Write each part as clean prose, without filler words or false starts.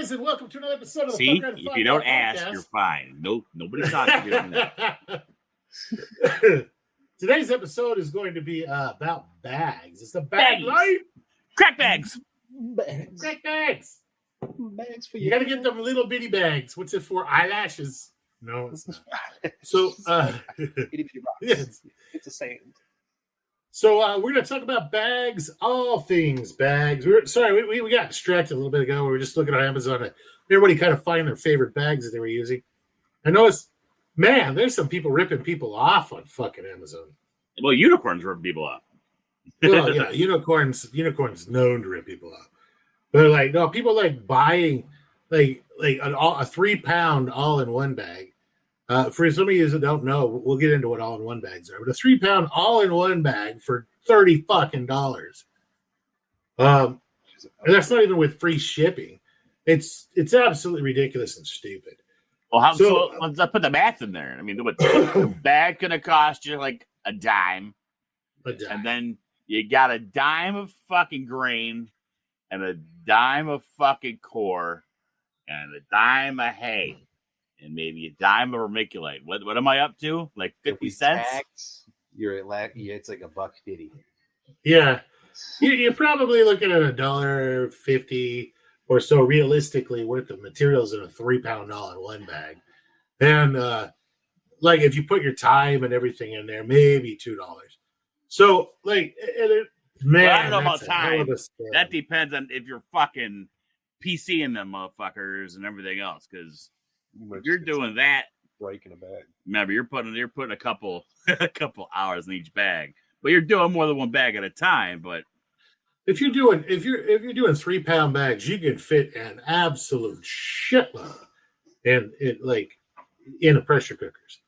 guys, and welcome to another episode of the See, Fuck if you don't ask, podcast. you're fine. Nope, nobody's talking to you. Today's episode is going to be about bags. It's the bag Baggies. life. Crack bags. Bags. Great bags. Bags for You got to get them little bitty bags. What's it for? Eyelashes? No, it's not. So, Itty bitty rocks. yes. It's a sand. So we're going to talk about bags, all things bags. We got distracted a little bit ago. We were just looking on Amazon and everybody kind of find their favorite bags that they were using. I noticed, man, there's some people ripping people off on fucking Amazon. Well, unicorns rip people off. Well, yeah, unicorns known to rip people off. But like, no, people like buying like a 3 pound all-in-one bag. For some of you that don't know, we'll get into what all-in-one bags are. But a 3 pound all-in-one bag for $30 fucking. And that's not even with free shipping. It's absolutely ridiculous and stupid. Well, so let's put the math in there. I mean, the bag gonna cost you like a dime, and then you got a dime of fucking grain, and a dime of fucking core, and a dime of hay. And maybe a dime of vermiculite. What am I up to? Like 50 cents? You're at it's like $1.50. Yeah. You're probably looking at $1.50 or so realistically worth of materials in a 3 pound all-in-one bag. And like if you put your time and everything in there, maybe $2. So like man, I don't know about that's a hell time. of a scam. That depends on if you're fucking PCing them motherfuckers and everything else, because if you're doing that, breaking a bag. remember you're putting a couple hours in each bag, but you're doing more than one bag at a time. But if you're doing 3 pound bags, you can fit an absolute shitload in it, like in a pressure cookers.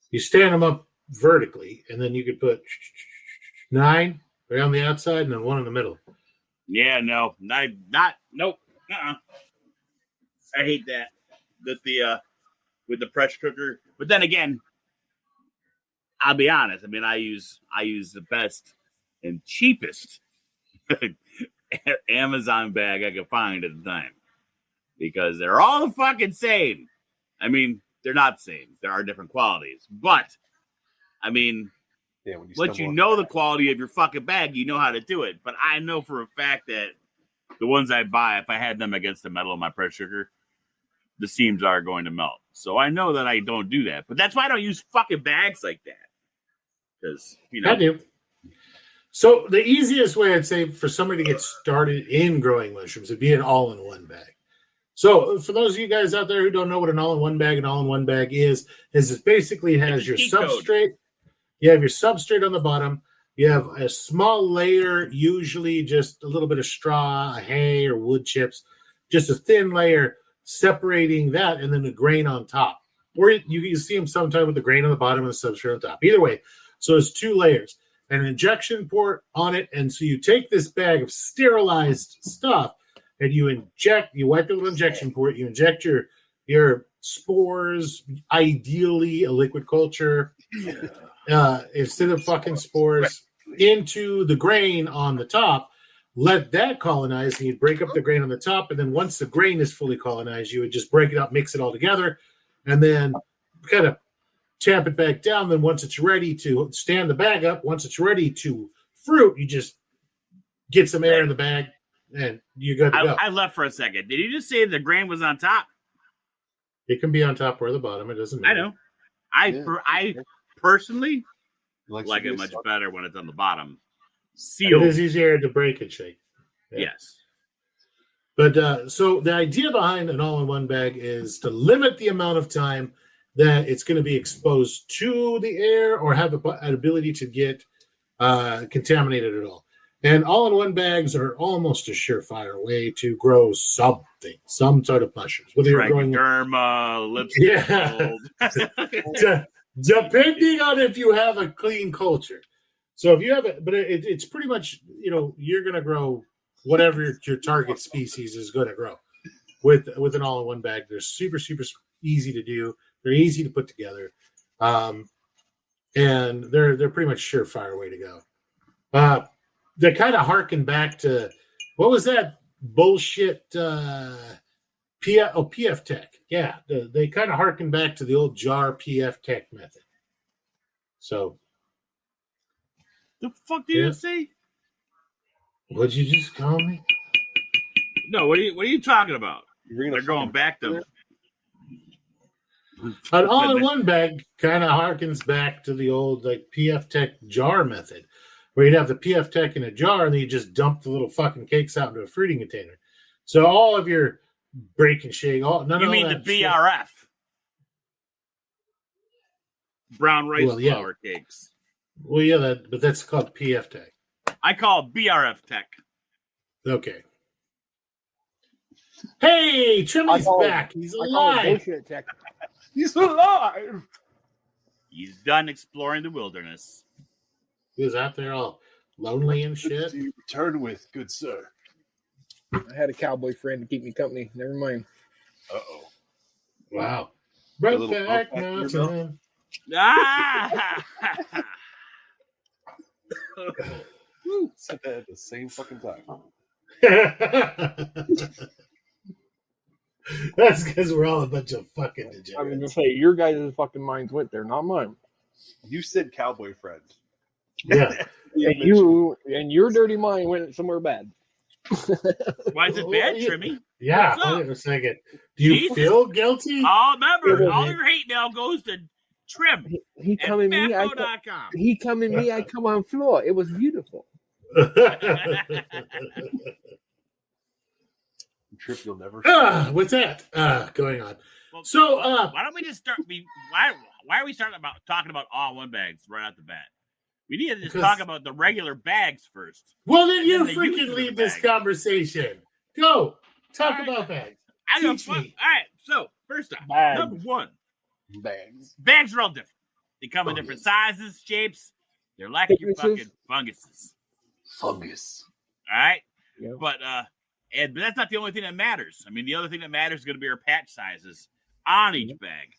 You stand them up vertically, and then you could put 9 around the outside and then 1 in the middle. yeah, no, nope. I hate that. With the pressure cooker, but then again, I'll be honest. I mean, I use the best and cheapest Amazon bag I could find at the time, because they're all the fucking same. I mean, they're not the same. There are different qualities, but I mean, Yeah, when once you know the quality of your fucking bag, you know how to do it. But I know for a fact that the ones I buy, if I had them against the metal of my pressure cooker, the seams are going to melt. So I know that I don't do that. But that's why I don't use fucking bags like that. Because, I do. So the easiest way I'd say for somebody to get started in growing mushrooms would be an all-in-one bag. So for those of you guys out there who don't know what an all-in-one bag is it basically has your substrate. You have your substrate on the bottom. You have a small layer, usually just a little bit of straw, hay, or wood chips, just a thin layer separating that, and then the grain on top. Or you see them sometimes with the grain on the bottom and the substrate on top. Either way, so it's 2 layers, an injection port on it, and so you take this bag of sterilized stuff and you wipe the little injection port, you inject your spores, ideally a liquid culture, instead of fucking spores, into the grain on the top. Let that colonize, and you'd break up the grain on the top, and then once the grain is fully colonized, you would just break it up, mix it all together, and then kind of tamp it back down. Then once it's ready to stand the bag up, once it's ready to fruit, you just get some air in the bag, and you're good to go. I left for a second. Did you just say the grain was on top? It can be on top or the bottom. It doesn't matter. I know. I personally like it much stuff. better when it's on the bottom. Sealed. It is easier to break and shake. Yeah. Yes. But so the idea behind an all-in-one bag is to limit the amount of time that it's going to be exposed to the air or have an ability to get contaminated at all. And all-in-one bags are almost a surefire way to grow something, some sort of mushrooms. Whether you're growing Trichoderma, lipstick, depending on if you have a clean culture. So if you have it, but it's pretty much, you're going to grow whatever your target species is going to grow with an all-in-one bag. They're super, super easy to do. They're easy to put together. And they're pretty much surefire way to go. They kind of harken back to, what was that bullshit PF Tech. Yeah, they kind of harken back to the old jar PF Tech method. So, the fuck did you say? What'd you just call me? No, what are you talking about? They're going back to an all-in-one bag. Kind of harkens back to the old like PF Tech jar method, where you'd have the PF Tech in a jar and then you just dump the little fucking cakes out into a fruiting container. So all of your break and shake, none you of mean that the BRF, brown rice flour cakes? Well, yeah, but that's called PF Tech. I call it BRF Tech. Okay. Hey, Trimmy's back. He's alive. He's alive. He's done exploring the wilderness. He was out there all lonely and shit. Do you return with, good sir? I had a cowboy friend to keep me company. Never mind. Uh-oh. Wow. Brokeback Mountain. Ah! Said that at the same fucking time. That's because we're all a bunch of fucking degenerates. I'm gonna say your guys' fucking minds went there, not mine. You said cowboy friend. Yeah. And your dirty mind went somewhere bad. Why is it bad, Trimmy? Yeah, wait a second. Do you feel guilty? Oh, remember, all your hate mail goes to Trim. He come in me, he come in me, I come on floor. It was beautiful. Trip, you'll never. With that going on, well, so why don't we just start? Why are we starting talking about all-in-one bags right off the bat? We need to just talk about the regular bags first. Well, then you freaking lead this conversation. Go talk about bags. All right. So first off, number one, bags. Bags are all different. They come in different sizes, shapes. They're like your fucking funguses. Fungus. All right. Yeah. But that's not the only thing that matters. I mean, the other thing that matters is going to be our patch sizes on each bag.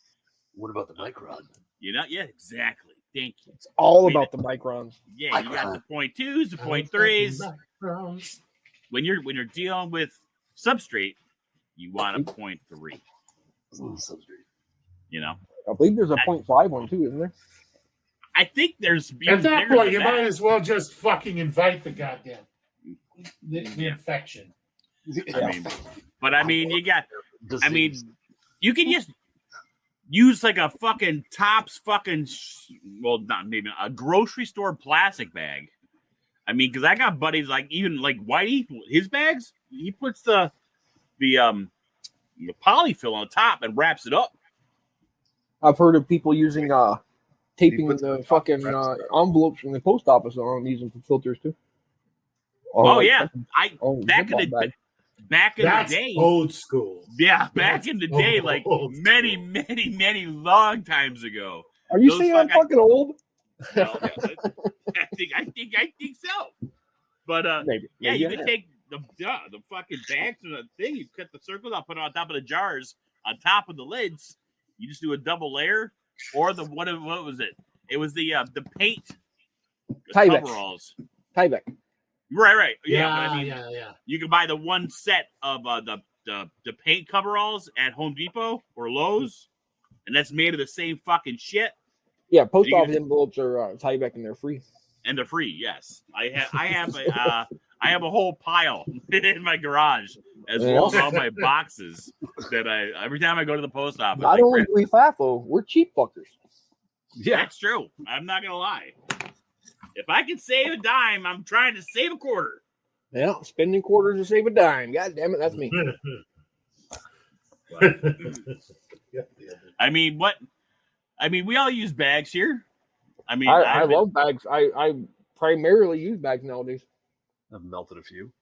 What about the micron? Yeah, exactly. Thank you. It's all about the microns. Yeah, you got the 0.2s, the 0.3s. When you're dealing with substrate, you want a 0.3. Substrate. You know, I believe there's a 0.5 one too, isn't there? I think there's at that point you might as well just fucking invite the goddamn the infection. I mean, you got. I mean, you can just use like a fucking Tops fucking not maybe a grocery store plastic bag. I mean, because I got buddies like even like Whitey, his bags, he puts the polyfill on top and wraps it up. I've heard of people using taping the fucking envelopes from the post office on using for filters too. Yeah, back in the day, old school. Yeah, back in the day, like many long times ago. Are you saying I'm fucking old? Well, I think so. But maybe. Yeah, you can take the fucking bags and the thing. You cut the circles out, put it on top of the jars, on top of the lids. You just do a double layer, or what was it? It was the paint coveralls. Tyvek. Right. Yeah, but I mean, you can buy the one set of the paint coveralls at Home Depot or Lowe's, and that's made of the same fucking shit. Yeah, post office envelopes are Tyvek and they're free. And they're free, yes. I have a whole pile in my garage, as well as all my boxes that every time I go to the post office. Not only do we FAFO, we're cheap fuckers. Yeah, that's true. I'm not gonna lie. If I can save a dime, I'm trying to save a quarter. Yeah, spending quarters to save a dime. God damn it, that's me. I mean, we all use bags here. I mean, I love bags. I primarily use bags nowadays. I've melted a few.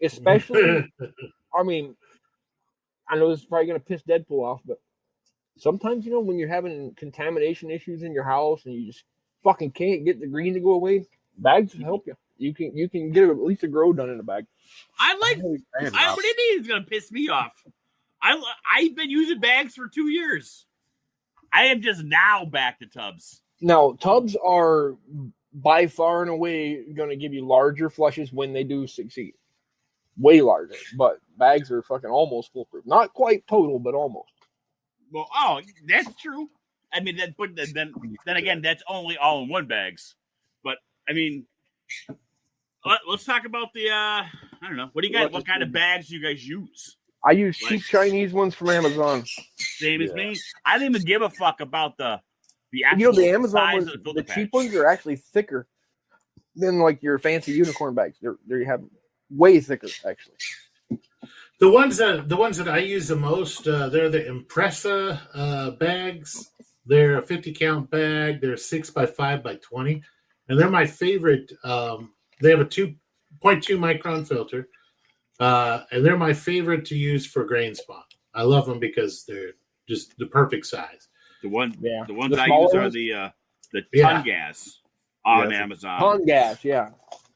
Especially, I mean, I know this is probably going to piss Deadpool off, but sometimes, when you're having contamination issues in your house and you just fucking can't get the green to go away, bags help you. You can get at least a grow done in a bag. What do you mean it's going to piss me off? I've been using bags for 2 years. I am just now back to tubs. Now, tubs are by far and away going to give you larger flushes when they do succeed. Way larger. But bags are fucking almost foolproof. Not quite total, but almost. Well, that's true. I mean, but then again, that's only all-in-one bags. But I mean, let's talk about the. I don't know. What do you guys? What kind of bags do you guys use? I use cheap Chinese ones from Amazon. Same as me. I don't even give a fuck about the actual the Amazon size ones. of the Cheap ones are actually thicker than like your fancy unicorn bags. They have way thicker actually. The ones that I use the most, they're the Impressa bags. They're a 50 count bag. They're 6x5 by 20, and they're my favorite. They have a 2.2 micron filter, and they're my favorite to use for grain spawn. I love them because they're just the perfect size. The ones The I use are ones? the ton gas on Amazon. Ton gas, yeah.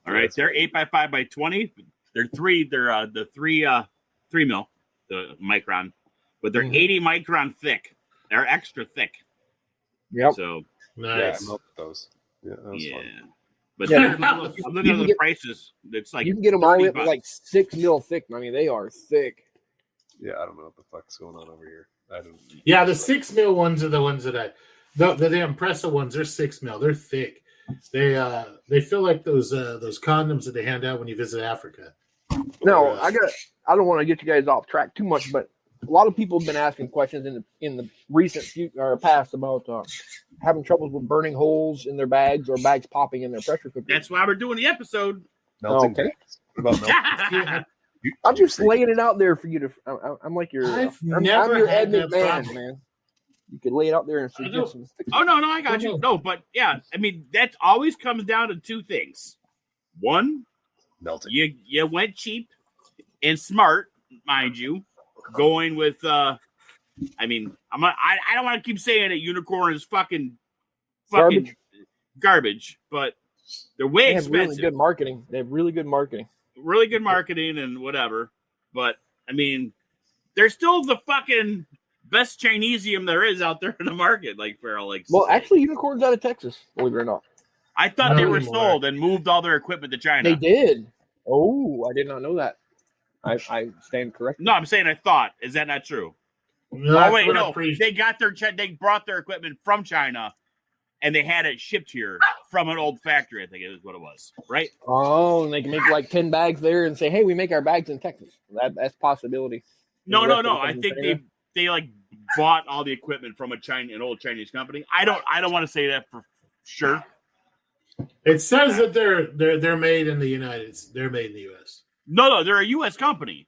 All right, they're 8x5 by 20. They're the 3 mil, the micron, but they're 80 micron thick. They're extra thick. Yep. So nice. Yeah, I milked those. Yeah, that was fun. But Yeah. I'm looking at the prices. It's like you can get them all $30 in like 6 mil thick. I mean, they are thick. Yeah, I don't know what the fuck's going on over here. I don't. Yeah, the 6 mil ones are the ones that the Impressa ones. They're 6 mil. They're thick. They feel like those condoms that they hand out when you visit Africa. No, I don't want to get you guys off track too much, but a lot of people have been asking questions in the recent past about having troubles with burning holes in their bags or bags popping in their pressure cooker. That's why we're doing the episode. Melting. Okay. bags. What about melting? I'm just laying it out there for you to. I'm like your. I've I'm never your had Ed that McMahon, problem. man. You could lay it out there and suggest some. Oh no, I got you. No, but yeah, I mean that always comes down to two things. One, Melting. you went cheap and smart, mind you, going with. I mean, I don't want to keep saying it. Unicorn is fucking garbage, but they're way They have expensive. really good marketing. They have really good marketing. Really good marketing and whatever, but I mean, they're still the fucking best Chinesium there is out there in the market. Like Farrell, Well, actually, Unicorn's out of Texas. Believe it or not, I thought Not they were anymore. sold and moved all their equipment to China. they did. Oh, I did not know that. I stand corrected. No, I'm saying I thought. Is that not true? No, Oh wait, what no. I pre- They brought their equipment from China, and they had it shipped here from an old factory. I think it was what it was, right? Oh, and they can make like 10 bags there and say, "Hey, we make our bags in Texas." That's a possibility. No. The rest of I them think China? they like bought all the equipment from an old Chinese company. I don't want to say that for sure. It says that they're made in the They're made in the U.S. No, they're a U.S. company.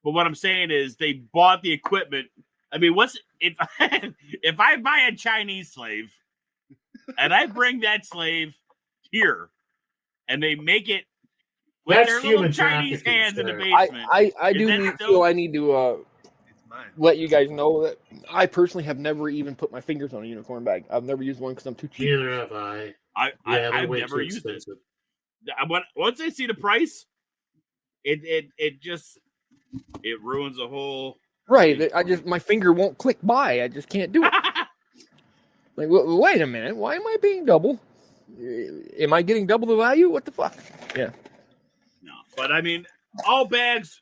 But what I'm saying is they bought the equipment. I mean, if I buy a Chinese slave and I bring that slave here and they make it with That's their little human Chinese trafficking, hands in the sir. basement. I Is do that need still- feel I need to It's mine. let you guys know that I personally have never even put my fingers on a unicorn bag. I've never used one because I'm too cheap. Neither have I. I've way never too used it. expensive. Once I see the price, it just ruins the whole. Right. My finger won't click by. I just can't do it. Like, wait a minute. Why am I paying double? Am I getting double the value? What the fuck? Yeah. No, but I mean, all bags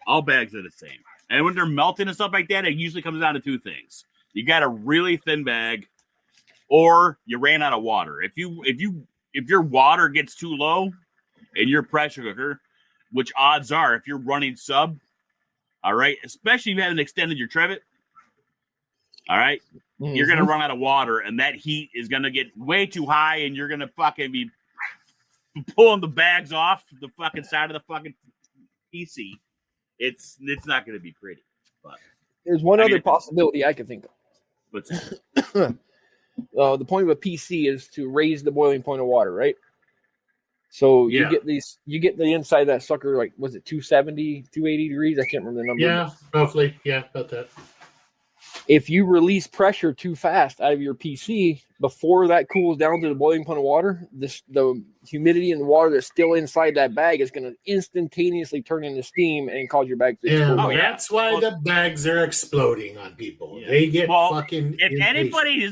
are the same. And when they're melting and stuff like that, it usually comes down to two things. You got a really thin bag, or you ran out of water. If your water gets too low in your pressure cooker, which odds are if you're running sub, all right, especially if you haven't extended your trivet, all right, you're gonna run out of water, and that heat is gonna get way too high, and you're gonna fucking be pulling the bags off the fucking side of the fucking PC. It's not gonna be pretty. But There's one I other mean, possibility I can think of. but The point of a PC is to raise the boiling point of water, right? So Yeah. you get the inside of that sucker, like, was it 270, 280 degrees? I can't remember the number. Yeah, roughly. Yeah, about that. If you release pressure too fast out of your PC before that cools down to the boiling point of water, the humidity in the water that's still inside that bag is going to instantaneously turn into steam and cause your bag to explode. And Oh, yeah. that's why Well- the bags are exploding on people. Yeah. They get Well, fucking. if impatient. anybody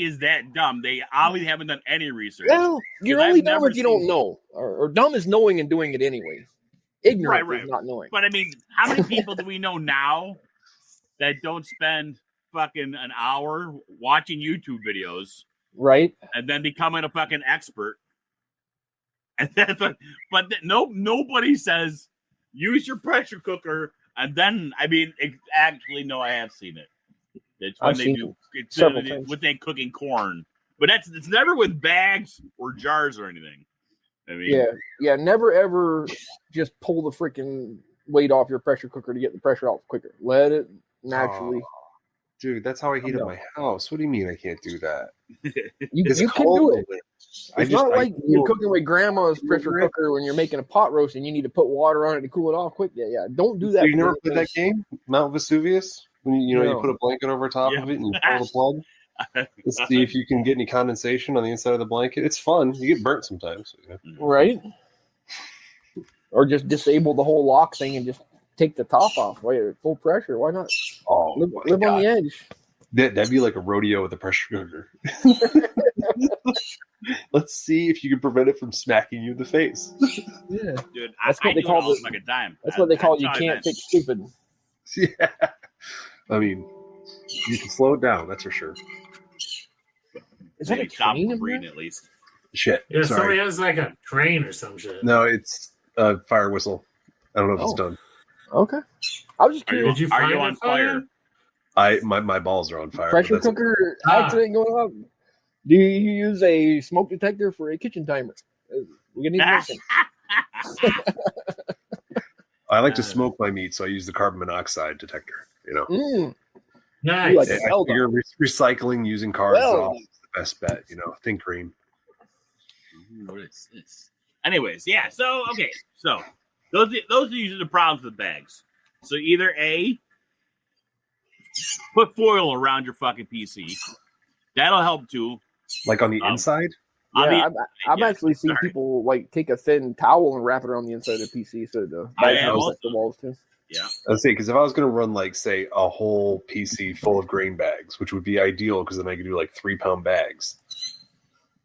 is that dumb, they obviously haven't done any research. Well, you're I've only dumb never if you don't seen- know, or dumb is knowing and doing it anyway. Ignorant Right. is not knowing. But I mean, how many people do we know now that don't spend fucking an hour watching YouTube videos, right? and then becoming a fucking expert? And that's what, but nobody says use your pressure cooker. And then, I mean, actually, no, I have seen it. It's when I've they seen do it several times. with they cooking corn, but it's never with bags or jars or anything. I mean, Yeah. Never ever just pull the freaking weight off your pressure cooker to get the pressure out quicker. Let it naturally. Oh, dude, that's how I heat up my house. What do you mean I can't do that? You It's can cold. do it. It's not like you're cooking with grandma's pressure cooker when you're making a pot roast and you need to put water on it to cool it off quick. Yeah. Don't do that. So you never played that game, Mount Vesuvius? When you put a blanket over top of it and you pull the plug to see if you can get any condensation on the inside of the blanket. It's fun. You get burnt sometimes. Right? Or just disable the whole lock thing and just take the top off. Wait, full pressure. Why not? Oh, live on the edge. That'd be like a rodeo with a pressure cooker. Let's see if you can prevent it from smacking you in the face. Yeah, dude, that's what they call it. Fucking time. That's what they call you can't fix stupid. Yeah, I mean, you can slow it down. That's for sure. Is that a stop train breathing at least? Shit. Yeah, sorry. somebody has like a train or some shit. No, it's a fire whistle. I don't know if it's done. Okay. I was just curious. Did you Are find you it on fire? My balls are on fire. Pressure cooker accident going on? Do you use a smoke detector for a kitchen timer? We're gonna need this. I like to smoke my meat, so I use the carbon monoxide detector. Nice. Like I figure recycling using carbs is the best bet. Think green. What is this? Anyways, yeah. So okay, so those are usually the problems with bags. So either A, put foil around your fucking PC. That'll help too. Like on the inside? Yeah, I've actually seen people like take a thin towel and wrap it around the inside of the PC so the the walls too. Yeah, I'd say because if I was going to run like say a whole PC full of grain bags, which would be ideal because then I could do like 3-pound bags.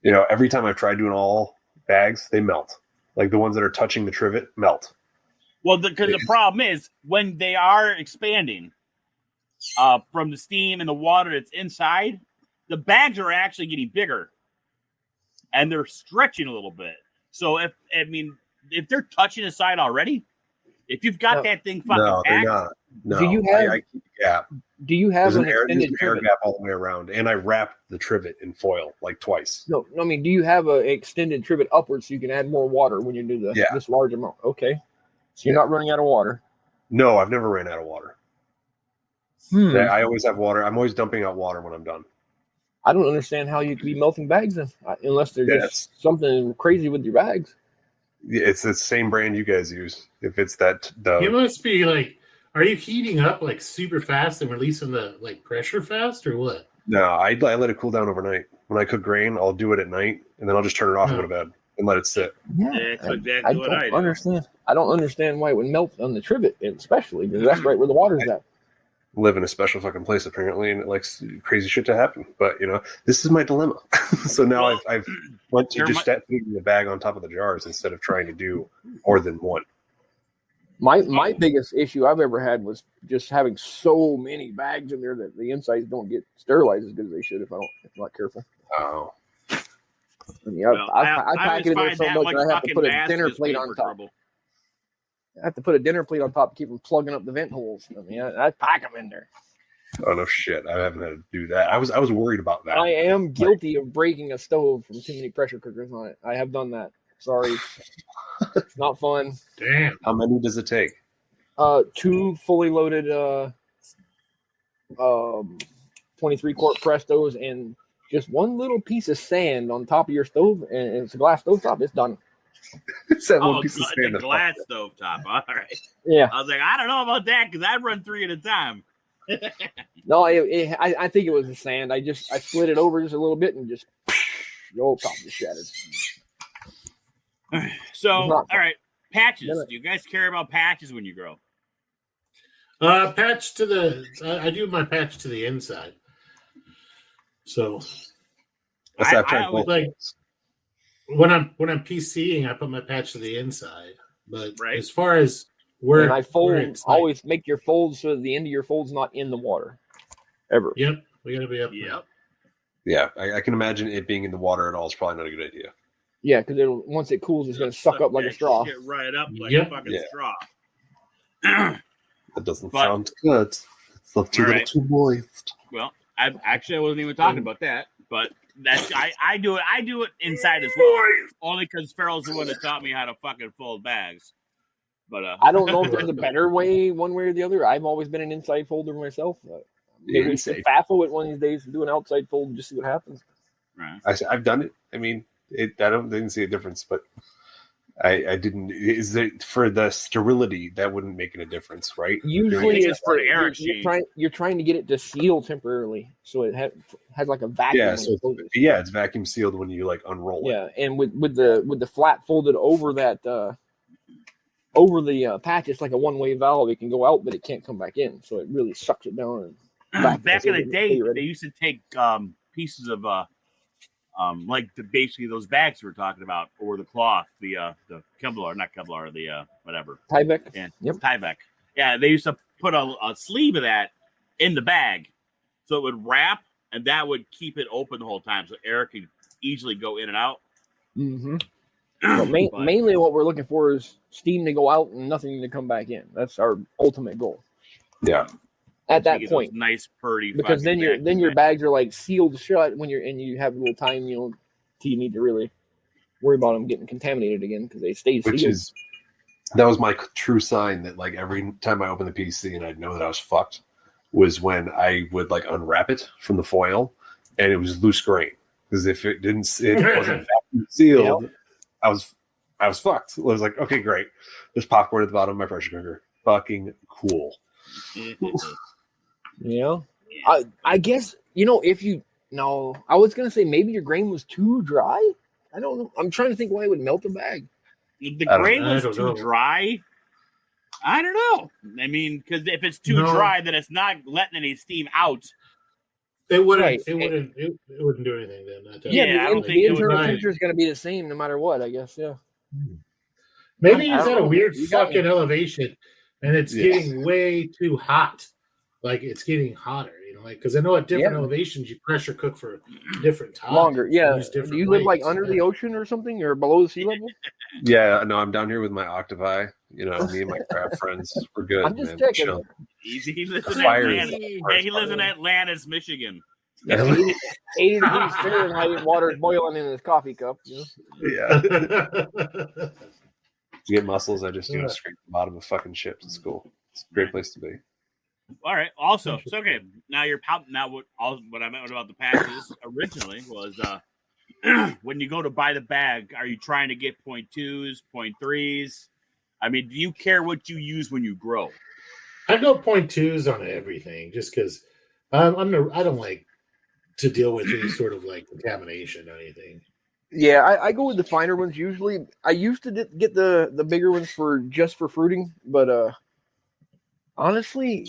Every time I've tried doing all bags, they melt. Like the ones that are touching the trivet melt. Well, because the problem is when they are expanding from the steam and the water that's inside, the bags are actually getting bigger and they're stretching a little bit. So if they're touching the side already, if you've got that thing fucking packed, they're not. No, do you have? I keep a gap. Do you have an air gap all the way around, and I wrap the trivet in foil like twice. No, I mean, do you have an extended trivet upwards so you can add more water when you do this large amount? Okay, so you're not running out of water. No, I've never ran out of water. I always have water. I'm always dumping out water when I'm done. I don't understand how you could be melting bags then, unless there's just something crazy with your bags. Yeah, it's the same brand you guys use. If it's that, you must be like, are you heating up like super fast and releasing the like pressure fast or what? No, I let it cool down overnight. When I cook grain, I'll do it at night and then I'll just turn it off and go to bed and let it sit. Yeah, that's exactly what I do. Understand. I don't understand why it would melt on the trivet, especially because that's right where the water's at. Live in a special fucking place apparently, and it likes crazy shit to happen. But this is my dilemma. So now I've went to just putting the bag on top of the jars instead of trying to do more than one. My biggest issue I've ever had was just having so many bags in there that the insides don't get sterilized as good as they should if I'm not careful. Oh. I mean, I pack it in there so much that I have to put a dinner plate on top. I have to put a dinner plate on top to keep them plugging up the vent holes. I mean, I pack them in there. Oh no shit! I haven't had to do that. I was worried about that. I am guilty of breaking a stove from too many pressure cookers on it. I have done that. Sorry, it's not fun. Damn. How many does it take? 2 fully loaded 23-quart Prestos and just one little piece of sand on top of your stove, and it's a glass stovetop. It's done. It's that one piece of sand. The glass stovetop. All right. Yeah. I was like, I don't know about that because I run 3 at a time. No, I think it was the sand. I slid it over just a little bit and just the whole top just shattered. So, all right, patches. Do you guys care about patches when you grow? Patch to the. I do my patch to the inside. So, I like when I'm PCing, I put my patch to the inside. But Right. as far as where And I fold, where it's like, always make your folds so that the end of your fold's not in the water. Ever. yep, we gotta be up. Yep. Yeah, I can imagine it being in the water at all is probably not a good idea. Yeah, because once it cools, it's going to suck up like a that straw. shit right up like Yep. a fucking Yeah. straw. That doesn't But- sound good. It's a little too, All little right. too moist. Well, I wasn't even talking about that, but that's I do it. I do it inside as well, only because Farrell's the one that taught me how to fucking fold bags. But I don't know if there's a better way, one way or the other. I've always been an inside folder myself. Maybe we should FAFO it one of these days and do an outside fold and just see what happens. right. I've done it. I mean, I didn't see a difference, but I didn't. Is it for the sterility that wouldn't make a difference, right? Usually, it's it's for for air you're trying to get it to seal temporarily, so it has like a vacuum. Yeah, when so it closes. yeah, it's vacuum sealed when you like unroll it. Yeah, and with the flat folded over that over the patch, it's like a one-way valve. It can go out, but it can't come back in, so it really sucks it down. And Back in the day, ready. they used to take pieces of like basically those bags we were talking about, or the cloth, the Kevlar, not Kevlar, the whatever. Tyvek. Yeah, Yep. Tyvek. Yeah, they used to put a sleeve of that in the bag, so it would wrap, and that would keep it open the whole time, so air could easily go in and out. Mm-hmm. But mainly, what we're looking for is steam to go out and nothing to come back in. That's our ultimate goal. Yeah. At that Get point, those nice, pretty. because then your bags are like sealed shut when you have a little time, till you need to really worry about them getting contaminated again because they stay sealed. That was my true sign that like every time I opened the PC and I'd know that I was fucked was when I would like unwrap it from the foil and it was loose grain, because if it wasn't vacuum sealed, I was fucked. I was like, okay, great. There's popcorn at the bottom of my pressure cooker. Fucking cool. Yeah. I guess, if you... No, I was going to say maybe your grain was too dry. I don't know. I'm trying to think why it would melt a bag. The grain was too dry. I don't know. I mean, because if it's too dry, then it's not letting any steam out. It wouldn't. Right. It wouldn't do anything then. Yeah, I don't think the it would internal temperature is going to be the same no matter what, I guess. Yeah. Maybe I he's don't at a know. weird You got fucking elevation, and it's getting way too hot. Like it's getting hotter, because I know at different elevations you pressure cook for different times. Longer, yeah. Do you live like under the ocean or something, or below the sea level? Yeah, no, I'm down here with my octopi. Me and my crab friends, we're good. I'm just man. checking. Chill. He lives in Fire Atlantis. is- He lives in Atlantis, Michigan. 80 degrees Fahrenheit, water's boiling in his coffee cup. Yeah. To get mussels, I just scrape the bottom of fucking ships. It's cool. It's a great place to be. All right. Also, so okay. Now what I meant about the patches originally was when you go to buy the bag, are you trying to get 0.2s, 0.3s? I mean, do you care what you use when you grow? I go 0.2s on everything, just because I don't like to deal with any sort of like contamination or anything. Yeah, I go with the finer ones usually. I used to get the bigger ones for fruiting, but honestly,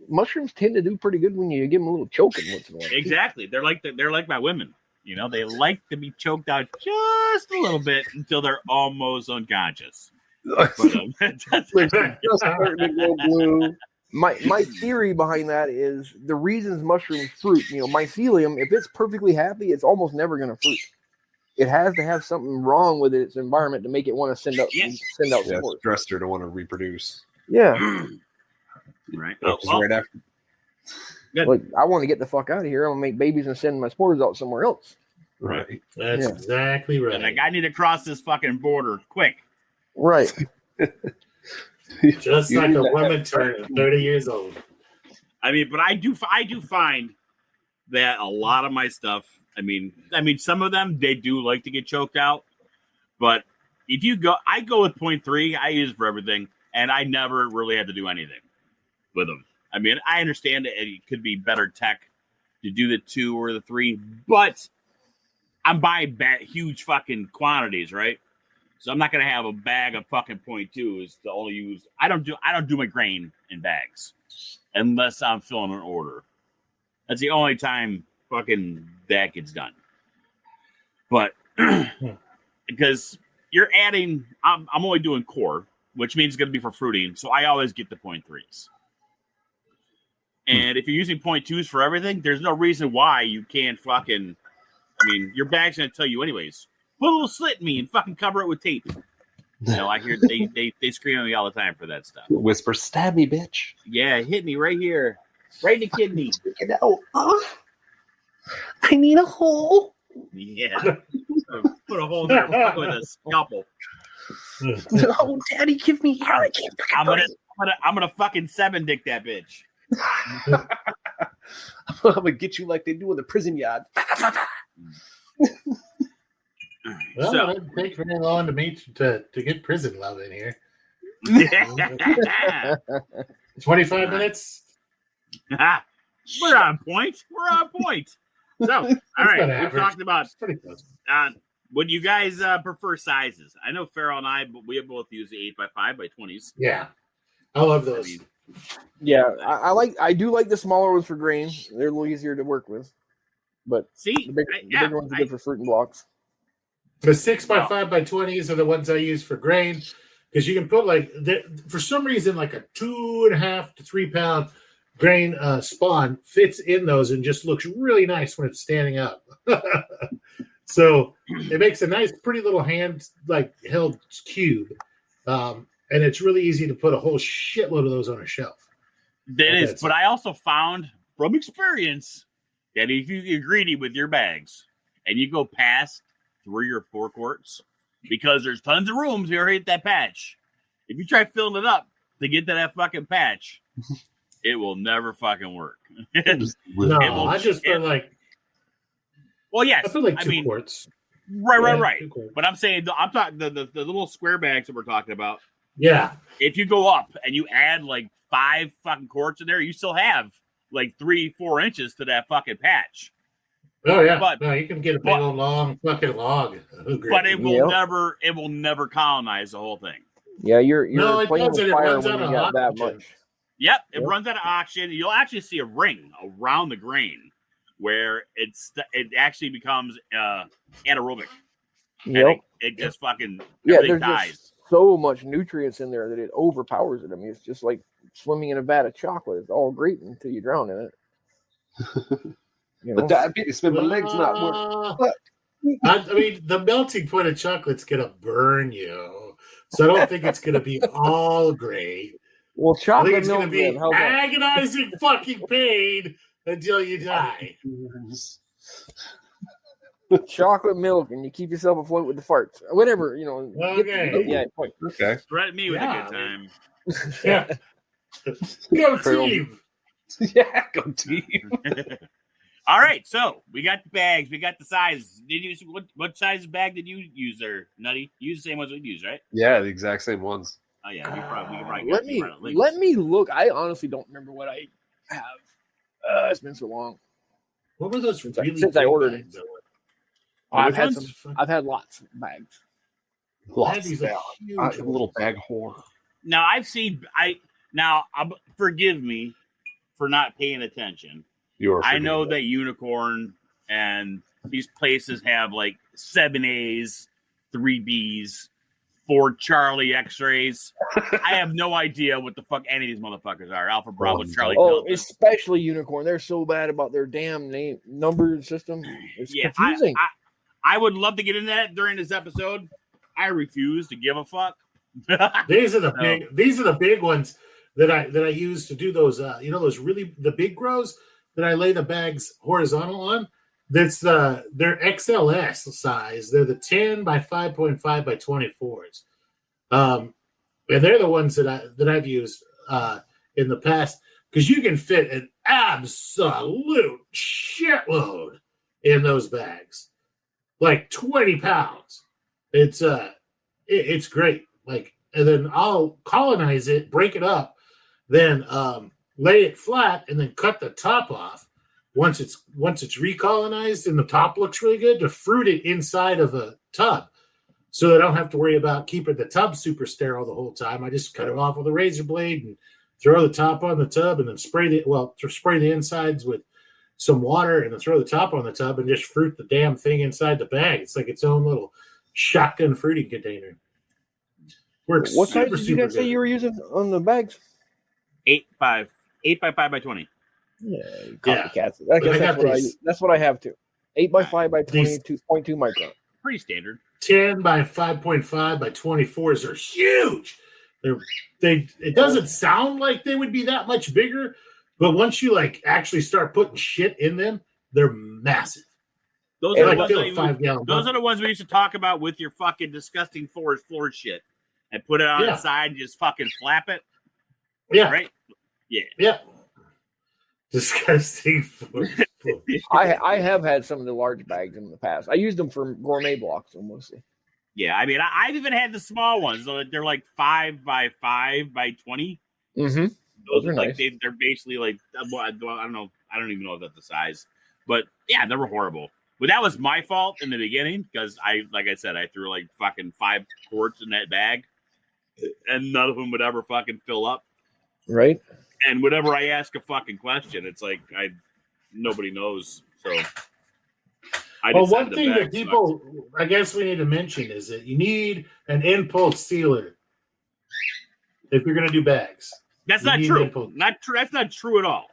mushrooms tend to do pretty good when you give them a little choking once in a while. Exactly. They're like my women. They like to be choked out just a little bit until they're almost unconscious. But, They're just starting to go blue. My theory behind that is the reasons mushrooms fruit. Mycelium, if it's perfectly happy, it's almost never going to fruit. It has to have something wrong with its environment to make it want to send out spores. Stressed her to want to reproduce. Yeah. Right. Right after. Like, I want to get the fuck out of here. I'm going to make babies and send my spores out somewhere else. Right. That's exactly right. Like, I need to cross this fucking border quick. Right. Just like a woman turning 30 years old. I mean, but I do find that a lot of my stuff, I mean, some of them, they do like to get choked out. But I go with 0.3. I use for everything. And I never really had to do anything with them. I mean, I understand that it could be better tech to do the 2 or the 3, but I'm buying huge fucking quantities, right? So I'm not gonna have a bag of fucking 0.2s to only use. I don't do my grain in bags unless I'm filling an order. That's the only time fucking that gets done. But because you're adding, I'm only doing core. which means it's going to be for fruiting. So I always get the 0.3s. And if you're using 0.2s for everything, there's no reason why you can't fucking. I mean, your bag's going to tell you anyways. Put a little slit in me and fucking cover it with tape. You know, I hear they scream at me all the time for that stuff. Whisper, stab me, bitch. Yeah, hit me right here. Right in the kidney. Get out. I need a hole. Yeah. Put a hole in there with a scalpel. Oh, Daddy, give me hair. I can't pick I'm gonna fucking 7-dick that bitch. I'm gonna get you like they do in the prison yard. Well, so, it doesn't take very long to get prison love in here. 25 minutes. We're on point. So, all right, we talked about would you guys prefer sizes? I know Farrell and I, but we both use the 8x5 by 20s. Yeah, I love those. I do like the smaller ones for grain. They're a little easier to work with. But the bigger ones are good for fruit and blocks. The 6x5 by 20s are the ones I use for grain because you can put for some reason like a 2.5 to 3 pound grain spawn fits in those and just looks really nice when it's standing up. So it makes a nice, pretty little hand held cube, and it's really easy to put a whole shitload of those on a shelf. That is, but I also found from experience that if you get greedy with your bags and you go past 3 or 4 quarts, because there's tons of rooms here hit that patch. If you try filling it up to get to that fucking patch, it will never fucking work. I just feel like. Well, yes, I feel like 2 quarts. Right. But I'm saying I'm talking the little square bags that we're talking about. Yeah. If you go up and you add 5 fucking quarts in there, you still have 3-4 inches to that fucking patch. Oh yeah, but you can get a big old long fucking log. But it will never colonize the whole thing. Yeah, you're playing with fire when you got that much. Yep, it runs out of oxygen. You'll actually see a ring around the grain where it actually becomes anaerobic. Yep. It just fucking there's dies. Just so much nutrients in there that it overpowers it. I mean, it's just like swimming in a vat of chocolate. It's all great until you drown in it. The diabetes made my legs not work. I mean, the melting point of chocolate's gonna burn you, so I don't think it's gonna be all great. Well, chocolate it's gonna be agonizing fucking pain until you die. Chocolate milk, and you keep yourself afloat with the farts, whatever Okay. Okay. Threaten me with a good time. Yeah. Go team. Yeah, go team. All right, so we got the bags, we got the sizes. Did you what size bag did you use there, Nutty? You use the same ones we use, right? Yeah, the exact same ones. Oh yeah, we can probably let me look. I honestly don't remember what I have. It's been so long. What were those since I ordered it? I've had lots of bags. Lots of bags. I'm a little bag whore. Now forgive me for not paying attention. I know that Unicorn and these places have 7 A's, 3 B's, 4 Charlie X-rays. I have no idea what the fuck any of these motherfuckers are. Alpha, Bravo, Charlie. Delta. Especially Unicorn. They're so bad about their damn name number system. It's confusing. I would love to get into that during this episode. I refuse to give a fuck. These are the big ones that I use to do those. Those really the big grows that I lay the bags horizontal on. That's they're XLS size. They're the 10 by 5.5 by 24s. And they're the ones that I've used in the past because you can fit an absolute shitload in those bags, 20 pounds. It's great. And then I'll colonize it, break it up, then lay it flat, and then cut the top off. Once it's recolonized and the top looks really good, to fruit it inside of a tub, so that I don't have to worry about keeping the tub super sterile the whole time. I just cut it off with a razor blade and throw the top on the tub, and then spray the insides with some water, and then throw the top on the tub and just fruit the damn thing inside the bag. It's like its own little shotgun fruiting container. Works What size super, did you guys say good. you were using on the bags? 8 by 5 by 20. Yeah, Yeah. copycats. I guess that's what I have too. 8 by 5 by 22.2 micron. Pretty standard. 10 by 5.5 by 24s are huge. It doesn't sound like they would be that much bigger, but once you like actually start putting shit in them, they're massive. Those are the ones we used to talk about with your fucking disgusting floor shit, and put it on its side and just fucking flap it. Yeah. Right. Yeah. Yeah. Disgusting. I have had some of the large bags in the past. I used them for gourmet blocks mostly. Yeah, I mean, I've even had the small ones. So they're like 5 by 5 by 20. Mm-hmm. Those are like nice. They're basically like, I don't know. I don't even know if that's the size, but yeah, they were horrible. But that was my fault in the beginning because like I said, I threw like fucking 5 quarts in that bag, and none of them would ever fucking fill up. Right. And whenever I ask a fucking question, it's like nobody knows. So one thing that people, I guess we need to mention is that you need an impulse sealer if you're going to do bags. That's not true. Not true. That's not true at all.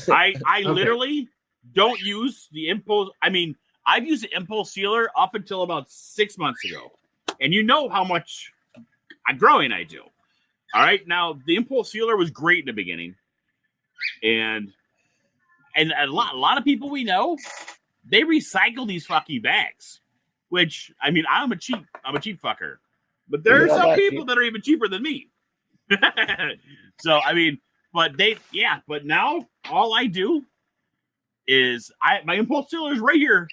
I okay. Literally don't use the impulse. I mean, I've used the impulse sealer up until about 6 months ago, and you know how much growing I do. All right, now the impulse sealer was great in the beginning, and a lot of people we know, they recycle these fucking bags. Which I mean, I'm a cheap fucker, but there are some people that are even cheaper than me. So I mean, but now all I do is my impulse sealer is right here,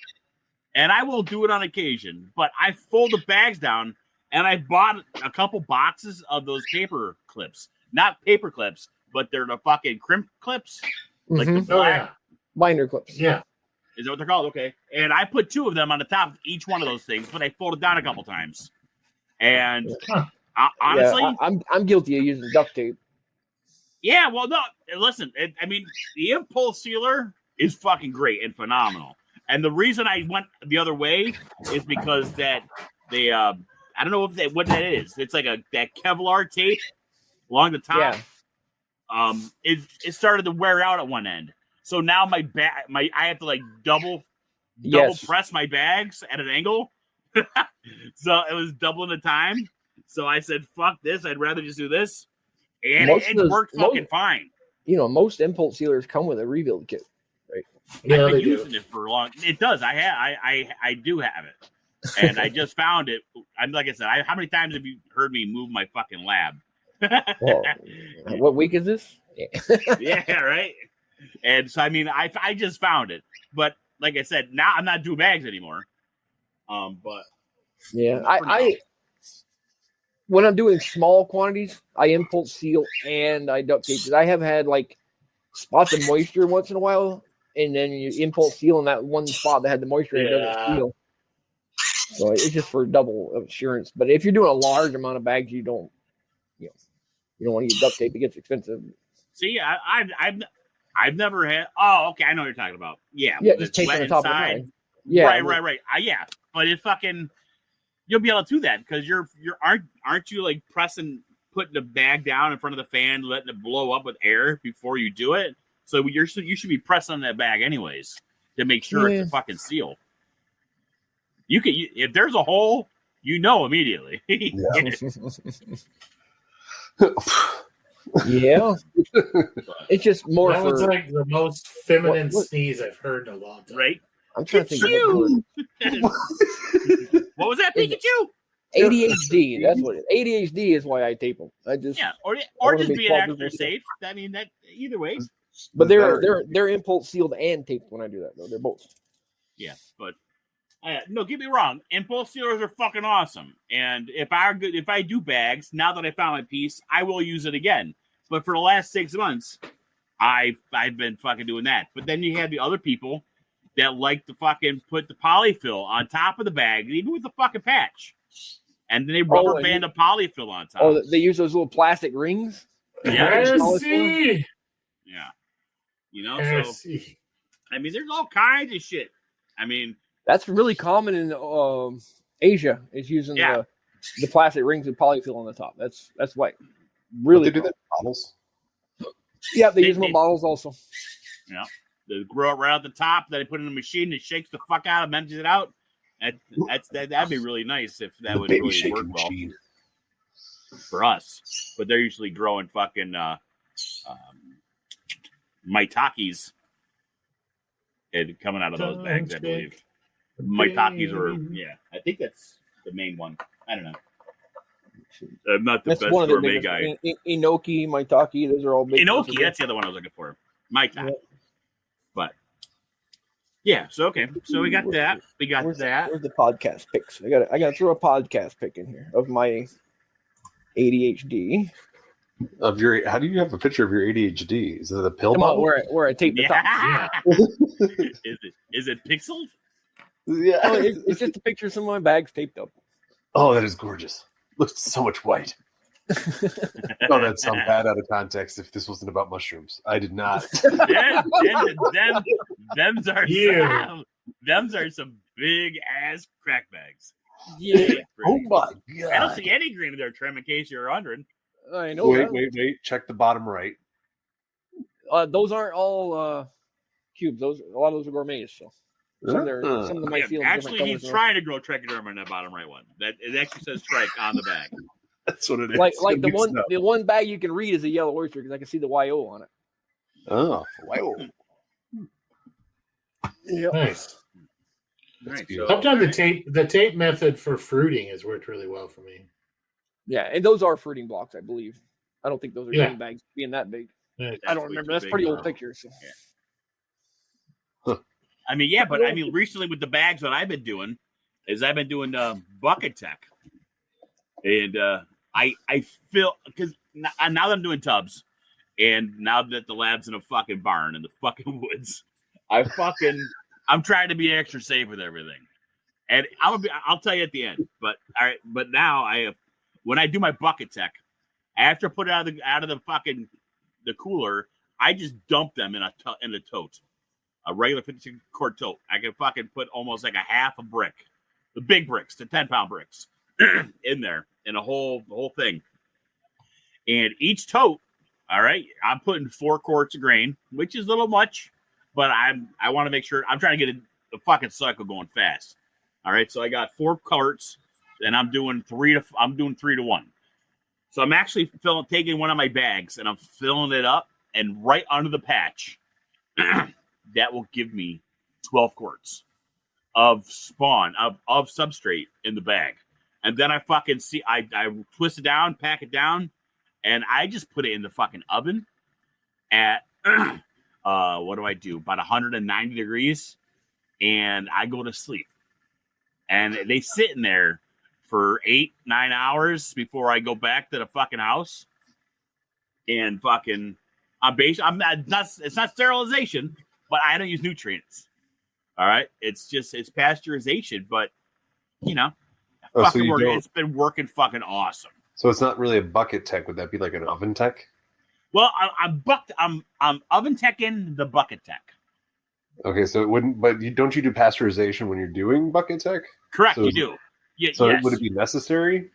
and I will do it on occasion. But I fold the bags down. And I bought a couple boxes of those paper clips. Not paper clips, but they're the fucking crimp clips. Like the black binder clips. Yeah. Is that what they're called? Okay. And I put 2 of them on the top of each one of those things, but I fold it down a couple times. And honestly... Yeah, I'm guilty of using duct tape. Yeah, well, no. Listen, I mean, the impulse sealer is fucking great and phenomenal. And the reason I went the other way is because that they... I don't know what that is. It's like that Kevlar tape along the top. Yeah. It started to wear out at one end. So now I have to like double press my bags at an angle. So it was doubling the time. So I said, fuck this. I'd rather just do this. And it worked fucking fine. You know, most impulse sealers come with a rebuild kit, right? Yeah, I've been using it for a long. It does. I do have it. And I just found it. I'm like I said. How many times have you heard me move my fucking lab? Well, what week is this? Yeah, right. And so I mean, I just found it. But like I said, now I'm not doing bags anymore. But yeah, I when I'm doing small quantities, I impulse seal and I duct tape. I have had like spots of moisture once in a while, and then you impulse seal in that one spot that had the moisture and it doesn't seal. So it's just for double assurance. But if you're doing a large amount of bags, you don't want to use duct tape. It gets expensive. See, I've never had. Oh, okay, I know what you're talking about. Yeah, just tape on the top inside. Of the line. Yeah, right. Yeah, but it fucking you'll be able to do that because aren't you like putting the bag down in front of the fan, letting it blow up with air before you do it? So you should be pressing on that bag anyways to make sure it's a fucking seal. If there's a hole, immediately. Yeah. It's just more that was like the most feminine sneeze I've heard in a long time. Right? I'm trying to think of what was that, Pikachu? ADHD. That's what it is. ADHD is why I tape them. Or just being extra safe. I mean, that either way. But they're impulse sealed and taped when I do that though. They're both. Yeah, but no, get me wrong. Impulse sealers are fucking awesome, and if I do bags now that I found my piece, I will use it again. But for the last 6 months, I've been fucking doing that. But then you have the other people that like to fucking put the polyfill on top of the bag, even with the fucking patch, and then they rubber band the polyfill on top. Oh, they use those little plastic rings. Yeah, see. Yeah, so I mean, there's all kinds of shit. I mean. That's really common in Asia. Is using the plastic rings with polyfill on the top. That's white. Really, they do that in bottles. Yeah, they use them in bottles also. Yeah, they grow it right out the top. Then they put it in a machine. It shakes the fuck out and empties it out. That'd be really nice if that would really work well for us. But they're usually growing fucking maitakes and coming out of those bags, I believe. Maitakes I think that's the main one. I don't know. I'm not the best gourmet guy. Enoki, maitake, those are all big. Enoki, that's the other one I was looking for. Maitake. Yeah. But yeah, so okay. So we got that. We got that. Where's the podcast picks? I gotta throw a podcast pick in here of my ADHD. How do you have a picture of your ADHD? Is it a pill bottle? Where I tape the top. Yeah. Is it pixeled? Yeah. Oh, it's just a picture of some of my bags taped up. Oh, that is gorgeous. Looks so much white. Oh, that sounds bad out of context if this wasn't about mushrooms. I did not. Them's are some big ass crack bags. Yeah. Oh my god. I don't see any green in there, Trim, in case you're wondering. I know. Wait. Check the bottom right. Those aren't all cubes. A lot of those are gourmets. So some of them might feel actually, he's trying to grow trichoderma in that bottom right one. That it actually says strike on the bag. That's what it is. Like the one bag you can read is a yellow oyster because I can see the YO on it. Oh, YO. Yeah. Nice. Right, sometimes the tape method for fruiting has worked really well for me. Yeah, and those are fruiting blocks, I believe. I don't think those are green bags being that big. Yeah, I don't remember. That's pretty old pictures. So. Yeah. I mean, recently with the bags, what I've been doing is I've been doing bucket tech, and I feel because now that I'm doing tubs, and now that the lab's in a fucking barn in the fucking woods, I'm trying to be extra safe with everything, and I'll tell you at the end. But all right, but now when I do my bucket tech, after I put it out of the fucking the cooler, I just dump them in a tote. A regular 56-quart tote. I can fucking put almost like a half a brick, the big bricks, the 10-pound bricks, in there, in the whole thing. And each tote, all right, I'm putting 4 quarts of grain, which is a little much, but I want to make sure I'm trying to get the fucking cycle going fast. All right, so I got 4 quarts, and I'm doing 3 to 1. So I'm actually taking one of my bags and I'm filling it up, and right under the patch. That will give me 12 quarts of spawn, of substrate in the bag. And then I fucking I twist it down, pack it down, and I just put it in the fucking oven at, what do I do? About 190 degrees. And I go to sleep. And they sit in there for 8-9 hours before I go back to the fucking house. And fucking, it's not sterilization, but I don't use nutrients. All right. It's pasteurization, but it's been working fucking awesome. So it's not really a bucket tech. Would that be like an oven tech? Well, I'm oven teching the bucket tech. Okay. So it wouldn't, but don't you do pasteurization when you're doing bucket tech? Correct. So you do. Yeah. So yes. Would it be necessary?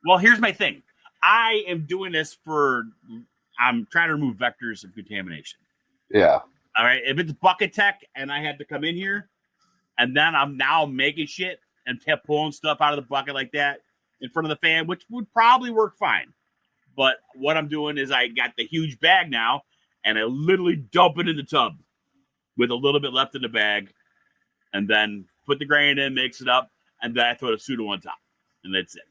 Well, here's my thing. I am doing this I'm trying to remove vectors of contamination. Yeah. All right, if it's bucket tech and I had to come in here, and then I'm now making shit and pulling stuff out of the bucket like that in front of the fan, which would probably work fine. But what I'm doing is I got the huge bag now, and I literally dump it in the tub with a little bit left in the bag, and then put the grain in, mix it up, and then I throw the pseudo on top, and that's it.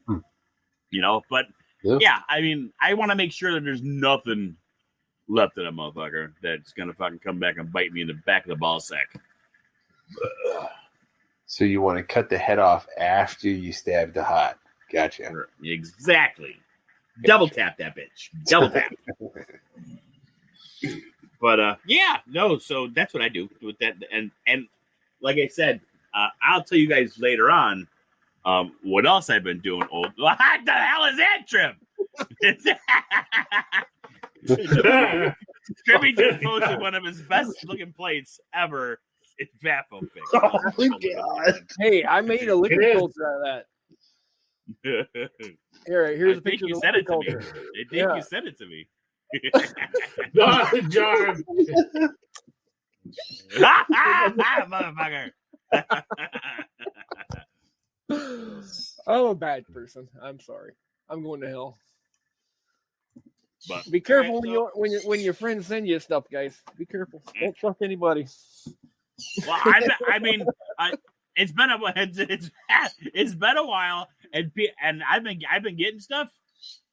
But yeah, I mean, I want to make sure that there's nothing left in a motherfucker that's gonna fucking come back and bite me in the back of the ball sack. So you want to cut the head off after you stab the heart. Gotcha. Exactly. Double tap that bitch. Double tap. But so that's what I do with that. And like I said, I'll tell you guys later on what else I've been doing. What the hell is that, Trim? Trippy just posted one of his best looking plates ever. It's FAFO Bag. Oh my god! Hey, I made a liquor filter out of that. Here's I a think picture you of said the it to me. culture. I think you said it to me. No, jar. Motherfucker. I'm a bad person. I'm sorry. I'm going to hell. But Be careful right, when your friends send you stuff, guys. Be careful. Don't trust anybody. well, it's been it's been a while, and I've been getting stuff,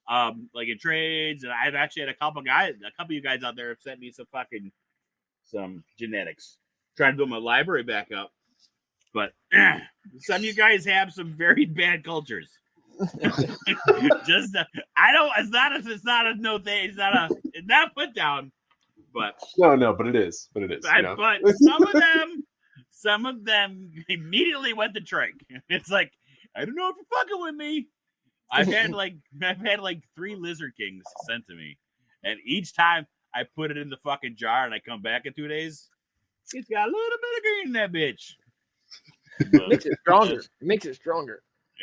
like in trades, and I've actually had a couple of you guys out there have sent me some genetics, trying to build my library back up, but some of you guys have some very bad cultures. Just it's not put down, but no, but it is. but some of them immediately went to trike. It's like, I don't know if you're fucking with me. I've had like 3 Lizard Kings sent to me, and each time I put it in the fucking jar and I come back in 2 days, it's got a little bit of green in that bitch. It makes it stronger. It makes it stronger.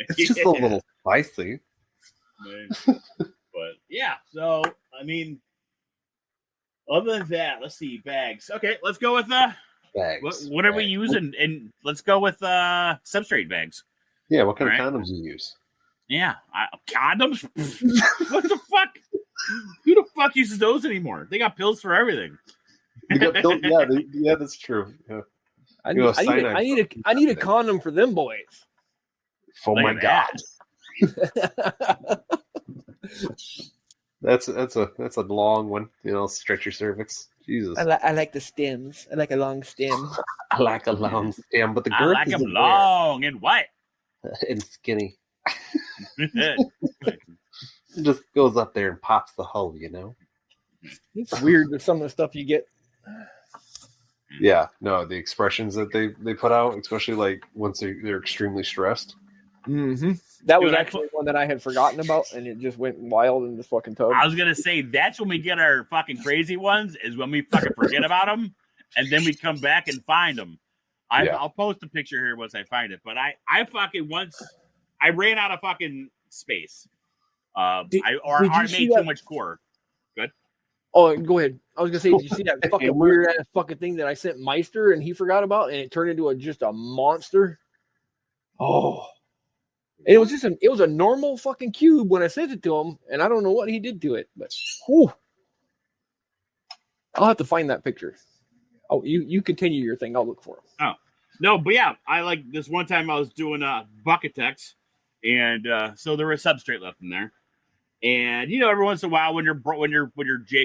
It's just a little spicy. But yeah, so I mean, other than that, let's see, bags. Okay, let's go with bags. What are we using? And let's go with substrate bags. Yeah, what kind of condoms do you use? Yeah, condoms. What the fuck? Who the fuck uses those anymore? They got pills for everything. You got pills? Yeah, that's true. Yeah. I need a condom for them boys. Oh my god. That's a long one. Stretch your cervix. Jesus. I like the stems. I like a long stem. I like a long stem, but the girth I like them long and white and skinny. It just goes up there and pops the hole, It's weird with some of the stuff you get. Yeah, no, the expressions that they put out, especially like once they're extremely stressed. Mm-hmm. That was actually one that I had forgotten about, and it just went wild in this fucking tub. I was gonna say that's when we get our fucking crazy ones, is when we fucking forget about them, and then we come back and find them. I'll post a picture here once I find it, but I fucking once I ran out of fucking space. I made too much core. Good. Oh, go ahead. I was gonna say, did you see that fucking weird ass fucking thing that I sent Meister and he forgot about, and it turned into just a monster? Oh. It was a normal fucking cube when I sent it to him, and I don't know what he did to it, but whew. I'll have to find that picture. Oh, you continue your thing. I'll look for it. Oh no, but yeah, I like this one time I was doing bucket text, and so there was substrate left in there, and every once in a while when you're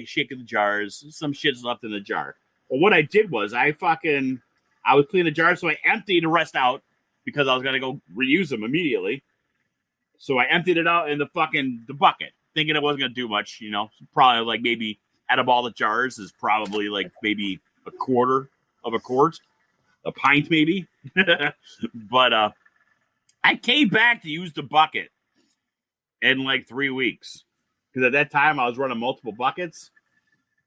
shaking the jars, some shit's left in the jar. Well, what I did was I was cleaning the jar, so I emptied the rest out, because I was gonna go reuse them immediately. So I emptied it out in the bucket, thinking it wasn't gonna do much. Probably like maybe out of all the jars is probably like maybe a quarter of a quart, a pint maybe. But I came back to use the bucket in like 3 weeks, because at that time I was running multiple buckets,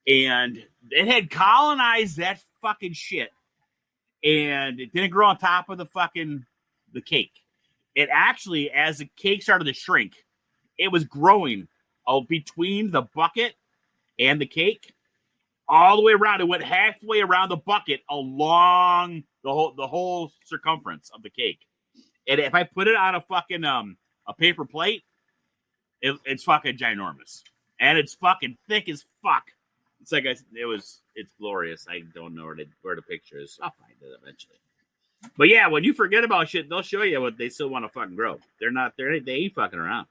and it had colonized that fucking shit. And it didn't grow on top of the cake. It actually, as the cake started to shrink, it was growing between the bucket and the cake, all the way around. It went halfway around the bucket along the whole circumference of the cake. And if I put it on a paper plate, it's fucking ginormous, and it's fucking thick as fuck. It's like it's glorious. I don't know where the picture is. I'll find it eventually. But yeah, when you forget about shit, they'll show you what they still want to fucking grow. They ain't fucking around.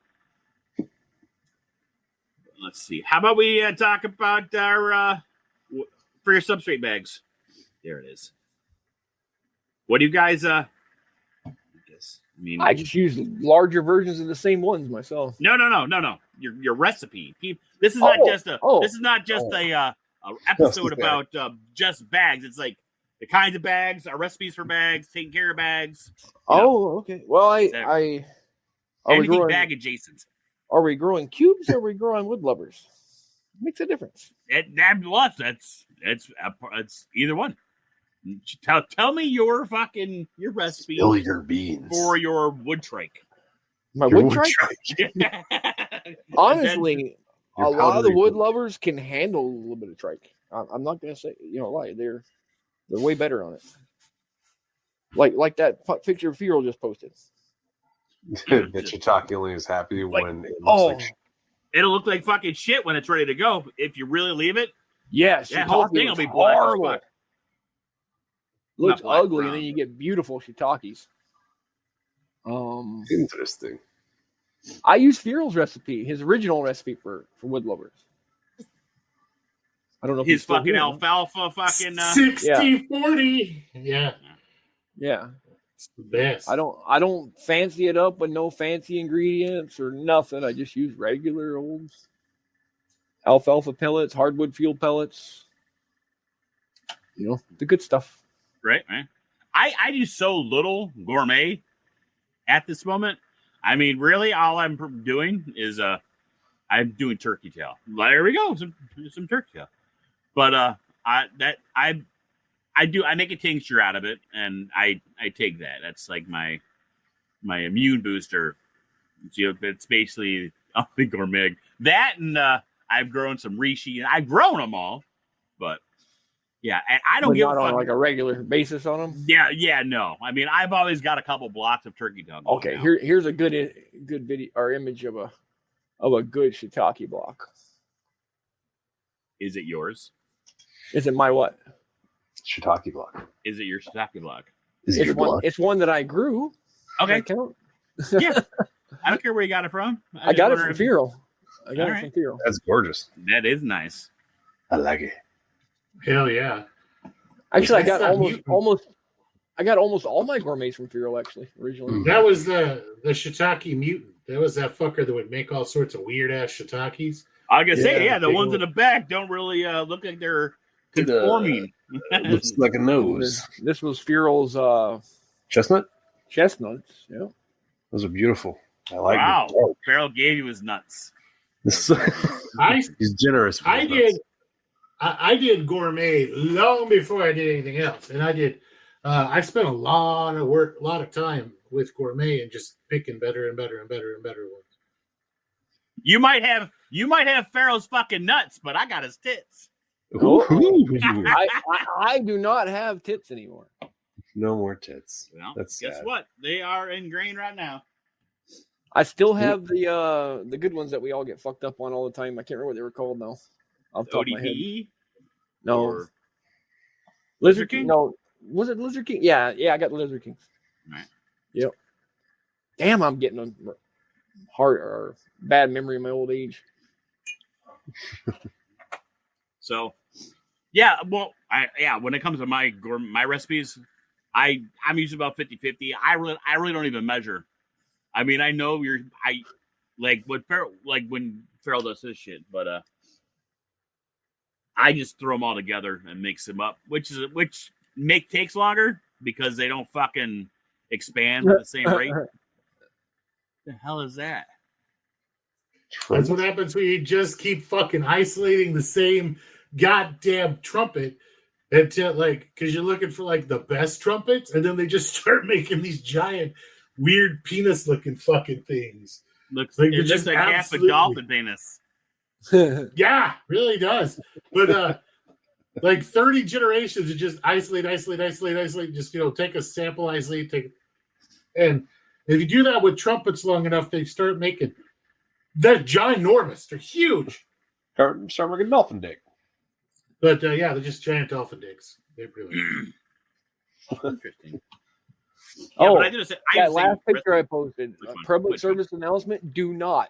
Let's see. How about we talk about our for your substrate bags? There it is. What do you guys? I just use larger versions of the same ones myself. No. Your recipe. This is not just a episode about just bags. It's like the kinds of bags, our recipes for bags, taking care of bags. Okay. Well, anything bag adjacent. Are we growing cubes or are we growing wood lubbers? Makes a difference. It's either one. Tell me your recipe. Spill your beans for your wood trike. My Your wood trike? Honestly, a lot of the wood lovers can handle a little bit of trike. I'm not gonna say lie. They're way better on it. Like that picture Firo just posted. that shiitake only is happy when it looks like shit. It'll look like fucking shit when it's ready to go. If you really leave it, yes, that whole thing will be black as fuck. Looks ugly, brown. And then you get beautiful shiitakes. Interesting. I use Firo's recipe, his original recipe for wood lovers. I don't know if his fucking alfalfa fucking 60-40. Yeah. It's the best. I don't fancy it up with no fancy ingredients or nothing. I just use regular old alfalfa pellets, hardwood fuel pellets. The good stuff. Right, man. I do so little gourmet at this moment. I mean, really, all I'm doing is I'm doing turkey tail. There we go, some turkey tail. But I make a tincture out of it, and I take that. That's like my immune booster. It's basically the gourmet. That and I've grown some reishi. I've grown them all, but yeah, I don't give a fuck. On like a regular basis on them. Yeah, no. I mean, I've always got a couple blocks of turkey tail. Okay, here's a good video or image of a good shiitake block. Is it yours? Is it my what? Shiitake block. Is it your shiitake block? Is it your block? It's one that I grew. Okay. Yeah. I don't care where you got it from. I got it from Firo. From Firo. That's gorgeous. That is nice. I like it. Hell yeah. Actually, I got almost all my gourmets from Firo, actually, originally. That was the shiitake mutant. That was that fucker that would make all sorts of weird ass shiitakes. I was gonna say, the ones in the back don't really look like they're conforming. Looks like a nose. This was Firo's chestnut? Chestnuts, yeah. Those are beautiful. I like them. Wow. Farrell gave you his nuts. He's generous. I did gourmet long before I did anything else, and I spent a lot of time with gourmet and just picking better and better and better and better ones. You might have Farrell's fucking nuts, but I got his tits. I do not have tits anymore. No more tits. Well, guess what? They are ingrained right now. I still have the good ones that we all get fucked up on all the time. I can't remember what they were called now. ODPE? No. Or Lizard King? No. Was it Lizard King? Yeah, I got the Lizard Kings. Right. Yep. Damn, I'm getting a heart or bad memory in my old age. So, yeah, well, when it comes to my recipes, I'm usually about 50-50. I really don't even measure. I mean, I know when Farrell does his shit, but I just throw them all together and mix them up, which takes longer because they don't fucking expand at the same rate. The hell is that? That's what happens when you just keep fucking isolating the same goddamn trumpet until because you're looking for the best trumpets, and then they just start making these giant, weird penis-looking fucking things. Looks like half a dolphin penis. Yeah, really does. But 30 generations of just isolate. Just take a sample, isolate, and if you do that with trumpets long enough, they start making that ginormous. They're huge. Start making dolphin dick. But they're just giant dolphin dicks. They really interesting. Yeah, but that last picture I posted, public service announcement: do not,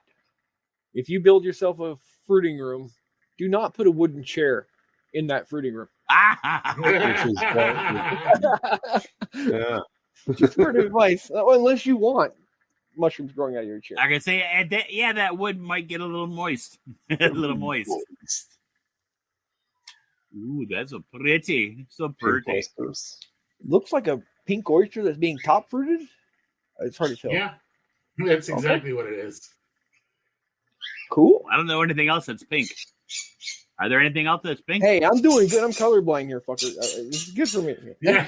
if you build yourself a fruiting room, do not put a wooden chair in that fruiting room. Yeah. Just word of advice, unless you want mushrooms growing out of your chair. I can say, that wood might get a little moist. A little moist. Ooh, that's so pretty. So pretty. Looks like a pink oyster that's being top fruited. It's hard to tell. Yeah, that's exactly what it is. Cool. I don't know anything else that's pink. Are there anything else that's pink? Hey, I'm doing good. I'm colorblind here, fucker. This is good for me. Yeah.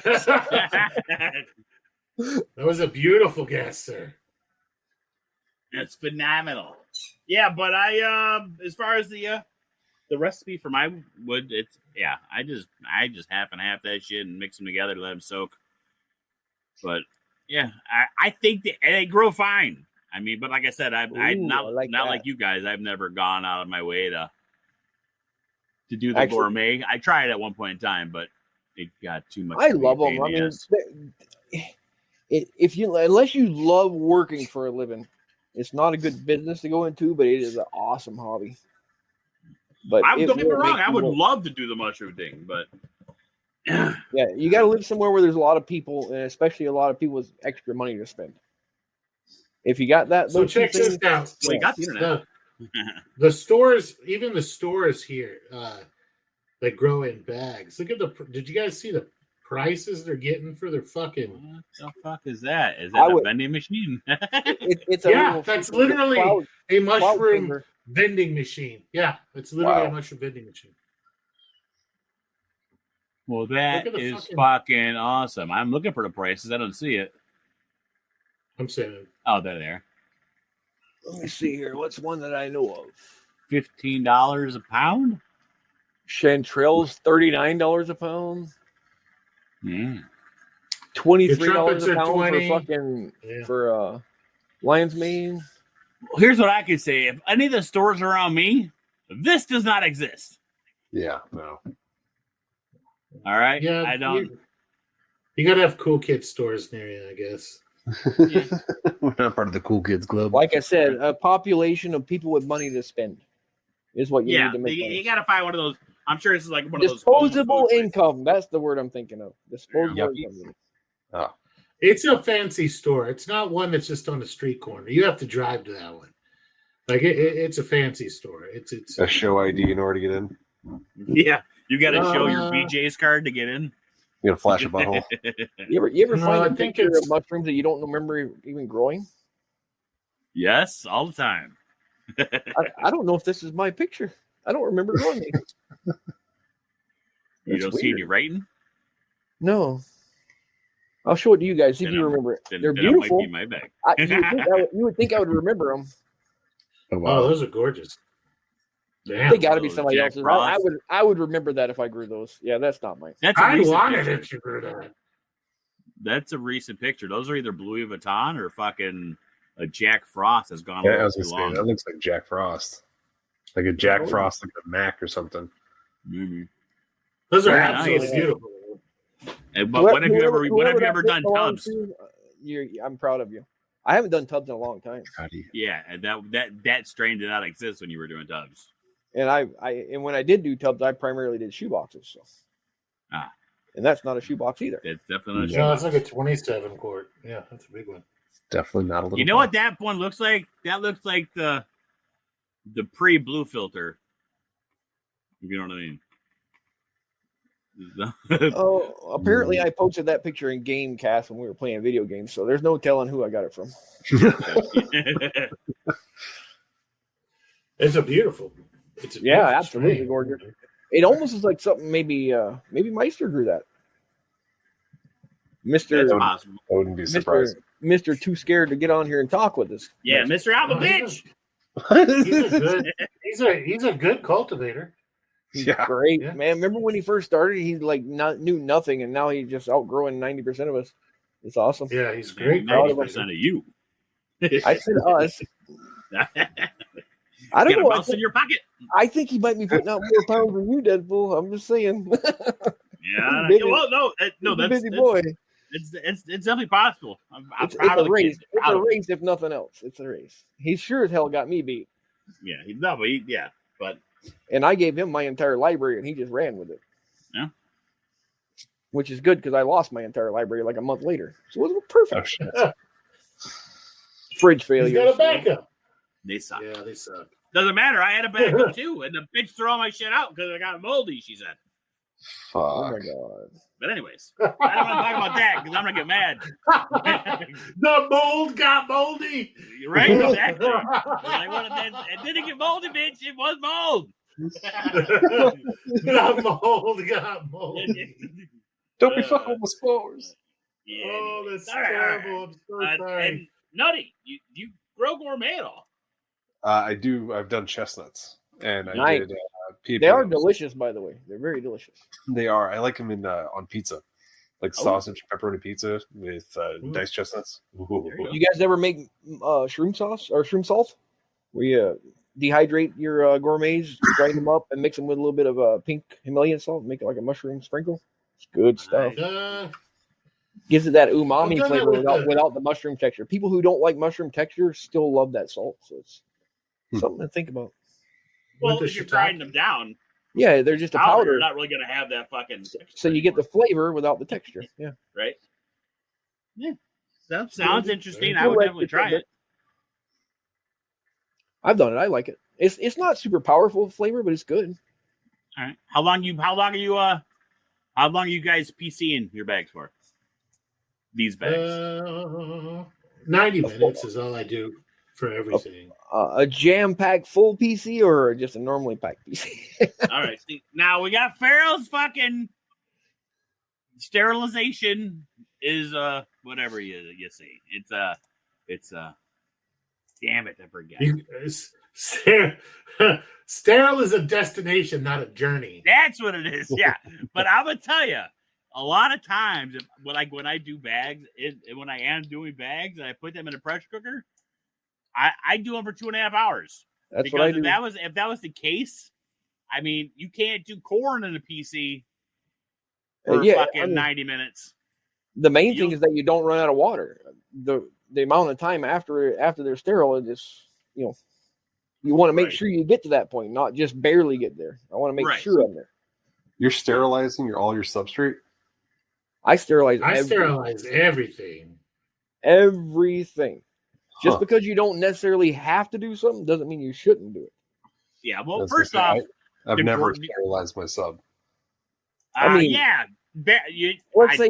That was a beautiful guess, sir. That's phenomenal. Yeah, but I as far as the recipe for my wood, I just half and half that shit and mix them together to let them soak. But yeah, I think they grow fine. I mean, but like I said, I'm not like you guys. I've never gone out of my way to do the gourmet. I tried at one point in time, but it got too much. I love them. I mean, unless you love working for a living, it's not a good business to go into, but it is an awesome hobby. But don't get me wrong, I would love to do the mushroom thing, but yeah, you got to live somewhere where there's a lot of people, and especially a lot of people with extra money to spend. If you got that, so check this out. Well, you got the internet. The stores, even the stores here, that grow in bags. Look at did you guys see the prices they're getting for their fucking? What the fuck is that? Is that a vending machine? It's that's literally a mushroom vending machine. Yeah, it's literally a mushroom vending machine. Well, that is fucking awesome. I'm looking for the prices. I don't see it. I'm saying. Oh, they're there. Let me see here. What's one that I know of? $15 a pound. Chanterelles, $39 a pound. $23 a pound for lion's mane. Well, here's what I can say: if any of the stores around me, this does not exist. Yeah, no. All right. Yeah, I don't. You gotta have cool kids stores near you, I guess. We're not part of the cool kids club. Like I said, a population of people with money to spend is what you need to make. You gotta find one of those. I'm sure it's like one of those disposable income. That's the word I'm thinking of. Disposable income. Oh. It's a fancy store. It's not one that's just on the street corner. You have to drive to that one. Like it's a fancy store. It's a show ID in order to get in. Yeah, you got to show your BJ's card to get in. You got to flash a butthole. You ever find a picture of mushrooms that you don't remember even growing? Yes, all the time. I don't know if this is my picture. I don't remember growing it. You don't see any writing? No. I'll show it to you guys. See if you remember it. They're beautiful. Might be my bag. You would think I would remember them. Oh, wow. Those are gorgeous. Damn, they got to be somebody else's. I would remember that if I grew those. Yeah, that's not mine. I wanted it to grow that. That's a recent picture. Those are either Louis Vuitton or fucking a Jack Frost has gone. Yeah, I was gonna say that looks like Jack Frost, like a Jack Frost, like a Mac or something. Mm-hmm. Those are absolutely beautiful. And, but when have you ever done tubs? I'm proud of you. I haven't done tubs in a long time. Yeah, and that strain did not exist when you were doing tubs. And and when I did do tubs, I primarily did shoe boxes. So. And that's not a shoe box either. It's definitely not a shoe box. It's like a 27 quart. Yeah, that's a big one. Definitely not a little. You know what that one looks like? That looks like the pre-blue filter. If you know what I mean. Apparently I posted that picture in Gamecast when we were playing video games, so there's no telling who I got it from. It's beautiful. Absolutely gorgeous. It almost is like something maybe Meister grew that. That's possible. I wouldn't be surprised. Mr. Too Scared to get on here and talk with us. Yeah, Mr. I'm a bitch. He's a good cultivator. He's great, man. Remember when he first started? He knew nothing, and now he's just outgrowing 90% of us. It's awesome. Yeah, he's great. 90% of you. I said us. I don't know. In your pocket. I think he might be putting out more pounds than you, Deadpool. I'm just saying. Yeah. Well, no, that's busy boy. It's definitely possible. It's a race. It's a race, if nothing else. It's a race. He sure as hell got me beat. Yeah, but. And I gave him my entire library, and he just ran with it. Yeah. Which is good because I lost my entire library like a month later. So it was perfect. Oh, Fridge failure. He's got a backup. They suck. Yeah, they suck. Doesn't matter. I had a backup too, and the bitch threw all my shit out because I got moldy. She said. Fuck. Oh my god. But anyways, I don't want to talk about that because I'm gonna get mad. The mold got moldy. Right? Exactly. It didn't get moldy, bitch. It was mold. The mold got moldy. Don't be fucking with spores. Yeah, that's terrible. I'm so sorry. And Nutty, you grow gourmet at all? I do. I've done chestnuts, and I Nice. did. They are pepinos. delicious, by the way. They're very delicious. They are. I like them in on pizza, like sausage pepperoni pizza with diced chestnuts. Ooh. You guys ever make shroom sauce or shroom salt? Where you dehydrate your gourmets, grind them up, and mix them with a little bit of pink Himalayan salt, make it like a mushroom sprinkle. It's good stuff. Gives it that umami flavor without the mushroom texture. People who don't like mushroom texture still love that salt, so it's something to think about. Well, if you're grinding them down, yeah, they're just a powder. You're not really going to have that fucking texture so you get the flavor without the texture. Yeah. Right? Yeah. That sounds interesting. I would definitely try it. I've done it. I like it. It's not super powerful flavor, but it's good. All right. How long are you guys PCing your bags for? These bags. 90 minutes is all I do for everything. A jam-packed full PC or just a normally packed PC? All right. See, now we got Farrell's fucking sterilization is whatever you see. It's damn it, I forget. Sterile is a destination, not a journey. That's what it is. Yeah. But I'm gonna tell you, a lot of times when I do bags, when I am doing bags and I put them in a pressure cooker, I do them for 2.5 hours. That's because what I do. If that was the case, I mean, you can't do corn in a PC for 90 minutes. The main thing is that you don't run out of water. The amount of time after they're sterile is just, you want to make sure you get to that point, not just barely get there. I want to make sure I'm there. You're sterilizing all your substrate? I sterilize everything. Everything. Just because you don't necessarily have to do something doesn't mean you shouldn't do it. Yeah, well, first off, I've never sterilized my sub. I mean, let's say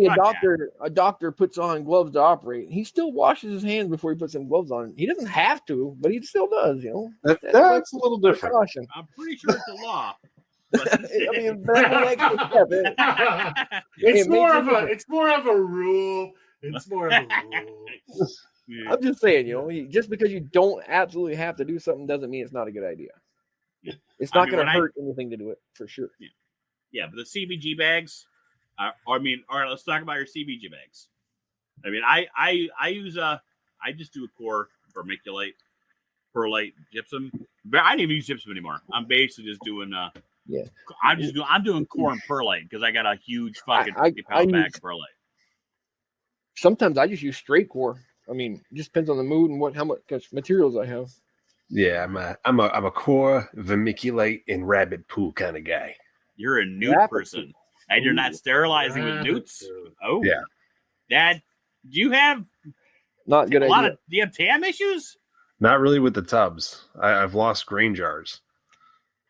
a doctor puts on gloves to operate. He still washes his hands before he puts some gloves on. He doesn't have to, but he still does. That's a little different. I'm pretty sure it's a law. I mean, it's more of a rule. It's more of a rule. I'm just saying, just because you don't absolutely have to do something doesn't mean it's not a good idea. Yeah. It's not going to hurt anything to do it, for sure. Yeah, but the CBG bags, all right, let's talk about your CBG bags. I mean, I use I just do a core vermiculite, perlite, gypsum. But I don't even use gypsum anymore. I'm basically just doing I'm doing core and perlite because I got a huge fucking 50-pound bag of perlite. Sometimes I just use straight core. I mean, it just depends on the mood and how much materials I have. Yeah, I'm a core vermiculite and rabbit poo kind of guy. You're a newt person, and you're not sterilizing with newts. Oh, yeah. Dad, do you have not good idea? Do you have TAM issues? Not really with the tubs. I've lost grain jars,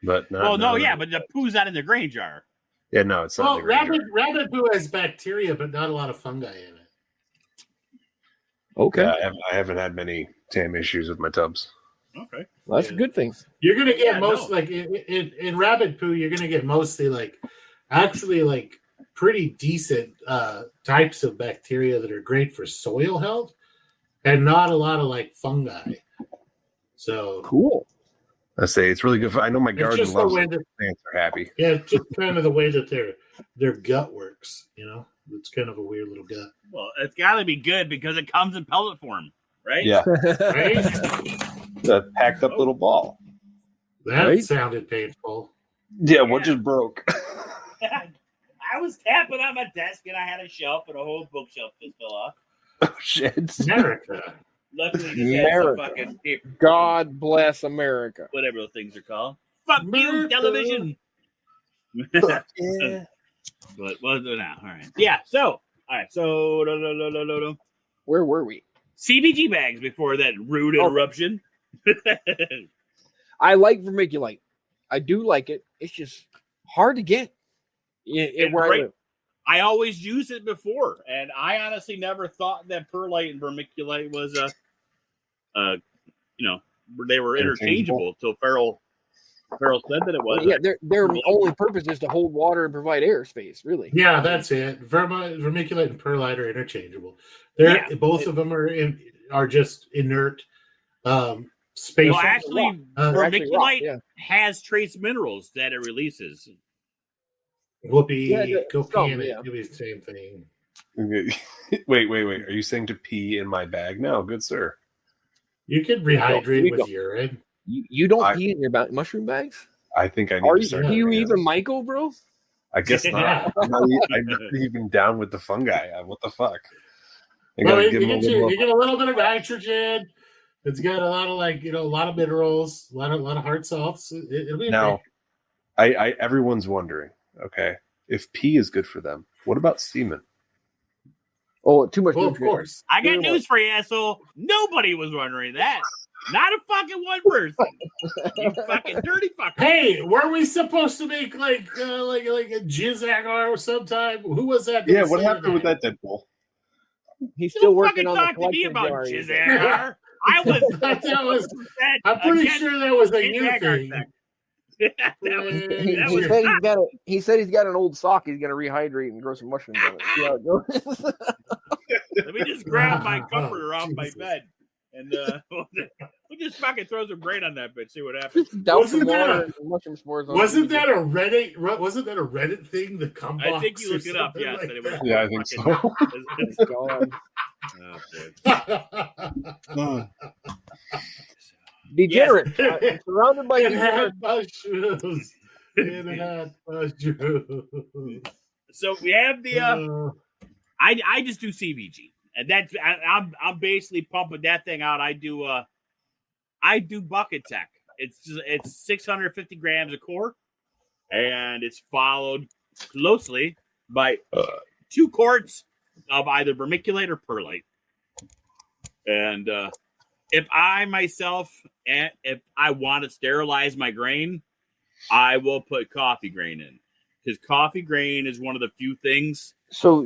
but not. Well, no, but the poo's not in the grain jar. Yeah, no, it's not. Rabbit poo has bacteria, but not a lot of fungi in it. Okay. Yeah, I haven't had many TAM issues with my tubs. Okay. Well, that's a good thing. You're going to get like in rabbit poo, you're going to get mostly actually pretty decent types of bacteria that are great for soil health and not a lot of fungi. So cool. I say it's really good. I know my garden loves it. Plants are happy. Yeah, it's just kind of the way that their gut works, It's kind of a weird little gut. Well, it's got to be good because it comes in pellet form, right? Yeah. Right? The packed up little ball. That sounded painful. Yeah, what just broke? I was tapping on my desk and I had a shelf and a whole bookshelf just fell off. Oh, shit. America. Luckily, just had some fucking paper. God bless America. Whatever those things are called. Fuck you, television. Yeah. But well, now, all right. Yeah. So, all right. So, where were we? CBG bags before that rude interruption. I like vermiculite. I do like it. It's just hard to get. Where I live. I always used it before, and I honestly never thought that perlite and vermiculite was they were interchangeable until Farrell said that it was. Yeah, their only purpose is to hold water and provide airspace, really. Yeah, that's it. Vermiculite and perlite are interchangeable. Both of them are just inert. Space. Well, actually, vermiculite yeah. has trace minerals that it releases. Whoopee, go pee some, in it. yeah. It'll be the same thing. Okay. Wait. Are you saying to pee in my bag? No, good sir. You could rehydrate with urine. You don't pee in your mushroom bags? I think I need to start. Are you even Michael, bro? I guess not. I'm not even down with the fungi. What the fuck? You get a little bit of nitrogen. It's got a lot of a lot of minerals, a lot of hard salts. It'll be now. Okay. Everyone's wondering. Okay, if pee is good for them, what about semen? Oh, too much. Well, of course. I got news for you, asshole. Nobody was wondering that. Not a fucking one person. You fucking dirty fucker. Hey, were we supposed to make like a jizz agar sometime? Who was that? Yeah, what happened with that Deadpool? He's still working on the to me about jizz agar. I was. I'm pretty sure that was a new thing. He said he's got an old sock. He's gonna rehydrate and grow some mushrooms on it. See how it goes. Let me just grab my comforter off my bed, and we'll just fucking throw some grain on that bitch. See what happens. Wasn't that a Reddit thing? The cum box. I think you looked it up. Yes, yeah, I think so. Degenerate. Surrounded by mushrooms. Mushrooms. So we have the. I just do CBG, and that's I'm basically pumping that thing out. I do bucket tech. It's 650 grams a core, and it's followed closely by 2 quarts of either vermiculite or perlite. And if I want to sterilize my grain, I will put coffee grain in, because coffee grain is one of the few things. So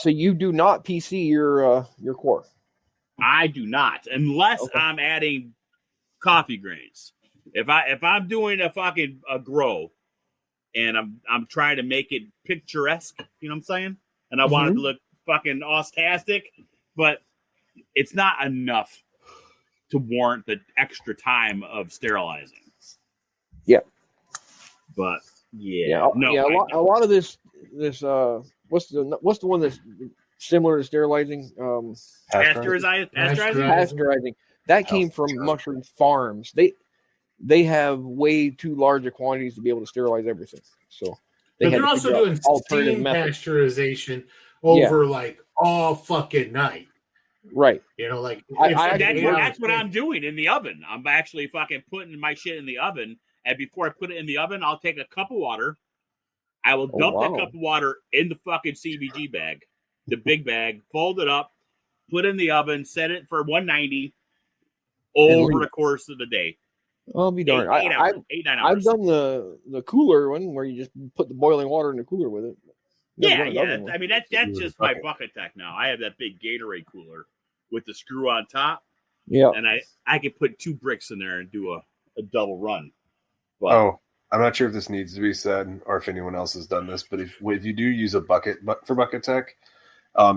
you do not PC your core? I do not, unless I'm adding coffee grains. If I'm doing a grow, and I'm trying to make it picturesque, you know what I'm saying? And I want it to look fucking austastic, but it's not enough to warrant the extra time of sterilizing. Yeah. But a lot of this what's the one that's similar to sterilizing? Pasteurizing. That came from mushroom farms. They have way too large quantities to be able to sterilize everything. So they're also doing steam pasteurization over all fucking night. Right. That's what I'm doing in the oven. I'm actually fucking putting my shit in the oven, and before I put it in the oven, I'll take a cup of water. I will dump that cup of water in the fucking CBG bag, the big bag, fold it up, put it in the oven, set it for 190 over the course of the day. I'll be darned. 8 hours. I've done the cooler one where you just put the boiling water in the cooler with it. Yeah. I mean, that's just my bucket tech now. I have that big Gatorade cooler with the screw on top. Yeah. And I could put 2 bricks in there and do a double run. But, I'm not sure if this needs to be said or if anyone else has done this, but if you do use a bucket for bucket tech,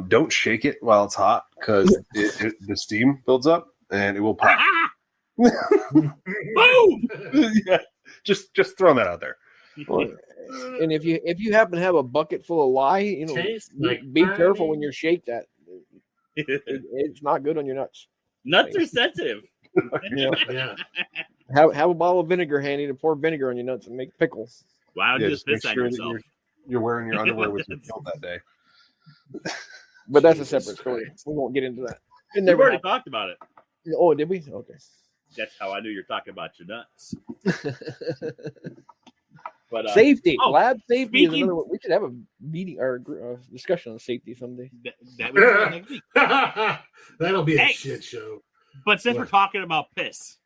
don't shake it while it's hot, because the steam builds up and it will pop. Boom! Yeah, just throwing that out there. And if you happen to have a bucket full of lye, be careful when you shake that. It's not good on your nuts. Nuts are sensitive. Yeah. Have a bottle of vinegar handy to pour vinegar on your nuts and make pickles. Why don't you just piss on yourself? You're wearing your underwear with your belt that day. But that's a separate story. We won't get into that. We've already talked about it. Oh, did we? Okay. That's how I knew you're talking about your nuts. But safety, lab safety is another one. We should have a meeting or discussion on safety someday. That would be next week. That'll be a shit show. But since we're talking about piss,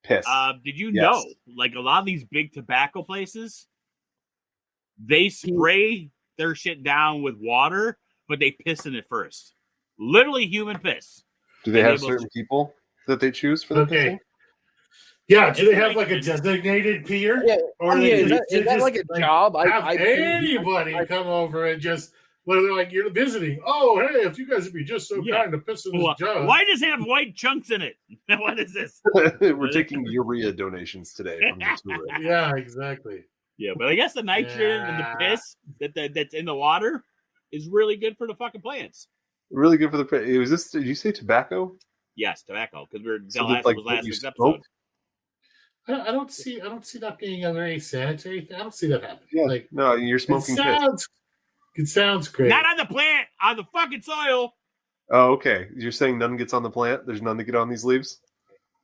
did you know, like a lot of these big tobacco places, they spray their shit down with water, but they piss in it first. Literally human piss. Do they have certain people that they choose for the pissing? Yeah, do they have like a designated peer? Yeah. Or is that like a job? Have anybody come over and just Well, they're like, you're visiting. Oh, hey, if you guys would be just so kind to piss in this jar. Why does it have white chunks in it? What is this? We're taking urea donations today from the tourists. Yeah, exactly. Yeah, but I guess the nitrogen and the piss that's in the water is really good for the fucking plants. Really good for the. Was this? Did you say tobacco? Yes, tobacco, because So last week's episode. I don't see that being a very sanitary thing. I don't see that happening. Yeah, like no, you're smoking piss. It sounds great. Not on the plant, on the fucking soil. Oh, okay. You're saying none gets on the plant? There's none that get on these leaves?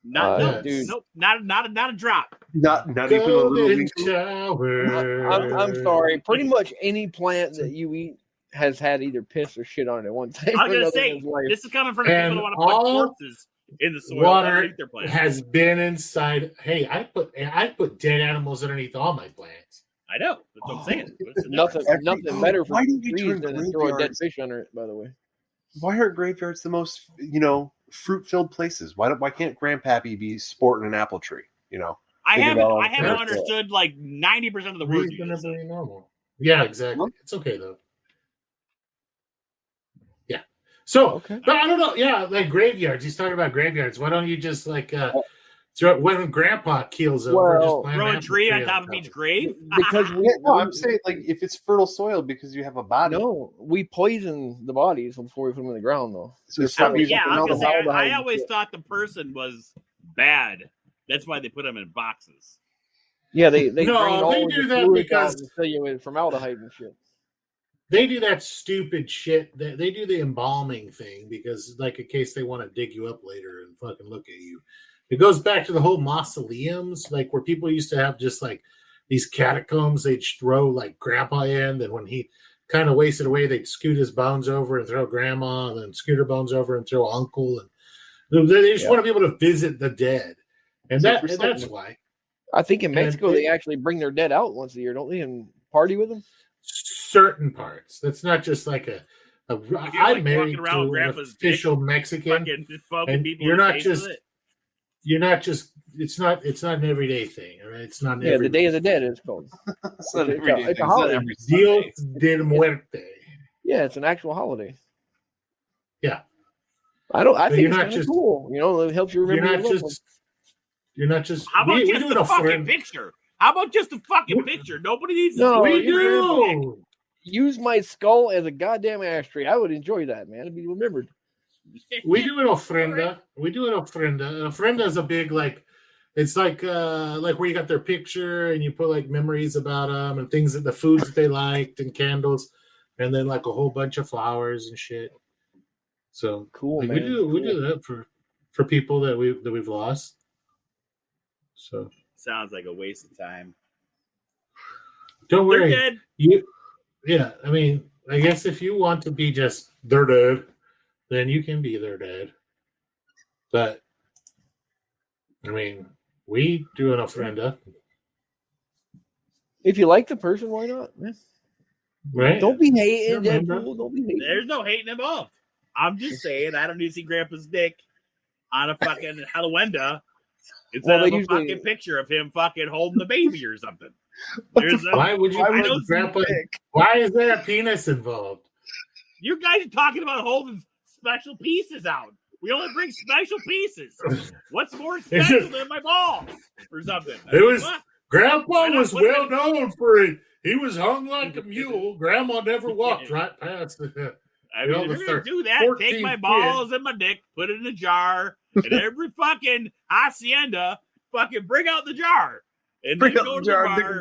Dude. Nope, not a drop. Not even a little shower. I'm sorry. Pretty much any plant that you eat has had either piss or shit on it one time. I was gonna say this is coming from the people that want to put corpses in the soil. Water has been inside. Hey, I put dead animals underneath all my plants. I know. That's what I'm saying. Nothing better for trees than to throw a dead fish under it. By the way, why aren't graveyards the most fruit-filled places? Why can't Grandpappy be sporting an apple tree? I haven't understood like 90% of the words. Normal. Yeah, exactly. It's okay though. Yeah. So, but I don't know. Yeah, like graveyards. He's talking about graveyards. Why don't you just when Grandpa keels over, just throw a tree on top of each grave? Because I'm saying like if it's fertile soil because you have a body. No, we poison the bodies before we put them in the ground, though. So I always thought the person was bad. That's why they put them in boxes. Yeah, they drain all do that because and fill you with formaldehyde and shit. They do that stupid shit. They do the embalming thing because, like, in case they want to dig you up later and fucking look at you. It goes back to the whole mausoleums, like where people used to have just like these catacombs. They'd throw like Grandpa in, and when he kind of wasted away, they'd scoot his bones over and throw Grandma, and then scoot her bones over and throw Uncle, and they just want to be able to visit the dead, and that's why. I think in Mexico they actually bring their dead out once a year, don't they, and party with them? Certain parts. That's not just like I'm married to an official Mexican, and you're not just. It's not an everyday thing. Right? It's not. The Day of the Dead is called. It's not every day. It's a holiday. Dia de Muerte. Yeah, it's an actual holiday. Yeah. I think it's kind of cool. It helps you remember. You're not just. How about just a fucking picture? How about just a fucking picture? Nobody needs. We do. Use my skull as a goddamn ashtray. I would enjoy that, man. It'd be remembered. We do an ofrenda. Ofrenda is a big it's like where you got their picture and you put like memories about them and things the foods that they liked and candles, and then like a whole bunch of flowers and shit. So cool, man. We do that for people that we've lost. So sounds like a waste of time. Don't worry. They're dead. I mean, I guess if you want to be just they're dead, then you can be their dad. But, I mean, we do an ofrenda. If you like the person, why not? Right? Don't be hating, Deadpool. Don't be hating. There's no hating involved. I'm just saying, I don't need to see Grandpa's dick on a fucking Halloween instead of a fucking picture of him fucking holding the baby or something. Why is there a penis involved? You guys are talking about holding special pieces out. We only bring special pieces. What's more special than my balls or something? Grandpa was well known for it. He was hung like a mule. Grandma never walked right past it. I mean, if you're gonna do that, take my balls and my dick, put it in a jar, and every fucking hacienda fucking bring out the jar. And then go to the jar,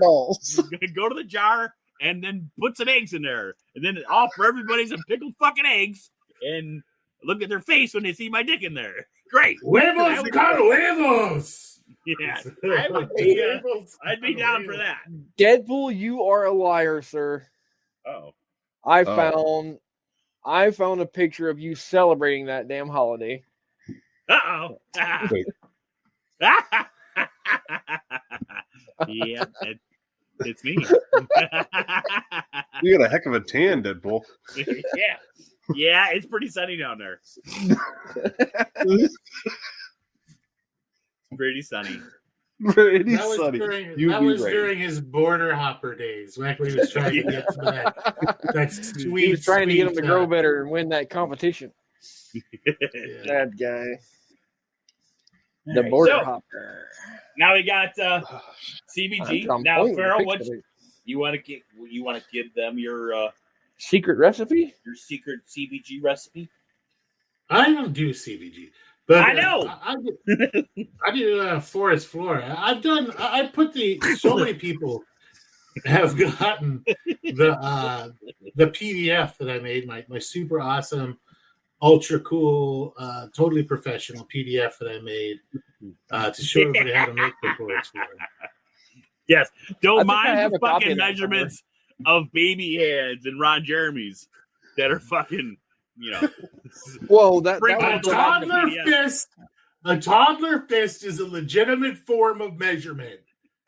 go to the jar, and then put some eggs in there. And then offer everybody some pickled fucking eggs and look at their face when they see my dick in there. Great. Huevos con huevos. Yeah. I'd be down for that. Deadpool, you are a liar, sir. Oh. I found a picture of you celebrating that damn holiday. Uh-oh. Yeah, it's me. You got a heck of a tan, Deadpool. Yeah, it's pretty sunny down there. Pretty sunny. It is That was sunny. during You'd that be was right. during his border hopper days, back when he was trying to get some of that sweet. He was trying to get him to grow sweet, better and win that competition. yeah. That guy. All The right, border so, hopper. Now we got CBG. I'm Now, playing Farrell, with what Pixel. you want to give them your Secret recipe? secret CBG recipe? I don't do CBG, but I know. I do forest flora. I put so many people have gotten the PDF that I made, my super awesome, ultra cool, totally professional PDF that I made to show everybody how to make the forest flora. Yes, I don't think I mind have the a copy fucking of that measurements of baby hands and Ron Jeremy's that are fucking, Well, that Sprinkle A it was on the toddler PDF. fist. A toddler fist is a legitimate form of measurement.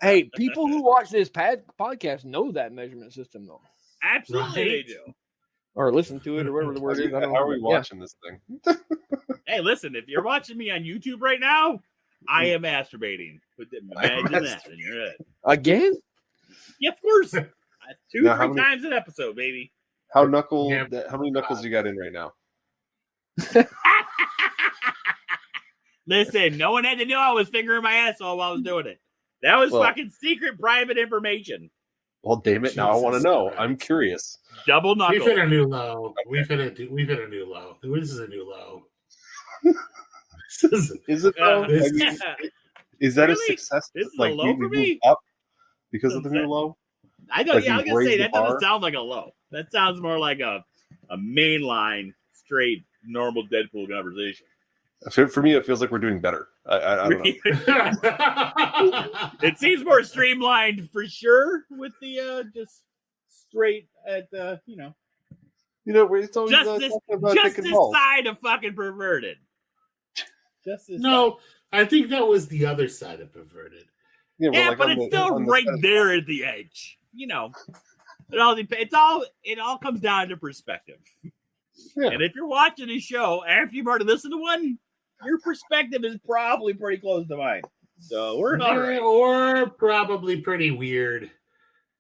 Hey, people who watch this podcast know that measurement system, though, Absolutely they Right. do. or listen to it, or whatever the word is. I don't know. How are we but yeah. watching this thing? Hey, listen, if you're watching me on YouTube right now, I am masturbating. Imagine that in your head. Again? Yeah, of course. 2-3 Now, how many- times an episode, baby. How Yeah. many knuckles you got in right now? Listen, no one had to know I was fingering my asshole while I was doing it. That was fucking secret private information. Well, damn it! Now I want to Jesus know. Christ. I'm curious. Double We've knuckle. hit a new low. We've hit a new low. This is a new low. Is it though? This- I mean, is that Really? a success? This is like a low we for me? moved up because of the new low? I know. Like Yeah, I was we've gonna say raised that the doesn't bar? sound like a low. That sounds more like a mainline, straight, normal Deadpool conversation. For me, it feels like we're doing better. I don't know. It seems more streamlined for sure with the just straight at the You know, it's always just talking this about just taking this balls. side of fucking perverted. Just this No, I think that was the other side of perverted. Yeah, side. Yeah, like but on it's the- still on the right side of- there at the edge. It all comes down to perspective. Yeah. And if you're watching a show after you've already listened to one, your perspective is probably pretty close to mine. So we're all right. Or probably pretty weird.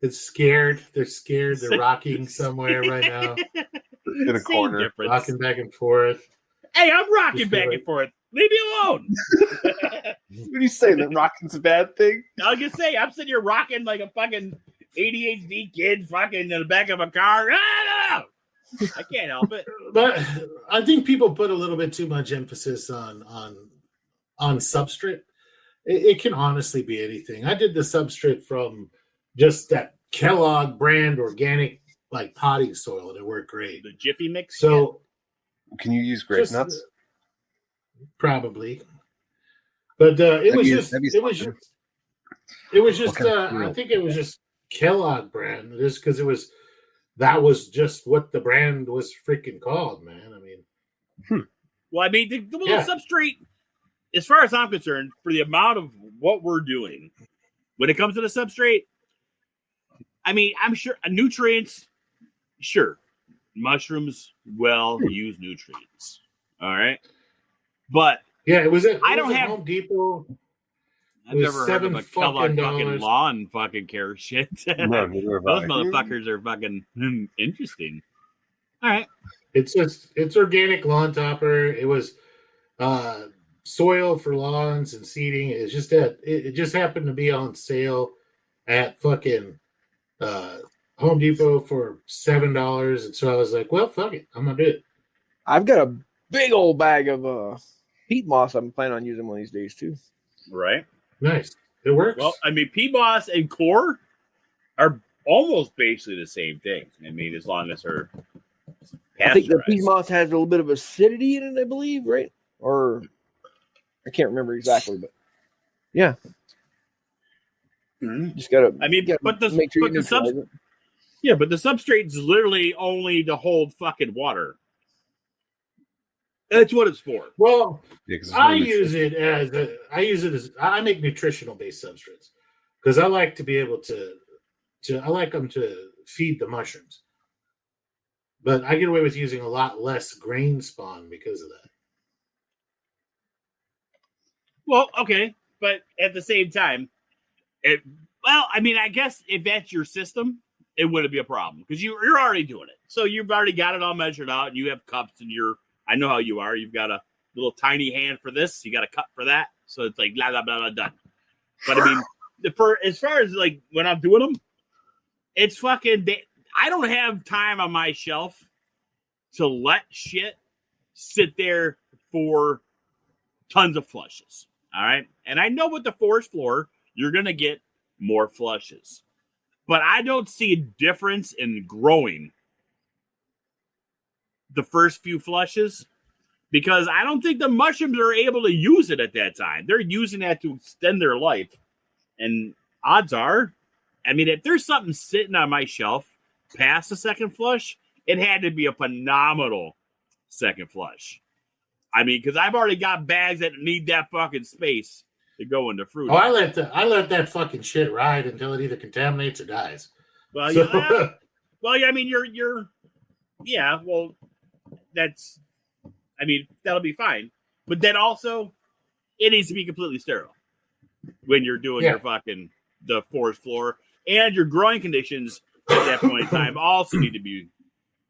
It's scared. They're scared. They're rocking somewhere right now, In a Same corner. difference. rocking back and forth. Hey, I'm rocking Just back like- and forth. Leave me alone. What are you saying? That rocking's a bad thing? I was gonna say, I'm sitting here rocking like a fucking ADHD kid fucking in the back of a car. No. I can't help it. But I think people put a little bit too much emphasis on substrate. It can honestly be anything. I did the substrate from just that Kellogg brand organic like potting soil, and it worked great. The Jiffy Mix. So Can you use grape just, nuts? probably, but it was be- just that'd be it was something. just it was just kind of I cereal? think it was just Kellogg brand, just because that was just what the brand was freaking called, man. I mean, Well, I mean, the little Yeah. substrate, as far as I'm concerned, for the amount of what we're doing, when it comes to the substrate, I mean, I'm sure nutrients, sure, mushrooms well use nutrients, all right, but yeah, it was at I don't at have- Home Depot. I've It was never heard of a $7 Kellogg fucking dollars. lawn fucking care shit. No, neither have Those I. motherfuckers are fucking interesting. All right. It's organic lawn topper. It was soil for lawns and seeding. It's just that it just happened to be on sale at fucking Home Depot for $7, and so I was like, well, fuck it, I'm gonna do it. I've got a big old bag of peat moss. I'm planning on using one of these days too. Right. Nice, it works. Well, I mean, PBOS and core are almost basically the same thing. I mean, as long as they're I think the pasteurized. peat moss has a little bit of acidity in it, I believe, right? Or I can't remember exactly, but yeah, just gotta. I mean, gotta but the make sure but you the sub, neutralize it. yeah, but the substrate is literally only to hold fucking water. That's what it's for. well, Yeah, 'cause it's I really use it as I make nutritional based substrates because I like to be able to I like them to feed the mushrooms, but I get away with using a lot less grain spawn because of that. Well, okay, but at the same time, I guess if that's your system, it wouldn't be a problem because you're already doing it. So you've already got it all measured out, and you have cups, and I know how you are. You've got a little tiny hand for this. You got a cup for that. So it's like blah blah blah blah done. But I mean, as far as like when I'm doing them, it's fucking. I don't have time on my shelf to let shit sit there for tons of flushes. All right, and I know with the forest floor, you're gonna get more flushes, but I don't see a difference in growing the first few flushes. Because I don't think the mushrooms are able to use it at that time. They're using that to extend their life. And odds are, I mean, if there's something sitting on my shelf past the second flush, it had to be a phenomenal second flush. I mean, because I've already got bags that need that fucking space to go into fruit. Oh, I let that fucking shit ride until it either contaminates or dies. Well, so. I mean, that's. I mean, that'll be fine. But then also, it needs to be completely sterile when you're doing your fucking the forest floor. And your growing conditions at that point in time also need to be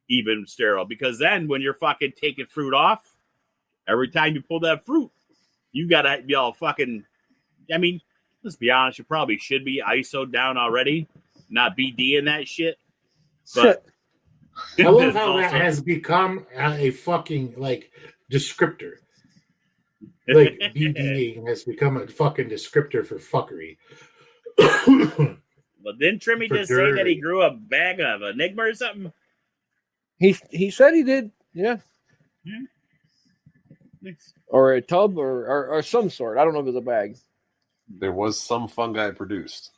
even sterile. Because then when you're fucking taking fruit off, every time you pull that fruit, you got to be all fucking... I mean, let's be honest, you probably should be ISO down already, not BD in that shit. But... I love how that has become a fucking like descriptor. Like BDing has become a fucking descriptor for fuckery. But didn't Trimmy just say that he grew a bag of Enigma or something? He said he did, yeah. Or a tub or some sort. I don't know if it was a bag. There was some fungi produced.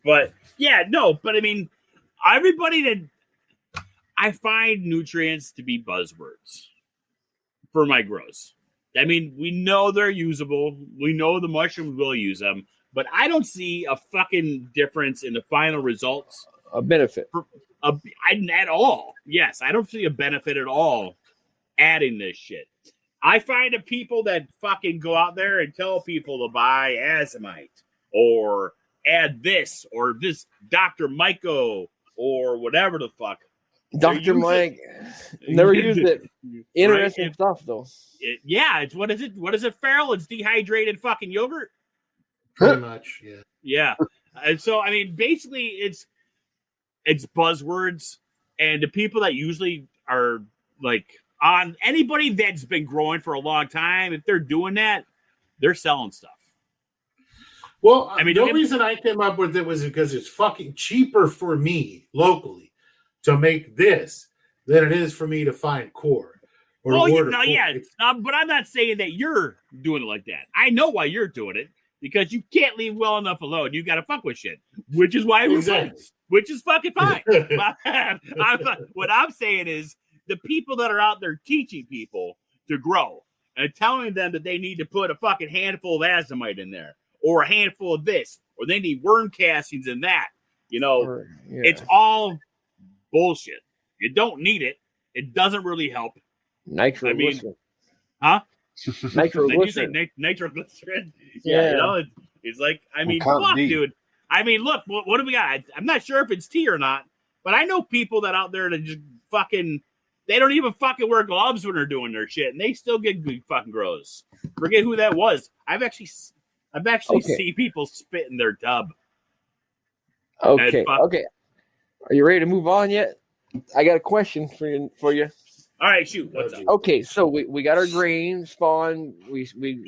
But I mean, everybody that I find nutrients to be buzzwords for my grows. I mean, we know they're usable. We know the mushrooms will use them, but I don't see a fucking difference in the final results. A benefit. At all. Yes, I don't see a benefit at all adding this shit. I find the people that fucking go out there and tell people to buy azomite or add this or this Dr. Myco or whatever the fuck. Dr. Mike never used it. Interesting right? Stuff, though. It's what is it? What is it, Farrell? It's dehydrated fucking yogurt? Pretty much, yeah. Yeah. And so, I mean, basically, it's buzzwords. And the people that usually are, like, on anybody that's been growing for a long time, if they're doing that, they're selling stuff. Well, I mean, the reason I came up with it was because it's fucking cheaper for me locally to make this than it is for me to find core. But I'm not saying that you're doing it like that. I know why you're doing it because you can't leave well enough alone. You got to fuck with shit, which is why we're friends, which is fucking fine. What I'm saying is the people that are out there teaching people to grow and telling them that they need to put a fucking handful of azomite in there or a handful of this, or they need worm castings in that. It's all bullshit. You don't need it. It doesn't really help. Nitroglycerin. Huh? Nitroglycerin. Nitroglycerin? Yeah. It's like, I mean, fuck, dude. I mean, look, what do we got? I'm not sure if it's tea or not, but I know people that out there that just fucking, they don't even fucking wear gloves when they're doing their shit, and they still get good fucking grows. Forget who that was. I've actually seen people spit in their tub. Okay. Are you ready to move on yet? I got a question for you. All right, shoot. What's up? Okay, so we got our grain spawn. We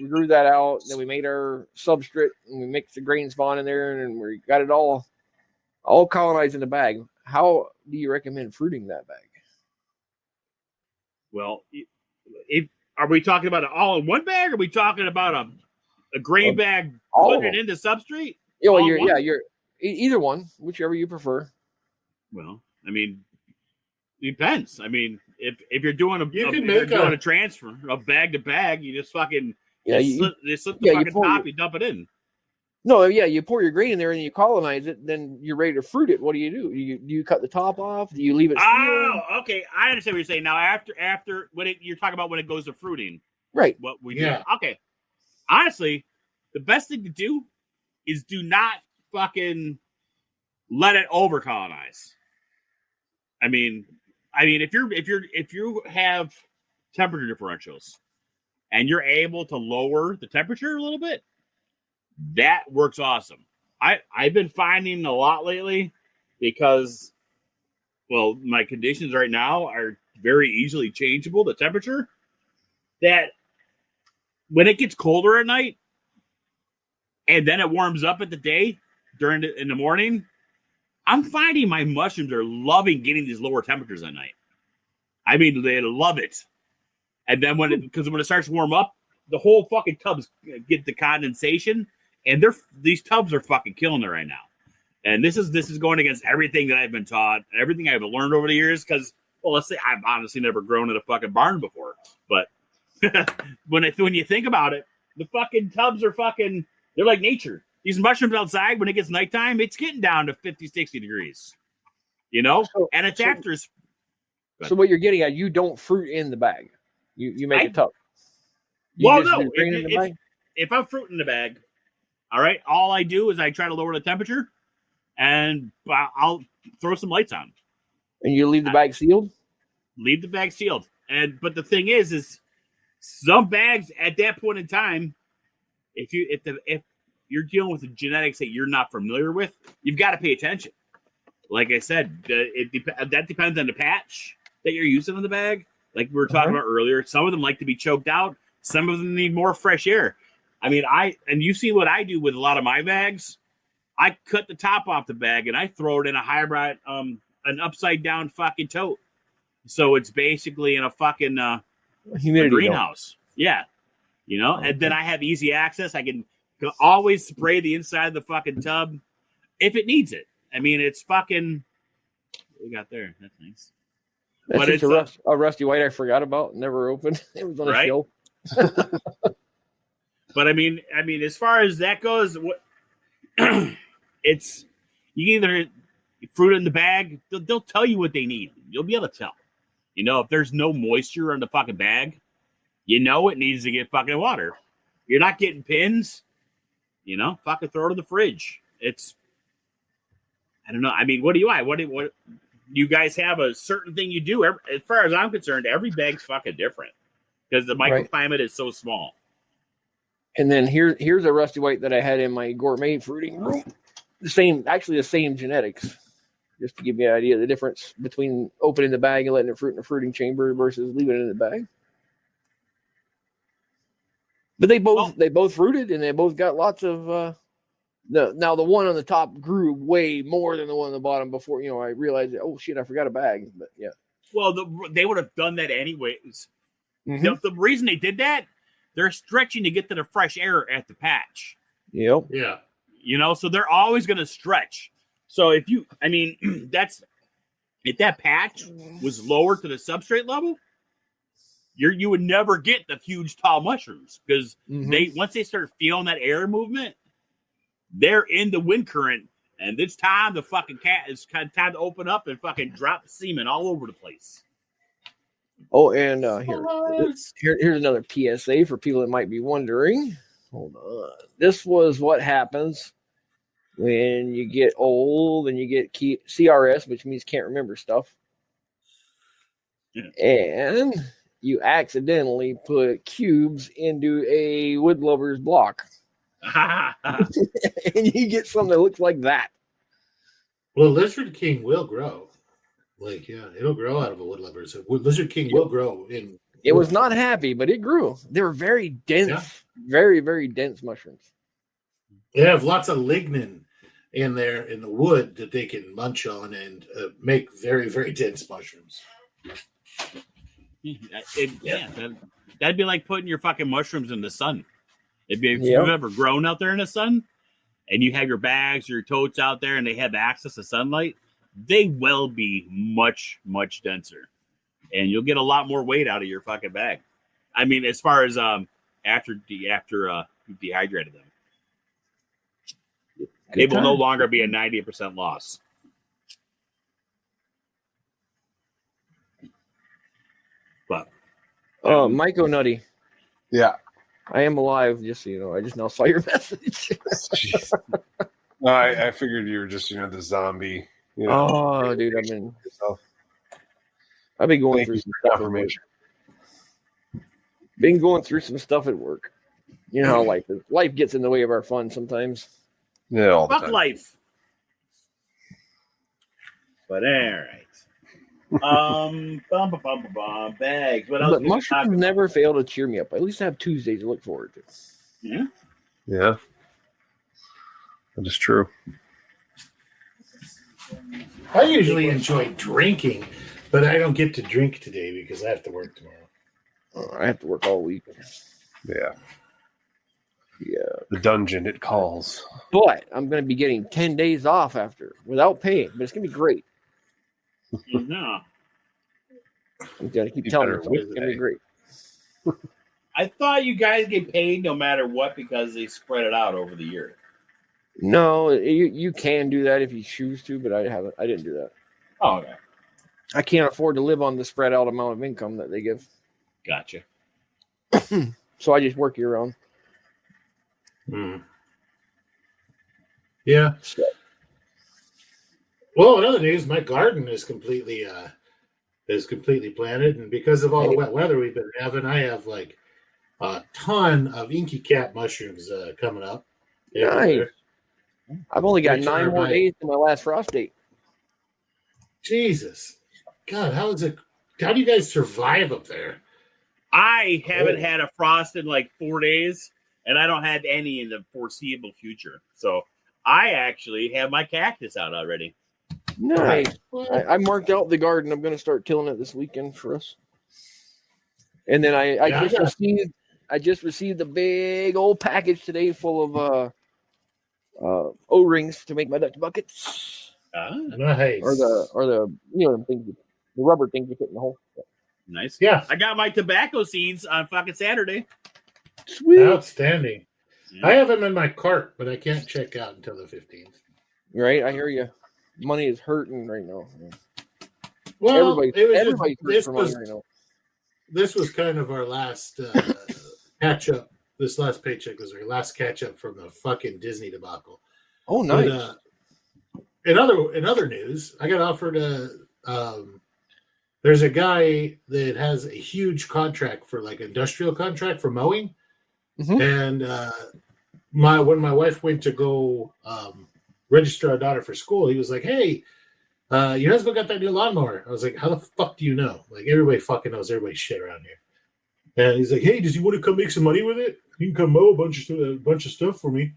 grew that out. Then we made our substrate and we mixed the grain spawn in there, and we got it all colonized in the bag. How do you recommend fruiting that bag? Well, are we talking about an all-in-one bag? Or are we talking about a grain bag putting it into substrate? You're either one, whichever you prefer. Well, I mean, it depends. I mean, if you're doing a transfer, a bag to bag, you just fucking slip the fucking top, you dump it in. No, yeah, you pour your grain in there and you colonize it, then you're ready to fruit it. What do? Do you cut the top off? Do you leave it? Oh, okay. I understand what you're saying. Now, after you're talking about when it goes to fruiting, right? What we do? Okay. honestly, the best thing to do is do not fucking let it over colonize. I mean, if you have temperature differentials and you're able to lower the temperature a little bit, that works awesome. I've been finding a lot lately because, well, my conditions right now are very easily changeable, the temperature, that when it gets colder at night and then it warms up at the day in the morning, I'm finding my mushrooms are loving getting these lower temperatures at night. I mean, they love it. And then when it starts to warm up, the whole fucking tubs get the condensation, and these tubs are fucking killing it right now. And this is going against everything that I've been taught, everything I've learned over the years. Because, well, let's say I've honestly never grown in a fucking barn before, but when you think about it, the fucking tubs are they're like nature. These mushrooms outside, when it gets nighttime, it's getting down to 50, 60 degrees. And it's after. So what you're getting at, you don't fruit in the bag. You make a tub. If I'm fruiting the bag, all right, all I do is I try to lower the temperature, and I'll throw some lights on. And you leave the bag sealed? Leave the bag sealed. But the thing is some bags at that point in time, if you're dealing with the genetics that you're not familiar with, you've got to pay attention. Like I said, that depends on the patch that you're using in the bag. Like we were talking about earlier, some of them like to be choked out. Some of them need more fresh air. I mean, you see what I do with a lot of my bags. I cut the top off the bag and I throw it in a hybrid, an upside down fucking tote. So it's basically in a fucking greenhouse. Yeah. And then I have easy access. I can always spray the inside of the fucking tub if it needs it. I mean, it's fucking. What we got there? That's nice. That's just a rusty white I forgot about. Never opened. It was on a shelf. But I mean, as far as that goes, it's you either fruit in the bag. They'll tell you what they need. You'll be able to tell. If there's no moisture in the fucking bag, it needs to get fucking water. You're not getting pins. Fucking throw it in the fridge. I don't know. I mean, what do you guys have a certain thing you do? As far as I'm concerned, every bag's fucking different because the microclimate is so small. And then here's a rusty white that I had in my gourmet fruiting room. The same genetics. Just to give you an idea of the difference between opening the bag and letting it fruit in a fruiting chamber versus leaving it in the bag. But they both fruited and they both got lots of. Now the one on the top grew way more than the one on the bottom before. I realized, oh shit, I forgot a bag. But yeah. Well, they would have done that anyways. Mm-hmm. The reason they did that, they're stretching to get to the fresh air at the patch. Yep. Yeah. So they're always going to stretch. So if that patch was lower to the substrate level, you would never get the huge tall mushrooms because once they start feeling that air movement, they're in the wind current, and it's time to fucking it's kind of time to open up and fucking drop semen all over the place. Oh, and here's another PSA for people that might be wondering. Hold on. This was what happens when you get old and you get CRS, which means can't remember stuff. Yeah. And you accidentally put cubes into a woodlover's block. And you get something that looks like that. Well, Lizard King will grow. It'll grow out of a woodlover. So Lizard King will grow in. It was not happy, but it grew. They were very dense, very, very dense mushrooms. They have lots of lignin in there in the wood that they can munch on and make very, very dense mushrooms. That'd be like putting your fucking mushrooms in the sun. If you've ever grown out there in the sun and you have your bags or your totes out there and they have access to sunlight, they will be much, much denser. And you'll get a lot more weight out of your fucking bag. I mean, as far as after you've dehydrated them. It will no longer be a 90% loss. Myco Nutty. Yeah. I am alive, just so you know. I just now saw your message. Jeez. No, I figured you were just, the zombie. Oh, dude, I've been going through some stuff at work. Been going through some stuff at work. You know how life gets in the way of our fun sometimes. Yeah, all the Fuck time. life. But all right. Bags. What else? But mushrooms never fail to cheer me up. I at least have Tuesdays to look forward to. Yeah. Yeah. That is true. I usually enjoy drinking, but I don't get to drink today because I have to work tomorrow. Oh, I have to work all week. Yeah. Yeah. The dungeon, it calls. But I'm going to be getting 10 days off after without pay, but it's going to be great. No. I'm going to keep telling you, it's going to be great. I thought you guys get paid no matter what because they spread it out over the year. No, you can do that if you choose to, but I didn't do that. Oh, okay. I can't afford to live on the spread out amount of income that they give. Gotcha. So I just work year round. Yeah. Well, another news, my garden is completely planted, and because of all the wet weather we've been having, I have like a ton of inky cap mushrooms coming up. Nice. I've only got 9 more days to my last frost date. Jesus. God, how do you guys survive up there? I haven't had a frost in like 4 days, and I don't have any in the foreseeable future. So I actually have my cactus out already. Nice. I marked out the garden. I'm going to start tilling it this weekend for us. And then I just received a big old package today full of O-rings to make my Dutch buckets. Nice. Or the things, the rubber things you put in the hole. Nice. Yeah. I got my tobacco seeds on fucking Saturday. Sweet. Outstanding. Yeah. I have them in my cart, but I can't check out until the 15th. Right, I hear you. Money is hurting right now. Well, everybody's hurting for money right now. This was kind of our last catch up. This last paycheck was our last catch up from the fucking Disney debacle. Oh, nice. But, in other news, I got offered there's a guy that has a huge contract for like industrial contract for mowing. Mm-hmm. And when my wife went to go register our daughter for school, he was like, "Hey, your husband got that new lawnmower." I was like, "How the fuck do you know? Like, everybody fucking knows everybody's shit around here." And he's like, "Hey, does he want to come make some money with it? He can come mow a bunch of stuff for me."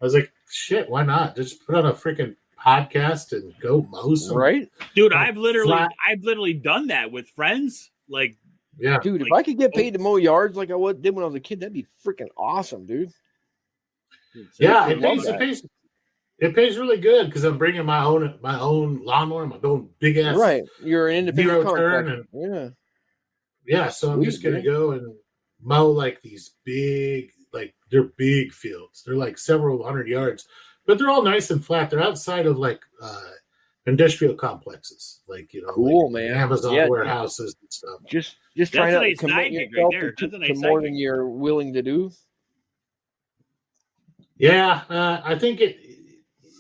I was like, "Shit, why not? Just put on a freaking podcast and go mow some." Right, dude. I've literally done that with friends. Like, yeah, dude. If I could get paid to mow yards like I did when I was a kid, that'd be freaking awesome, dude. Yeah, it pays really good because I'm bringing my own lawnmower, my own big ass. Right, you're an independent contractor. Yeah. So I'm just gonna go and mow like these big, like they're big fields. They're like several hundred yards, but they're all nice and flat. They're outside of like industrial complexes, like cool, like man. Amazon warehouses and stuff. Just trying to commit yourself to more than you're willing to do. Yeah, I think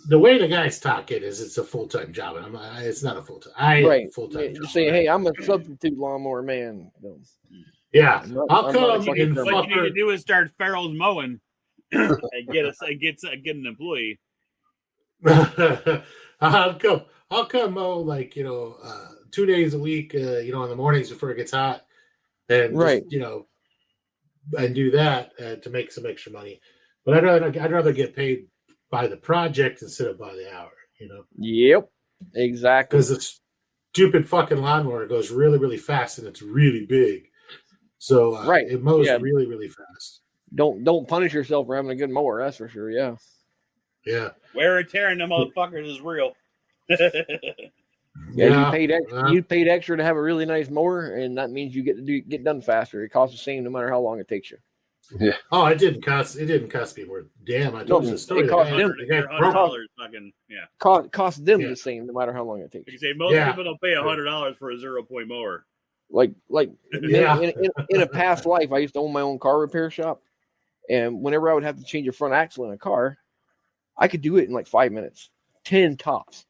the way the guys talk it's a full-time job. It's not a full-time. Full-time job. Just say, "Hey, I'm a substitute lawnmower man." Yeah, I'll come. What you need to do is start Farrell's mowing and get an employee. I'll come mow like 2 days a week. In the mornings before it gets hot, and just, and do that to make some extra money. But I'd rather get paid by the project instead of by the hour. Yep, exactly. Because the stupid fucking lawnmower goes really, really fast and it's really big, so it mows really, really fast. Don't punish yourself for having a good mower. That's for sure. Yeah. Yeah. Wear and tear in them motherfuckers is real. You paid extra to have a really nice mower, and that means you get done faster. It costs the same no matter how long it takes you. Yeah. Oh, it didn't cost me more. Damn, I told you the story. It cost them fucking cost them the same no matter how long it takes. You say most people don't pay $100 for a 0-point mower. Like in a past life, I used to own my own car repair shop. And whenever I would have to change a front axle in a car, I could do it in like 5 minutes, 10 tops.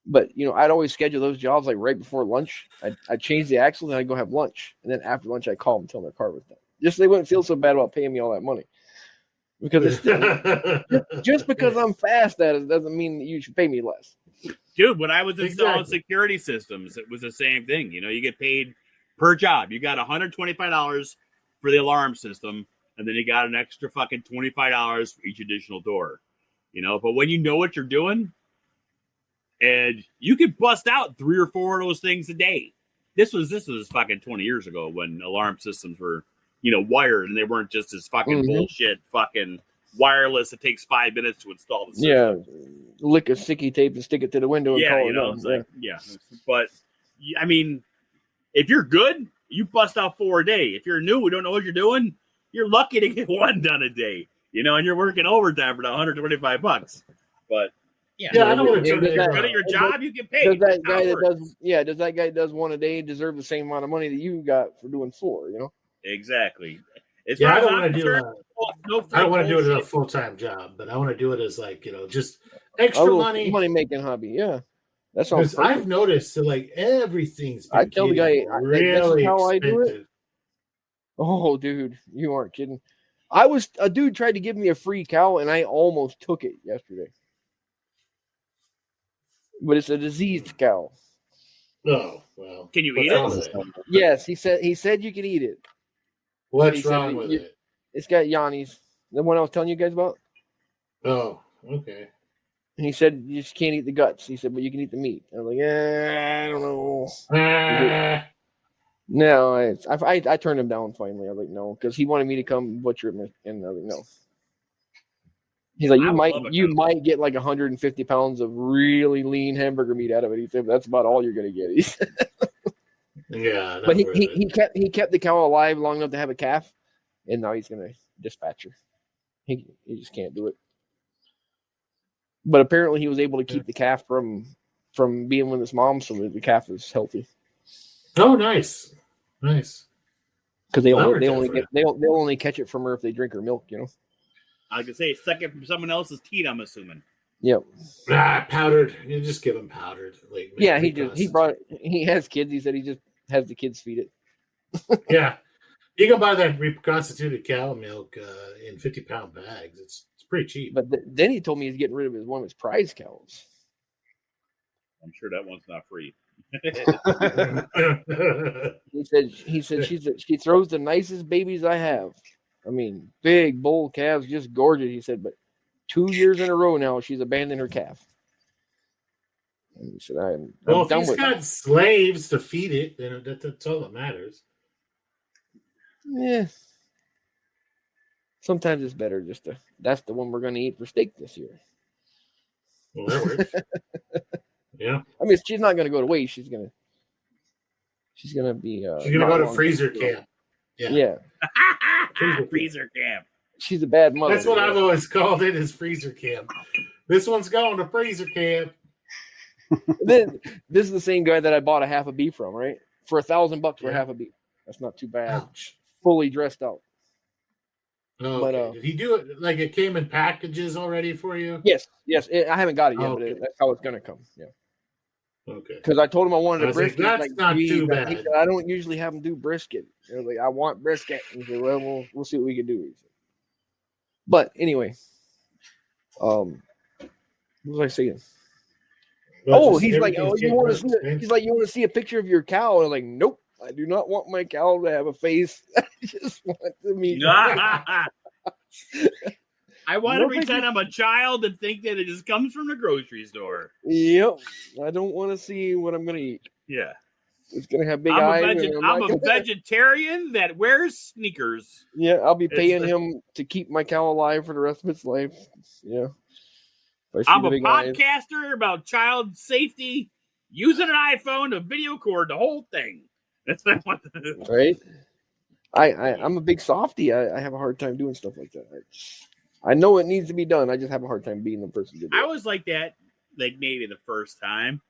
But, I'd always schedule those jobs like right before lunch. I'd change the axle, and I'd go have lunch. And then after lunch, I'd call them and tell them their car was done. Just so they wouldn't feel so bad about paying me all that money. Because it's still, just because I'm fast at it doesn't mean that you should pay me less. Dude, when I was installing security systems, it was the same thing. You get paid per job. You got $125 for the alarm system, and then you got an extra fucking $25 for each additional door. But when you know what you're doing, and you could bust out 3 or 4 of those things a day. This was fucking 20 years ago when alarm systems were, wired, and they weren't just this fucking bullshit fucking wireless. It takes 5 minutes to install the system. Yeah, lick a sticky tape and stick it to the window and call it done. It's like, But I mean, if you're good, you bust out 4 a day. If you're new, we don't know what you're doing, you're lucky to get 1 done a day. And you're working overtime for $125. But I don't want to turn good at your job, you get paid. Does that guy that does 1 a day deserve the same amount of money that you got for doing 4? Exactly. I don't want to do that. I don't want to do it as a full-time job, but I want to do it as just extra money making hobby. Yeah, that's because I've noticed that everything's. I tell the guy, really this is how expensive. I do it. Oh, dude, you aren't kidding. A dude tried to give me a free cow, and I almost took it yesterday. But it's a diseased cow. Oh, well. Can you eat it? Yes, he said you can eat it. What's wrong with it? It's got Yanni's. The one I was telling you guys about? Oh, okay. And he said you just can't eat the guts. He said, but you can eat the meat. I was like, I don't know. No, I turned him down finally. I was like, no, because he wanted me to come butcher it, and I was like, no. He's like, you might get like 150 pounds of really lean hamburger meat out of it. He said, but that's about all you're gonna get. He said. Yeah, but he kept the cow alive long enough to have a calf, and now he's gonna dispatch her. He just can't do it. But apparently, he was able to keep the calf from being with its mom, so the calf is healthy. Oh, nice. Because they'll only catch it from her if they drink her milk. I could say suck it from someone else's teat, I'm assuming. Yep. Powdered. You just give them powdered. He has kids. He said he just has the kids feed it. Yeah. You can buy that reconstituted cow milk in 50-pound bags. It's pretty cheap. But then he told me he's getting rid of one of his prize cows. I'm sure that one's not free. He said she throws the nicest babies I have. I mean, big bull calves, just gorgeous. He said, but 2 years in a row now, she's abandoned her calf. And he said, I'm well, done if with he's got slaves to feed it, then that's all that matters. Yeah. Sometimes it's better just to. That's the one we're going to eat for steak this year. Well, that works. Yeah. I mean, she's not going to go to waste. She's going to be. She's going to go to freezer camp. Yeah. Freezer camp. She's a bad mother. That's what I've always called it, is freezer camp. This one's going to freezer camp. This is the same guy that I bought a half a beef from, right? For $1,000 for half a beef. That's not too bad. Ouch. Fully dressed out. Oh, but, did he do it like it came in packages already for you? Yes. I haven't got it yet, but that's how it's going to come. Yeah. Okay. Because I told him I wanted a brisket. That's not too bad. He said, I don't usually have them do brisket. I was like, I want brisket. And he said, well, we'll see what we can do. But anyway, what was I saying? Well, he's like, you want to see a picture of your cow? And I'm like, nope, I do not want my cow to have a face. I just want to meet. I want to pretend I'm a child and think that it just comes from the grocery store. Yep. I don't want to see what I'm going to eat. Yeah. It's going to have big eyes. I'm a vegetarian that wears sneakers. Yeah, I'll be paying him to keep my cow alive for the rest of its life. Yeah. I'm a podcaster about child safety, using an iPhone to video record the whole thing. That's what I want to do. Right? I'm a big softie. I have a hard time doing stuff like that. I know it needs to be done. I just have a hard time being the person to do it. I was like that, like maybe the first time.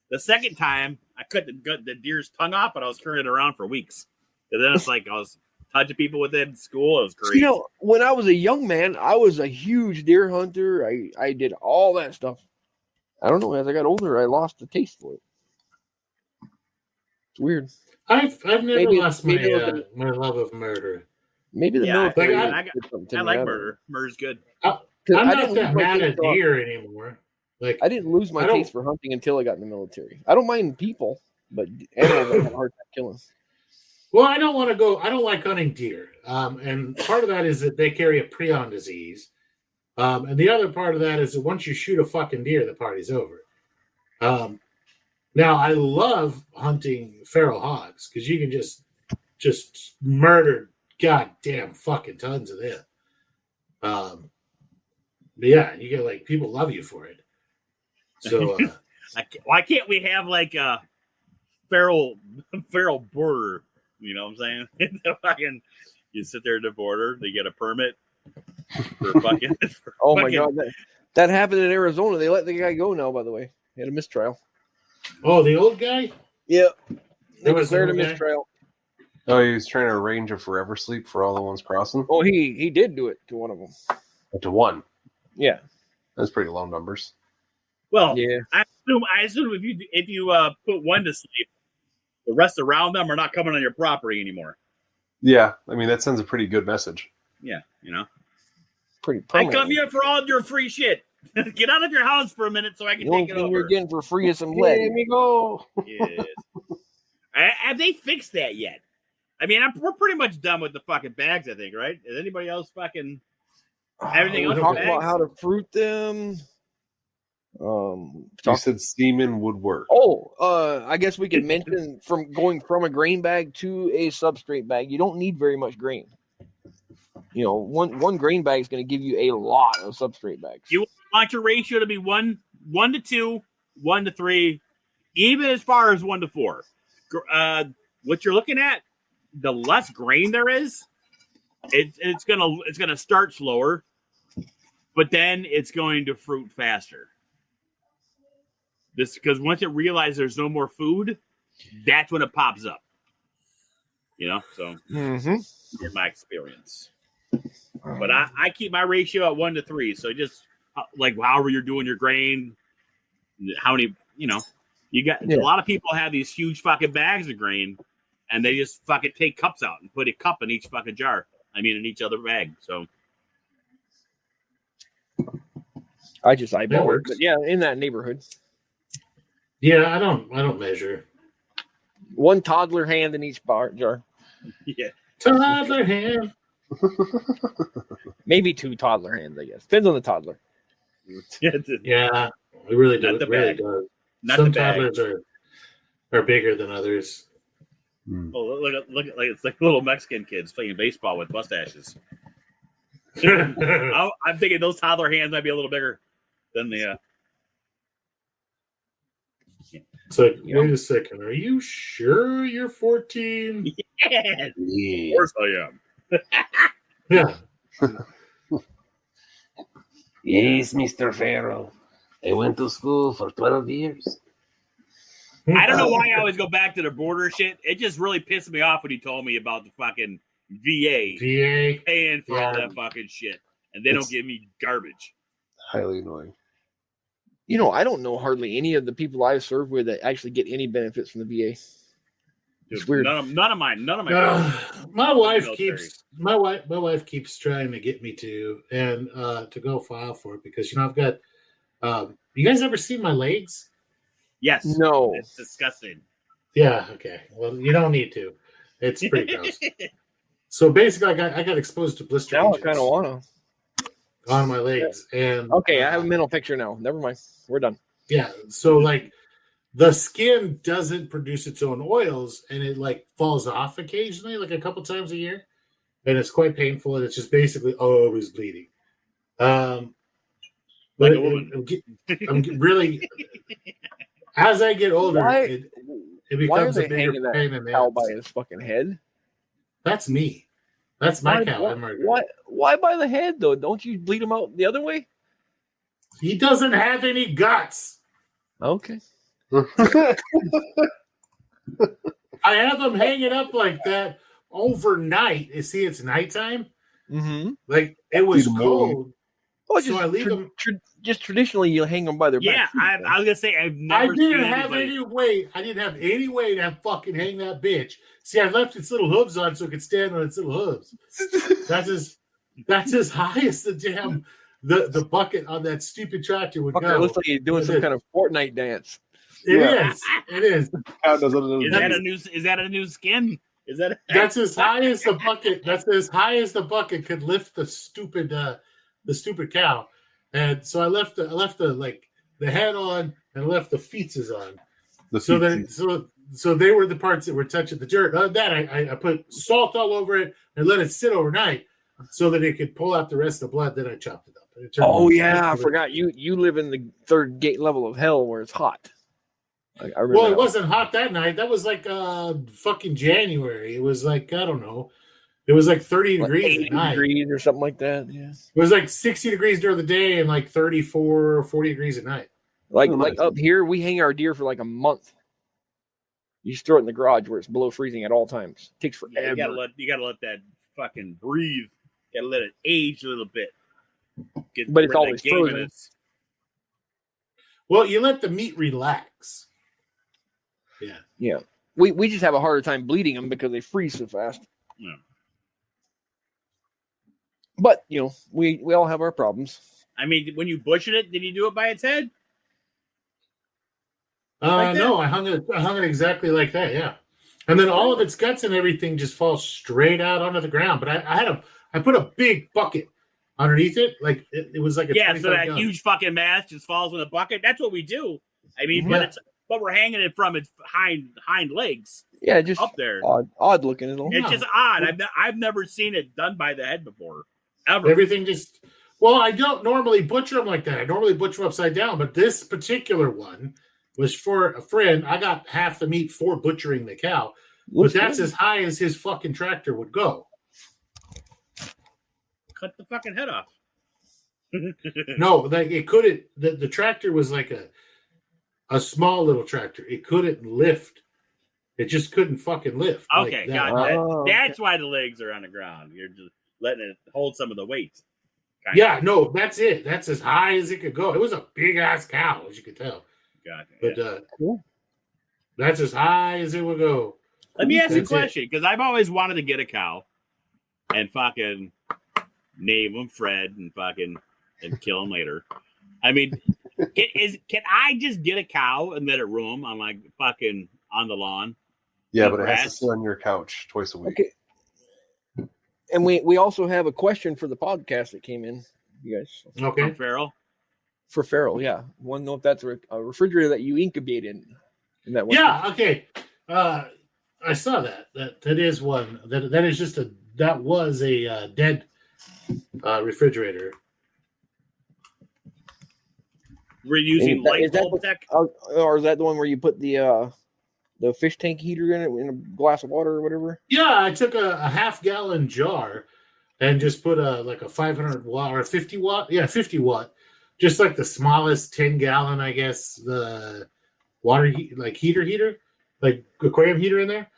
The second time, I cut the deer's tongue off, but I was carrying it around for weeks. And then it's like I was touching people with it in school. It was great. You know, when I was a young man, I was a huge deer hunter. I did all that stuff. I don't know. As I got older, I lost the taste for it. It's weird. I've never Maybe- lost maybe my it was my love of murder. Maybe the Yeah, military. I did something to I me. like don't know. murder. Murder's good. 'Cause I'm I not didn't that lose my mad taste at for- deer anymore. Like I didn't lose my I don't- taste for hunting until I got in the military. I don't mind people, but animals I have a hard time killing. well, I don't want to go. I don't like hunting deer, and part of that is that they carry a prion disease, and the other part of that is that once you shoot a fucking deer, the party's over. Now I love hunting feral hogs because you can just murder goddamn fucking tons of them. But yeah, you get like people love you for it. So Why can't we have like a feral border? You know what I'm saying? Fucking, you sit there at the border, they get a permit for fucking. For Oh my fucking- god, that happened in Arizona. They let the guy go now. By the way, he had a mistrial. oh, the old guy. Yeah, they There was declared a an old guy? mistrial. Oh, he was trying to arrange a forever sleep for all the ones crossing. Oh, he did do it to one of them. To one. Yeah, That's pretty low numbers. Well, yeah. I assume if you put one to sleep, the rest around them are not coming on your property anymore. Yeah, I mean that sends a pretty good message. Yeah, you know. Pretty I permanent. come here for all your free shit. Get out of your house for a minute so I can The only take it thing over. you're getting for free is some lead. Here we go. Yes. Have they fixed that yet? I mean, we're pretty much done with the fucking bags, I think, right? Is anybody else fucking everything We else? talked bags? about how to fruit them. You said semen would work. I guess we could mention from going from a grain bag to a substrate bag. You don't need very much grain. You know, one grain bag is going to give you a lot of substrate bags. You want your ratio to be 1 to 2, 1 to 3, even as far as 1 to 4. What you're looking at, the less grain there is, it's gonna start slower, but then it's going to fruit faster. This because once it realizes there's no more food, that's when it pops up. You know, so in my experience. But I keep my ratio at 1 to 3. So just like however you're doing your grain, how many, you know, you got a lot of people have these huge fucking bags of grain and they just fucking take cups out and put a cup in each fucking jar. I mean, in each other bag. So I just eyeball it, works. but yeah, in that neighborhood. Yeah, I don't measure. One toddler hand in each jar. yeah. Toddler hand. Maybe 2 toddler hands, I guess. Depends on the toddler. Yeah, it really does. Not the It really bag. does. Not Some the bag. toddlers are bigger than others. Oh, look at like it's like little Mexican kids playing baseball with mustaches. So I'm thinking those toddler hands might be a little bigger than the. wait a second. Are you sure you're 14? Yes, of course I am. Yeah. Yes, Mr. Farrell. I went to school for 12 years. I don't know why I always go back to the border shit. It just really pissed me off when he told me about the fucking VA VA. paying for all Yeah. that fucking shit, and they don't give me garbage. Highly annoying. You know, I don't know hardly any of the people I've served with that actually get any benefits from the VA. Dude, It's weird. None of mine. My wife Military. keeps trying to get me to go file for it because I've got. You guys ever seen my legs? Yes. No. It's disgusting. Yeah. Okay. Well, you don't need to. It's pretty gross. So basically, I got exposed to blister Now I regions kind of want to. on my legs, and Okay, I have a mental picture now. Never mind. We're done. yeah. So like, the skin doesn't produce its own oils, and it like falls off occasionally, like a couple times a year, and it's quite painful. And it's just basically always bleeding. But Like a woman. I'm really as I get older, Why- it Why are becomes a they bigger hanging that pain in the cow ass. by his fucking head? That's me. That's my Why- cow. why- I'm murdered. Why by the head though? Don't you bleed him out the other way? He doesn't have any guts. Okay. I have him hanging up like that overnight. See, it's nighttime. Mm-hmm. Like it was the moon. cold. Well, So I leave them. Just traditionally, you hang them by their back. I was gonna say I've I never didn't seen have anybody. any way. I didn't have any way to fucking hang that bitch. See, I left its little hooves on so it could stand on its little hooves. That's as high as the damn the bucket on that stupid tractor would Okay, go. it looks like you're doing some kind of Fortnite dance. It is. How does it Is that a new skin? Is that That's as high as the bucket. That's as high as the bucket could lift the stupid cow. And so I left the head on and left the feetses on. So they were the parts that were touching the dirt. Other than that, I put salt all over it and let it sit overnight so that it could pull out the rest of the blood. Then I chopped it up. Oh yeah, I forgot you live in the third gate level of hell where it's hot. I remember. Well, it wasn't hot that night. That was like fucking January. It was like, I don't know. It was like 30 degrees 80 at night. degrees or something like that. Yeah. It was like 60 degrees during the day and like 34 or 40 degrees at night. Like up here, we hang our deer for like a month. You just throw it in the garage where it's below freezing at all times. It takes forever. You gotta let that fucking breathe. You gotta let it age a little bit. But it's always frozen. Well, you let the meat relax. Yeah. Yeah. We just have a harder time bleeding them because they freeze so fast. Yeah. But, we all have our problems. I mean, when you butchered it, did you do it by its head? No, I hung it exactly like that, yeah. And then all of its guts and everything just falls straight out onto the ground. But I put a big bucket underneath it, like it was like a so that huge fucking mass just falls in the bucket. That's what we do. I mean, but we're hanging it from its hind legs. Yeah, just up there, odd looking. It's just odd. I've never seen it done by the head before, ever. Everything just. Well, I don't normally butcher them like that. I normally butcher them upside down, but this particular one was for a friend. I got half the meat for butchering the cow, but that's as high as his fucking tractor would go. Cut the fucking head off. No, like it couldn't. The tractor was like a small little tractor. It couldn't lift. It just couldn't fucking lift. Okay, like got that. That's why the legs are on the ground. You're just letting it hold some of the weight. Yeah, no, that's it. That's as high as it could go. It was a big ass cow, as you could tell. Gotcha. But cool. That's as high as it would go. Let me ask you a question, because I've always wanted to get a cow and fucking name him Fred and kill him later. I mean, can I just get a cow and let it roam on like fucking on the lawn? Yeah, but it has to sit on your couch twice a week. Okay. And we also have a question for the podcast that came in, you guys. Okay. For Farrell, yeah. Want to know if that's a refrigerator that you incubate in that one? Yeah, okay. I saw that. That is one. That is just that was a dead refrigerator. We're using light bulb tech, or is that the one where you put the fish tank heater in it in a glass of water or whatever? Yeah, I took a half-gallon jar and just put a 500 watt or a 50 watt. Yeah, 50 watt. Just like the smallest 10-gallon, I guess, the water heater, like aquarium heater in there.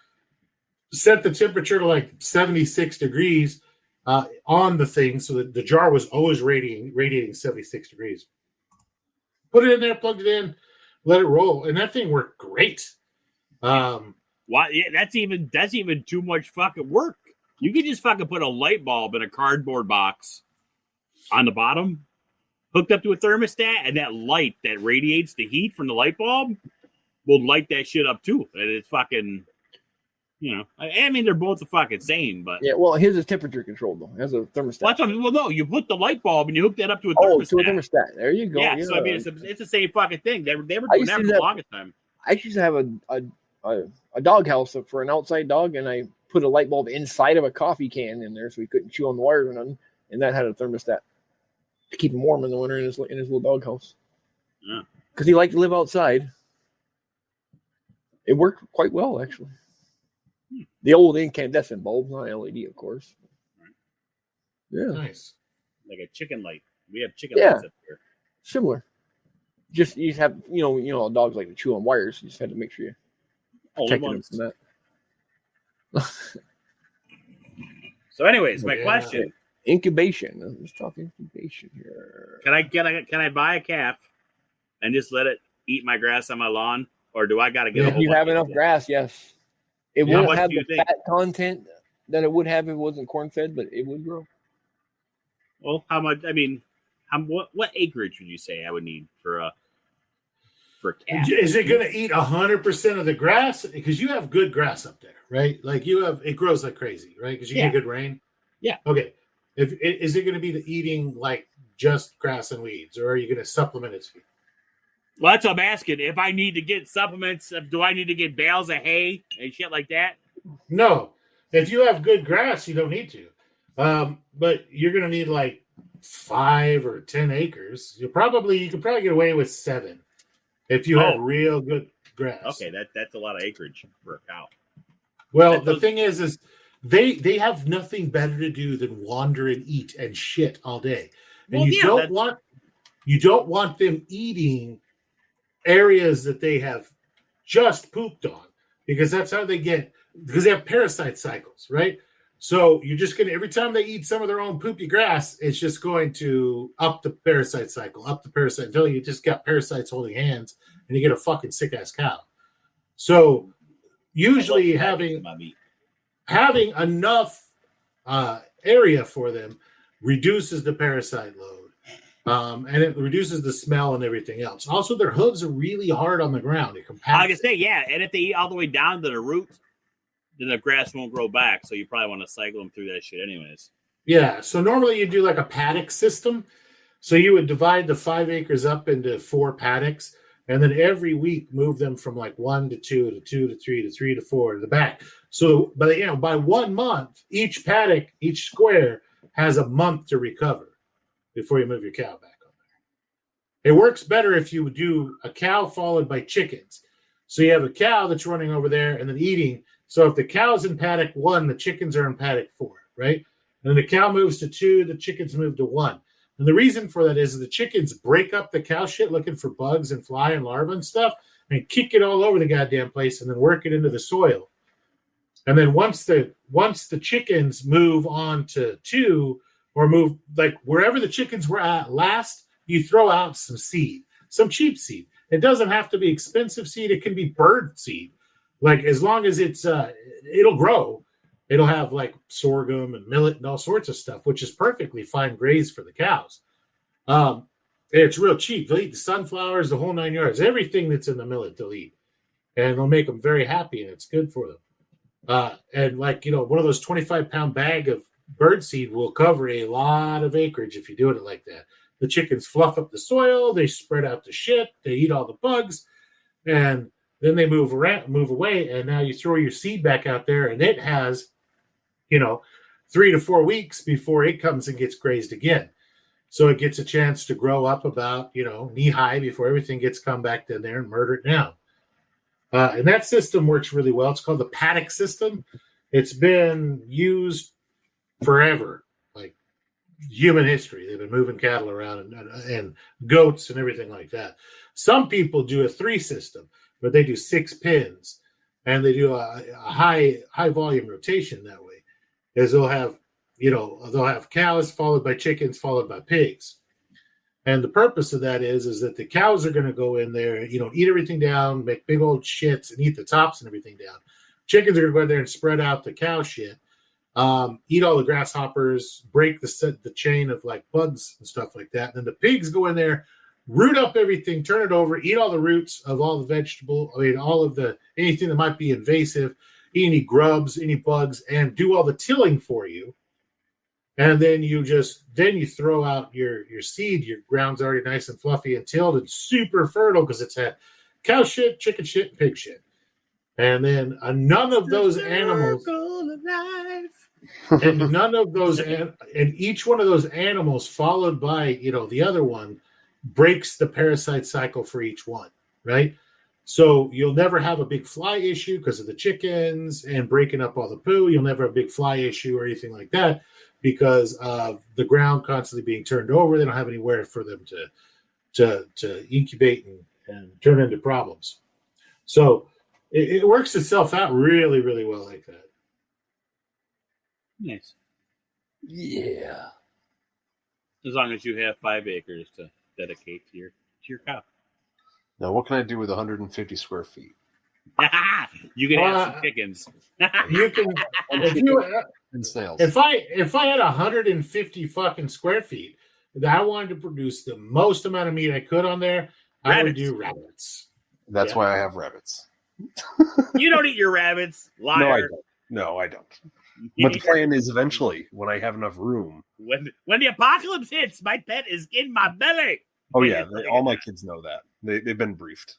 Set the temperature to like 76 degrees on the thing, so that the jar was always radiating 76 degrees. Put it in there, plugged it in, let it roll, and that thing worked great. Why? Yeah, that's even too much fucking work. You could just fucking put a light bulb in a cardboard box on the bottom, hooked up to a thermostat, and that light that radiates the heat from the light bulb will light that shit up too. And it's fucking, I mean, they're both the fucking same, but yeah. Well, his is temperature controlled though. It has a thermostat. Well, no, you put the light bulb and you hook that up to a thermostat. Oh, to a thermostat. There you go. Yeah. So I mean, it's the same fucking thing. They were doing that for the longest time. I used to have a dog house for an outside dog, and I put a light bulb inside of a coffee can in there so he couldn't chew on the wires or nothing, and that had a thermostat to keep him warm in the winter in his little dog house. Yeah, because he liked to live outside. It worked quite well, actually. The old incandescent bulb, not LED, of course. Right. Yeah, nice. Like a chicken light. We have chicken lights up here. Similar. You just have dogs like to chew on wires. You just had to make sure you protect them from that. So, anyways, my question: incubation. Let's talk incubation here. Can I buy a calf and just let it eat my grass on my lawn, or do I got to get? If you have enough grass, yes. It won't have the fat content that it would have if it wasn't corn fed, but it would grow. Well, how much? I mean, what acreage would you say I would need for a calf? Is it going to eat 100% of the grass? Because you have good grass up there, right? Like it grows like crazy, right? Because you get good rain. Yeah. Okay. Is it going to be eating like just grass and weeds, or are you going to supplement its feed? Well, that's what I'm asking. If I need to get supplements, do I need to get bales of hay and shit like that? No. If you have good grass, you don't need to. But you're going to need like 5 or 10 acres. You could probably get away with 7 if you have real good grass. Okay, that's a lot of acreage for a cow. Well, the thing is they have nothing better to do than wander and eat and shit all day. And you don't want them eating areas that they have just pooped on, because that's how they get, because they have parasite cycles, right? So you're just gonna, every time they eat some of their own poopy grass, it's just going to up the parasite cycle, until you just got parasites holding hands and you get a fucking sick ass cow. So usually having enough area for them reduces the parasite load. And it reduces the smell and everything else. Also, their hooves are really hard on the ground. It compacts. I can say, yeah. And if they eat all the way down to the roots, then the grass won't grow back. So you probably want to cycle them through that shit anyways. Yeah. So normally you do like a paddock system. So you would divide the 5 acres up into 4 paddocks, and then every week move them from like 1 to 2 to 2 to 3 to 3 to 4 to the back. So by 1 month, each paddock, each square has a month to recover before you move your cow back on there. It works better if you do a cow followed by chickens. So you have a cow that's running over there and then eating. So if the cow's in paddock 1, the chickens are in paddock 4, right? And then the cow moves to 2, the chickens move to 1. And the reason for that is the chickens break up the cow shit looking for bugs and fly and larvae and stuff and kick it all over the goddamn place and then work it into the soil. And then once the chickens move on to 2, or move like wherever the chickens were at last, you throw out some seed, some cheap seed. It doesn't have to be expensive seed. It can be bird seed. Like as long as it's, it'll grow. It'll have like sorghum and millet and all sorts of stuff, which is perfectly fine graze for the cows. It's real cheap. They'll eat the sunflowers, the whole 9 yards, everything that's in the millet they'll eat. And it'll make them very happy, and it's good for them. And like, one of those 25-pound bag of bird seed will cover a lot of acreage if you do it like that. The chickens fluff up the soil, they spread out the shit, they eat all the bugs, and then they move away, and now you throw your seed back out there, and it has, 3 to 4 weeks before it comes and gets grazed again. So it gets a chance to grow up about, knee high before everything gets come back in there and murder it down. And that system works really well. It's called the paddock system. It's been used forever, like human history. They've been moving cattle around and goats and everything like that. Some people do a 3 system, but they do 6 pins, and they do a high volume rotation that way. As they'll have cows followed by chickens followed by pigs. And the purpose of that is that the cows are going to go in there, eat everything down, make big old shits and eat the tops and everything down. Chickens are going to go in there and spread out the cow shit. Eat all the grasshoppers, break the chain of like bugs and stuff like that. And then the pigs go in there, root up everything, turn it over, eat all the roots of all the vegetable, anything that might be invasive, eat any grubs, any bugs, and do all the tilling for you. And then you throw out your seed. Your ground's already nice and fluffy and tilled and super fertile because it's had cow shit, chicken shit, and pig shit. And then none of those animals, and each one of those animals followed by, the other one breaks the parasite cycle for each one, right? So you'll never have a big fly issue because of the chickens and breaking up all the poo. You'll never have a big fly issue or anything like that because of the ground constantly being turned over. They don't have anywhere for them to incubate and turn into problems. So it works itself out really, really well like that. Nice. Yeah. As long as you have 5 acres to dedicate to your cow. Now, what can I do with 150 square feet? You can have some chickens. You can And snails. if I had 150 fucking square feet that I wanted to produce the most amount of meat I could on there, I would do rabbits. That's why I have rabbits. You don't eat your rabbits, liar. No, I don't. But the plan is eventually, when I have enough room. When the apocalypse hits, my pet is in my belly. Oh yeah, all my kids know that. They've been briefed.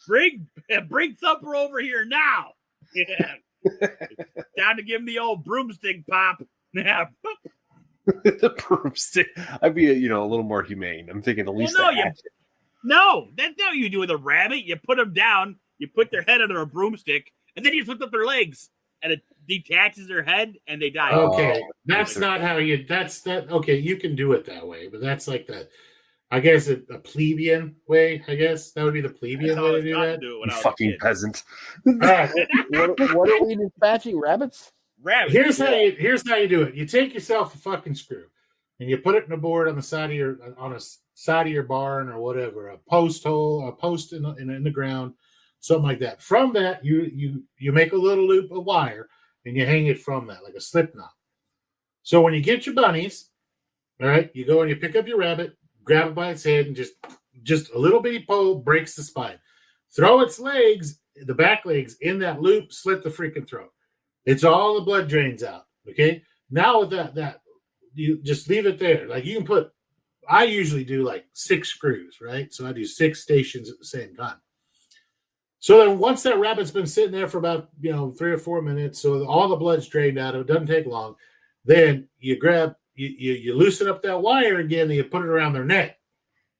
Bring Thumper over here now. Yeah. Down to give him the old broomstick pop. Yeah. The broomstick. I'd be a little more humane. I'm thinking at least. No, that's not what you do with a rabbit. You put them down. You put their head under a broomstick, and then you lift up their legs, and it detaches their head, and they die. Okay, that's not how you. That's that. Okay, you can do it that way, but that's like the. I guess a plebeian way. I guess that would be the plebeian way to do that. You fucking peasant. What are we dispatching? Rabbits? Rabbits. Here's how you do it. You take yourself a fucking screw, and you put it in a board on the side of your barn or whatever, a post in the ground, something like that. From that, you make a little loop of wire and you hang it from that like a slip knot. So when you get your bunnies, all right, you go and you pick up your rabbit, grab it by its head, and just a little bitty pole breaks the spine. Throw its legs, the back legs, in that loop, slit the freaking throat. It's all the blood drains out. Okay. Now with that you just leave it there. Like you can put. I usually do like 6 screws, right? So I do 6 stations at the same time. So then once that rabbit's been sitting there for about 3 or 4 minutes, so all the blood's drained out of it, doesn't take long. Then you grab, you loosen up that wire again, and you put it around their neck,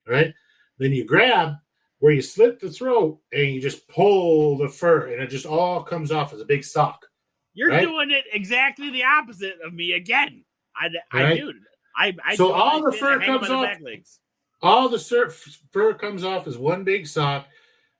right? Then you grab where you slit the throat and you just pull the fur, and it just all comes off as a big sock. You're doing it exactly the opposite of me again. I do. So all the fur comes off. All the fur comes off as one big sock.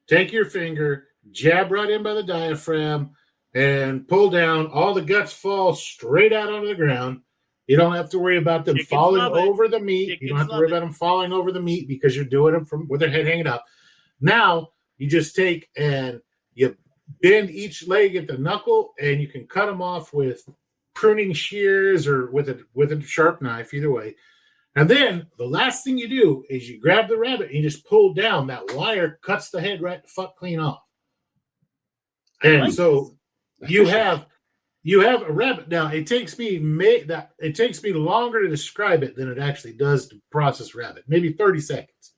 Take your finger, jab right in by the diaphragm, and pull down. All the guts fall straight out onto the ground. You don't have to worry about them falling over the meat. You don't have to worry about them falling over the meat because you're doing them from with their head hanging up. Now you just take and you bend each leg at the knuckle, and you can cut them off with pruning shears or with a sharp knife, either way. And then the last thing you do is you grab the rabbit and you just pull down. That wire cuts the head right the fuck clean off. And so you have a rabbit. Now it takes me longer to describe it than it actually does to process rabbit. Maybe 30 seconds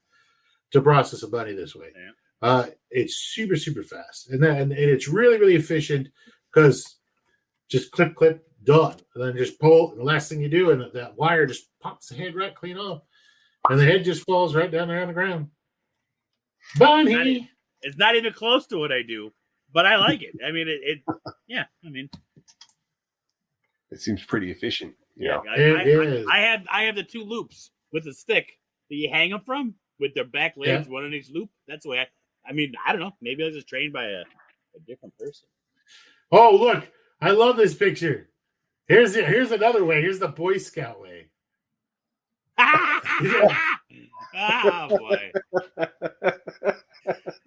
to process a bunny this way. Yeah. It's super, super fast. And it's really, really efficient because just clip, done. And then just pull, and the last thing you do, and that wire just pops the head right clean off. And the head just falls right down there on the ground. Bunny! It's not even close to what I do, but I like it. I mean, it seems pretty efficient. Yeah. I have the 2 loops with a stick that you hang them from with their back legs, one on each loop. That's the way I don't know. Maybe I was just trained by a different person. Oh, look. I love this picture. Here's another way. Here's the Boy Scout way. Oh, boy.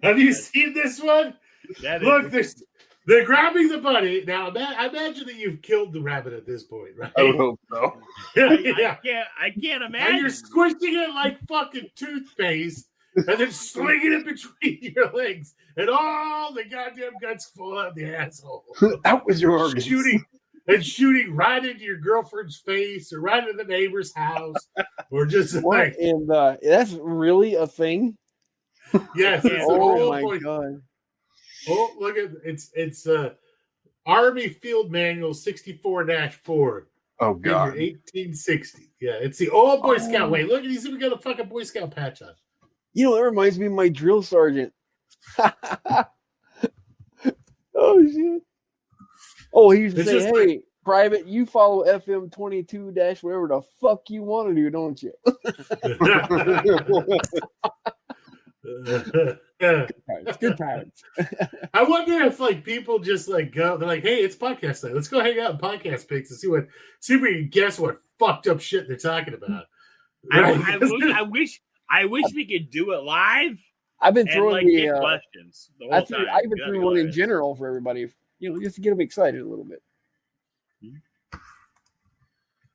Have you seen this one? Look, they're grabbing the bunny. Now, I imagine that you've killed the rabbit at this point, right? I would hope so. Yeah. I can't imagine. And you're squishing it like fucking toothpaste and then slinging it between your legs. And all the goddamn guts fall out of the asshole. That was your organ. Shooting right into your girlfriend's face or right into the neighbor's house. Or just what? And that's really a thing? Yes. Oh my God. Oh, look at it's Army Field Manual 64-4. Oh God. 1860. Yeah, it's the old Boy Scout way. Look at he's even got a fucking Boy Scout patch on. That reminds me of my drill sergeant. Oh shit. Oh, he used to say, "Hey, Private, you follow FM 22 - whatever the fuck you want to do, don't you?" Good times. I wonder if like people just like go, they're like, hey, it's podcast night. Let's go hang out in podcast pics and see if we can guess what fucked up shit they're talking about. Right? I wish we could do it live. I've been and throwing like the get questions the whole time. I've been throwing one in general for everybody, just to get them excited a little bit.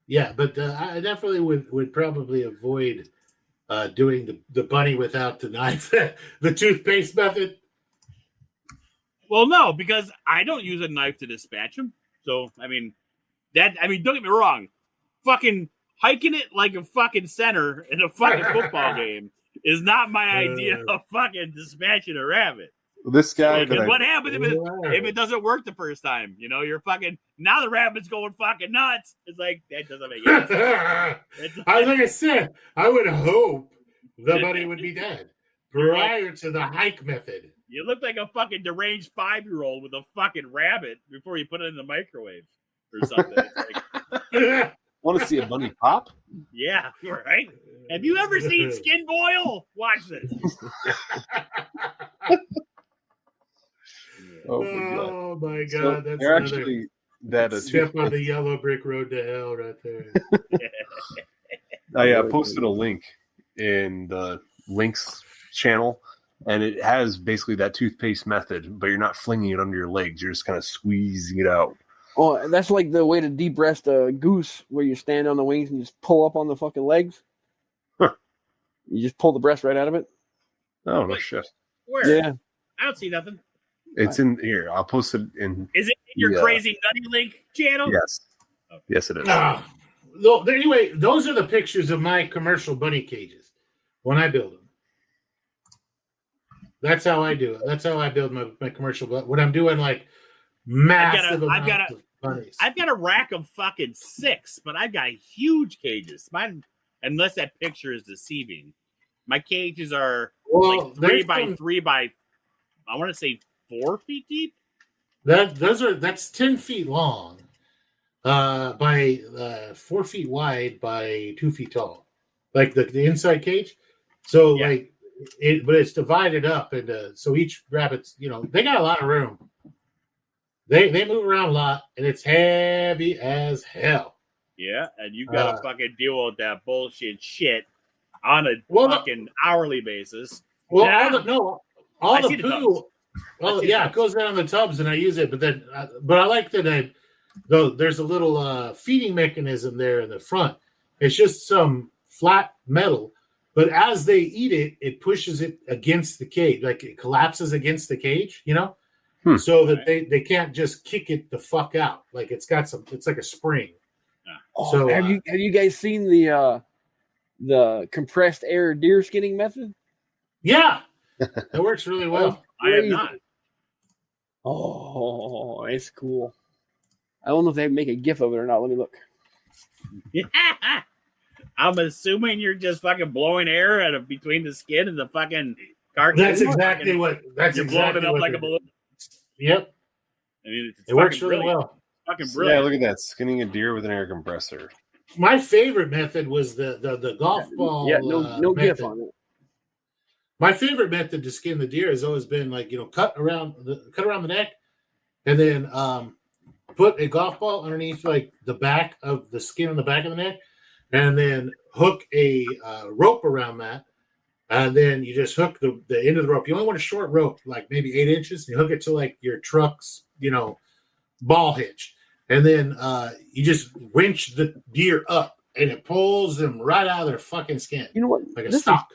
Yeah, but I definitely would probably avoid doing the bunny without the knife, the toothpaste method. Well, no, because I don't use a knife to dispatch them. So, don't get me wrong. Fucking hiking it like a fucking center in a fucking football game is not my idea of fucking dispatching a rabbit. This guy. What happens if it doesn't work the first time? You're fucking, now the rabbit's going fucking nuts. It's like, that doesn't make any sense. Like I said, I would hope the bunny would be dead prior to the hike method. You look like a fucking deranged 5-year-old with a fucking rabbit before you put it in the microwave or something. It's want to see a bunny pop? Yeah, right. Have you ever seen skin boil? Watch this. Oh my god! So that's they're actually that step on the yellow brick road to hell right there. I posted a link in the links channel, and it has basically that toothpaste method, but you're not flinging it under your legs; you're just kind of squeezing it out. Oh, and that's like the way to de-breast a goose, where you stand on the wings and just pull up on the fucking legs. Huh. You just pull the breast right out of it. Oh no shit! Where? Yeah, I don't see nothing. It's in here. I'll post it in. Is it in your crazy nutty link channel? Yes. Okay. Yes, it is. Anyway, those are the pictures of my commercial bunny cages when I build them. That's how I do it. That's how I build my commercial. But when I'm doing like massive amounts of bunnies, I've got a rack of fucking 6, but I've got huge cages. Mine, unless that picture is deceiving, my cages are like 3 by 3 by, I want to say 4 feet deep. That's 10 feet long, by 4 feet wide by 2 feet tall, like the inside cage. So but it's divided up into, so each rabbit's, they got a lot of room. They move around a lot, and it's heavy as hell. Yeah, and you got to fucking deal with that bullshit shit on a fucking hourly basis. Well, all the poo. Well, it goes down the tubs, and I use it. But I like that. There's a little feeding mechanism there in the front. It's just some flat metal, but as they eat it, it pushes it against the cage, like it collapses against the cage. So that they can't just kick it the fuck out. Like it's like a spring. Oh, so have you guys seen the compressed air deer skinning method? Yeah, it works really well. I have not. Oh, it's cool. I don't know if they make a GIF of it or not. Let me look. Yeah. I'm assuming you're just fucking blowing air out of between the skin and the fucking carcass. That's exactly what. You're blowing it up like a balloon. Yep. It works really well. Fucking brilliant. Yeah, look at that. Skinning a deer with an air compressor. My favorite method was the golf ball. Yeah, no GIF on it. My favorite method to skin the deer has always been like, cut around the neck, and then put a golf ball underneath like the back of the skin on the back of the neck, and then hook a rope around that. And then you just hook the end of the rope. You only want a short rope, like maybe 8 inches. And you hook it to like your truck's, ball hitch. And then you just winch the deer up, and it pulls them right out of their fucking skin. You know what? Like a stock.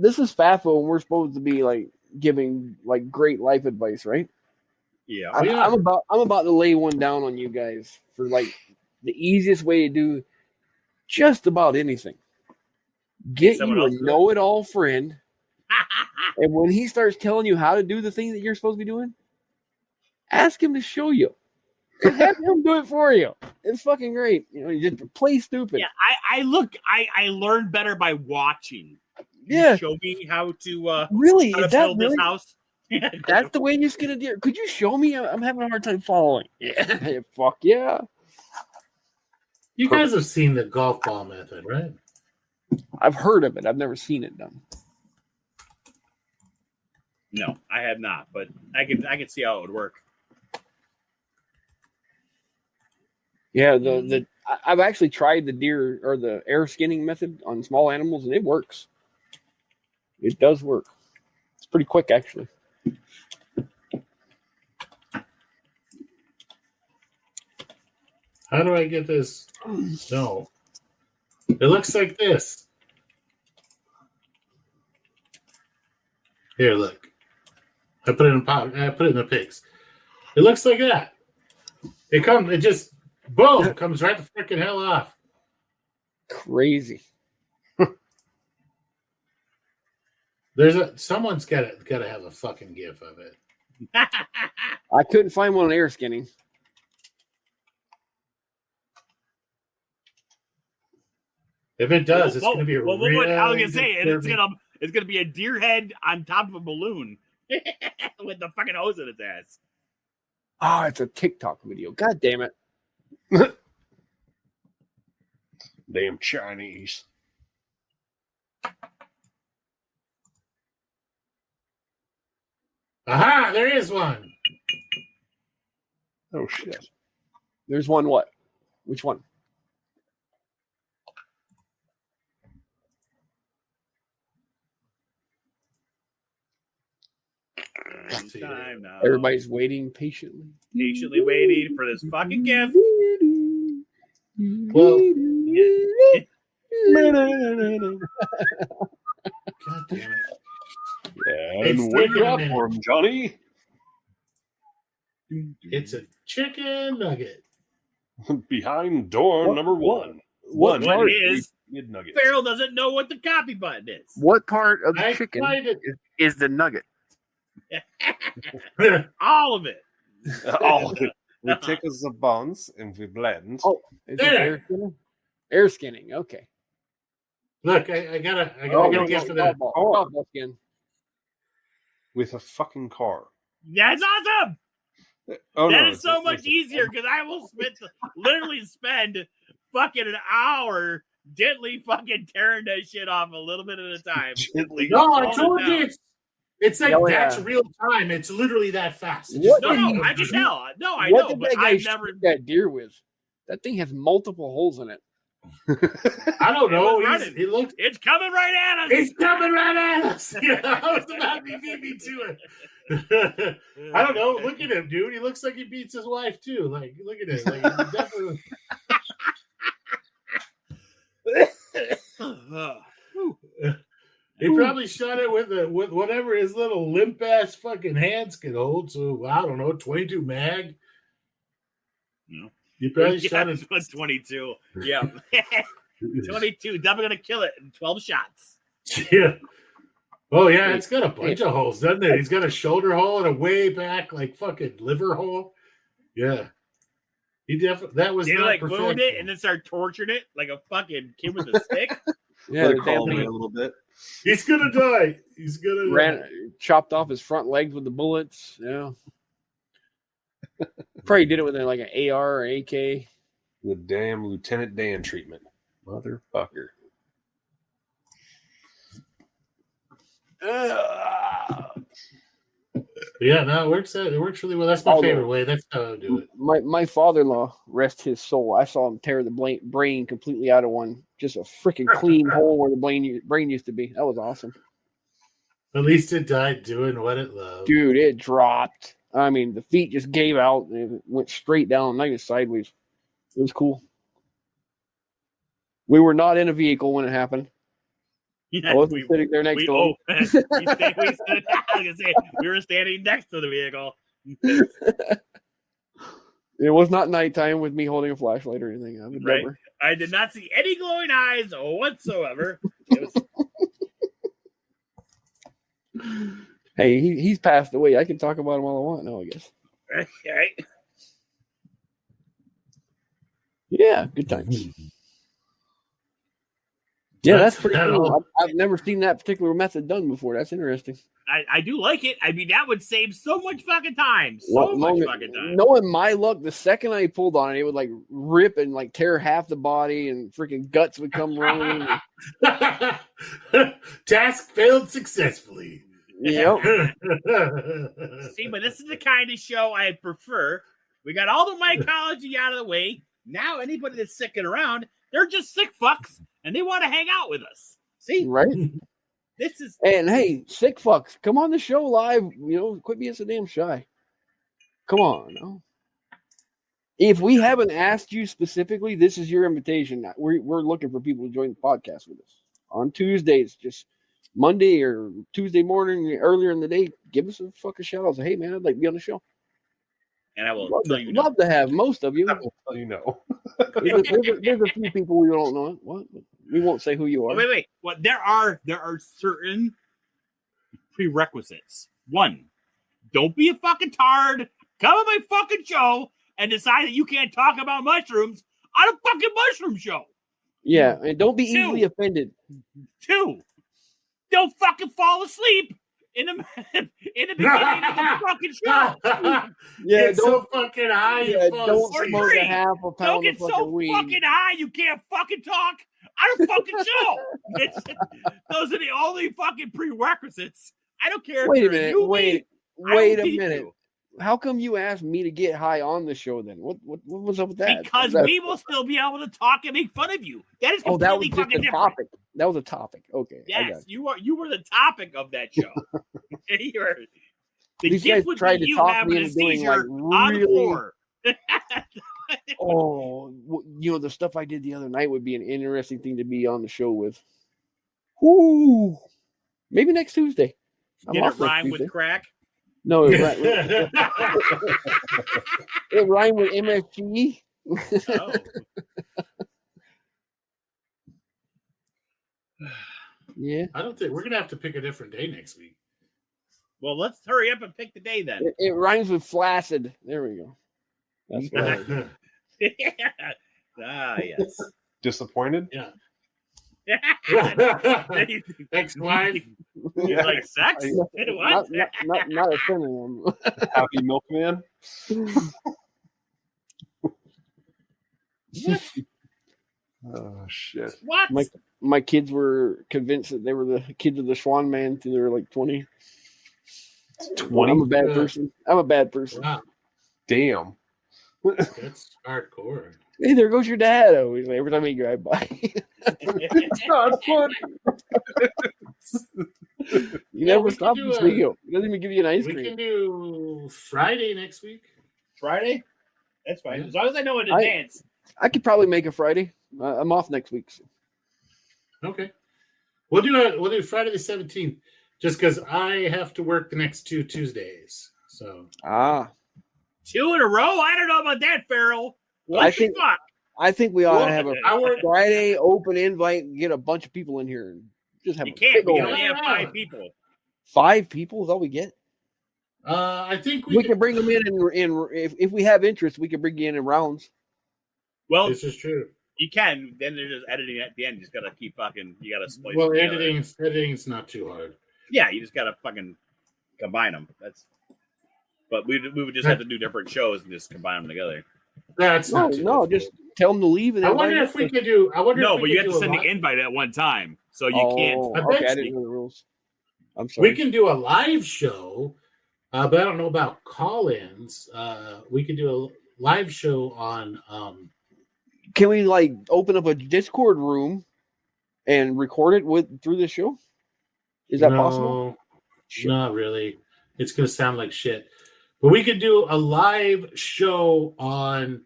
This is FAFO, and we're supposed to be like giving like great life advice, right? Yeah. I'm about to lay one down on you guys for like the easiest way to do just about anything. Get you a know-it-all friend, and when he starts telling you how to do the thing that you're supposed to be doing, ask him to show you. And have him do it for you. It's fucking great. You just play stupid. Yeah, I learn better by watching. Yeah. Show me how to really how to build this house. That's the way you skin a deer. Could you show me? I'm having a hard time following. Yeah. Fuck yeah. You guys have seen the golf ball method, right? I've heard of it. I've never seen it done. No, I have not, but I can see how it would work. Yeah, I've actually tried the deer or the air skinning method on small animals, and it works. It does work. It's pretty quick, actually. How do I get this? No. It looks like this. Here, look. I put it in the pigs. It looks like that. It just boom comes right the freaking hell off. Crazy. Someone's gotta have a fucking gif of it. I couldn't find one on air skinning. If it does, it's going to be a real. I was going to say, it's gonna be a deer head on top of a balloon with the fucking hose in its ass. Oh, it's a TikTok video. God damn it! Damn Chinese. Aha! There is one. Oh shit! There's one. What? Which one? Time now. Everybody's waiting patiently. Patiently waiting for this fucking gift. Well, God damn it! And wake up for him, Johnny. It's a chicken nugget. Behind door number one. What part is nuggets. Farrell doesn't know what the copy button is. What part of the I chicken tried it. is the nugget? All of it. All of it. We take the buns and we blend. Oh, is it There. air skinning? Air skinning. Okay. Look, I gotta get for that. Softball skin. With a fucking car. That's awesome. Oh, That no, is so much easier because I will literally spend fucking an hour gently fucking tearing that shit off a little bit at a time. Gently. No, I told you it's like that's yeah. real time. It's literally that fast. I just know. No, I What know, did but that guy I've never. shoot that deer with? That thing has multiple holes in it. I don't know. He looks. It's coming right at us. He's coming right at us. Yeah, I was about to beat me to it. I don't know. Look at him, dude. He looks like he beats his wife too. Like, look at him. Like, he definitely. He probably shot it with whatever his little limp ass fucking hands can hold. So I don't know, 22 mag. No. You probably shot it. 22. Yeah. 22. Definitely gonna kill it in 12 shots. Yeah. Oh yeah, it's got a bunch of holes, doesn't it? He's got a shoulder hole and a way back like fucking liver hole. Yeah. He definitely that was They not like perfection. wound it and then start torturing it like a fucking kid with a stick. Yeah, Let it crawl away a little bit. He's gonna die. He's gonna die. Chopped off his front legs with the bullets. Yeah. Probably did it with like an AR or AK. The damn Lieutenant Dan treatment. Motherfucker. Yeah, no, it works. It works really well. That's my favorite way. That's how I do it. My father-in-law, rest his soul. I saw him tear the brain completely out of one. Just a freaking clean hole where the brain used to be. That was awesome. At least it died doing what it loved. Dude, it dropped. I mean, the feet just gave out. And it went straight down, not even sideways. It was cool. We were not in a vehicle when it happened. Yeah, I wasn't sitting there next to him. We were standing next to the vehicle. It was not nighttime with me holding a flashlight or anything. I would never. I did not see any glowing eyes whatsoever. Hey, he's passed away. I can talk about him all I want now, I guess. Right. Yeah, good times. Yeah, that's pretty cool. I've never seen that particular method done before. That's interesting. I do like it. I mean, that would save so much fucking time. Much fucking time. Knowing my luck, the second I pulled on it, it would like rip and like tear half the body and freaking guts would come running. Task failed successfully. Yep. See, but this is the kind of show I prefer. We got all the mycology out of the way. Now anybody that's sicking around, they're just sick fucks, and they want to hang out with us. See? Right. This is... And hey, sick fucks, come on the show live. Quit being so damn shy. Come on. No? If we haven't asked you specifically, this is your invitation. We're looking for people to join the podcast with us on Tuesdays. Just Monday or Tuesday morning, earlier in the day, give us a fucking shout out. Say, hey man, I'd like to be on the show. And I will love to have most of you. I will tell you no. There's a few people we don't know. What? We won't say who you are. Wait. What? There are certain prerequisites. One, don't be a fucking tard. Come on my fucking show and decide that you can't talk about mushrooms on a fucking mushroom show. Yeah, and don't be easily offended. 2, don't fucking fall asleep in the beginning of the fucking show. Yeah, get so fucking high. Yeah, you don't fall smoke asleep. a half a Don't pound get of fucking so weed. fucking high you can't fucking talk on a fucking show. Those are the only fucking prerequisites. I don't care. Wait a if you're minute. newbie, Wait I a will teach minute. you. How come you asked me to get high on the show then? What was up with that? Because we will still be able to talk and make fun of you. That is completely that was just fucking a different. topic. That was a topic. Okay. Yes, you were the topic of that show. You were, the These gift guys would tried be to you talk having me a into doing seizure like on the really. floor. The stuff I did the other night would be an interesting thing to be on the show with. Ooh, maybe next Tuesday. Did it rhyme with crack? No, it rhymed with MSG. Oh. Yeah. I don't think we're gonna have to pick a different day next week. Well, let's hurry up and pick the day then. It rhymes with flaccid. There we go. That's what Yes. Disappointed? Yeah. You Ex-wife. like sex? What? not a synonym. Happy milkman? Oh shit. What? My kids were convinced that they were the kids of the Swan Man until they were like 20. 20? I'm a bad person. I'm a bad person. Wow, Damn. that's hardcore. Hey, there goes your dad. Always every time he drive by. It's not funny. You never we stop can to do speak. He doesn't even give you an ice We cream. can do Friday next week. Friday? That's fine. Yeah. As long as I know in advance. I could probably make a Friday. I'm off next week. So. Okay, we'll do Friday the 17th, just because I have to work the next 2 Tuesdays. So 2 in a row? I don't know about that, Farrell. I think we ought to have a I work. Friday open invite and get a bunch of people in here and just have You a can't. big We old- can only have 5 people. 5 people is all we get. I think We can bring them in if we have interest, we can bring you in rounds. Well, This is true. you can. Then they're just editing at the end. You just gotta keep fucking. You gotta splice. Well, them together. editing's not too hard. Yeah, you just gotta fucking combine them. But we would just have to do different shows and just combine them together. That's not too difficult. Just tell them to leave. And I wonder if we could do. No, but you have to send the invite at one time, so you can't. Okay, I didn't know the rules. I'm sorry. We can do a live show, but I don't know about call-ins. We could do a live show on. Can we open up a Discord room and record it through the show? Is that possible? Not really. It's going to sound like shit. But we could do a live show on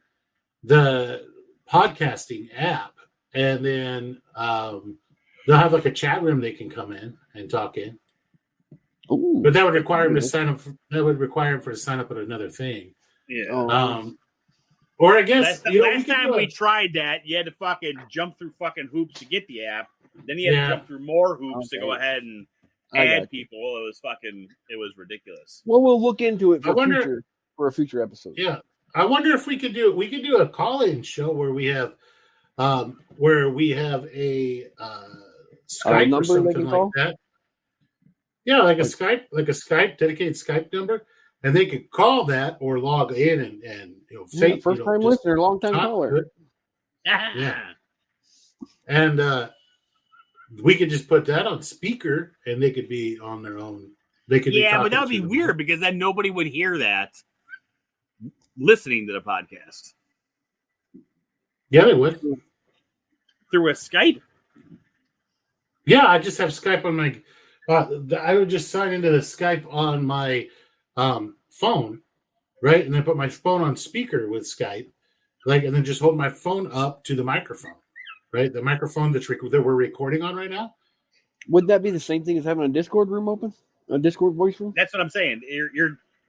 the podcasting app, and then they'll have a chat room they can come in and talk in. Ooh. But that would require them to sign up. That would require them to sign up on another thing. Yeah. Or I guess last time we tried that, you had to fucking jump through fucking hoops to get the app. Then you had to jump through more hoops to go ahead and add people. It was ridiculous. Well, we'll look into it for a future episode. Yeah, I wonder if we could do a call-in show where we have a Skype number or something they can like call? that. Yeah, like a Skype dedicated Skype number, and they could call that or log in and first time listener, long time caller. Yeah, and we could just put that on speaker, and they could be on their own They could be Yeah, but talking that would be to them. weird because then nobody would hear that listening to the podcast Yeah, they would. through a Skype. Yeah, I just have Skype on my. I would just sign into the Skype on my phone, right, and then put my phone on speaker with Skype, and then just hold my phone up to the microphone, right, the microphone that we're recording on right now. Would that be the same thing as having a Discord room open? A Discord voice room? That's what I'm saying.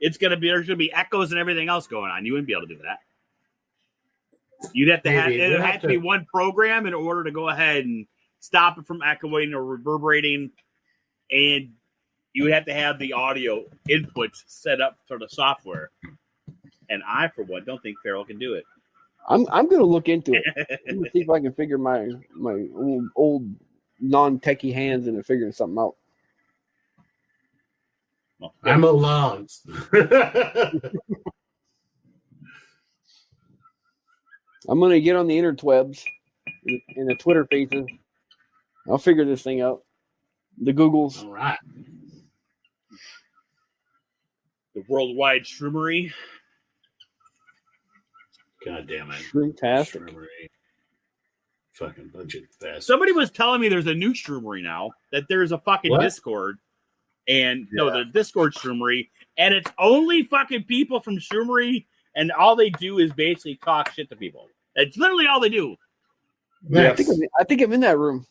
There's gonna be echoes and everything else going on. You wouldn't be able to do that. You'd have to Maybe. it have to be one program in order to go ahead and stop it from echoing or reverberating, and you would have to have the audio inputs set up for the software. And I, for one, don't think Farrell can do it. I'm gonna look into it. I'm gonna see if I can figure my old non-techie hands into figuring something out. Well, I'm alone. I'm gonna get on the interwebs and the Twitter faces. I'll figure this thing out. The Googles. All right. the worldwide shroomery. God damn it. Shroomtastic. Shroomery. Fucking bunch of bastards. Somebody was telling me there's a new shroomery now, that there's a fucking What? Discord. And no, the Discord shroomery, and it's only fucking people from shroomery, and all they do is basically talk shit to people. That's literally all they do. Yeah, Nice. I think I'm in that room.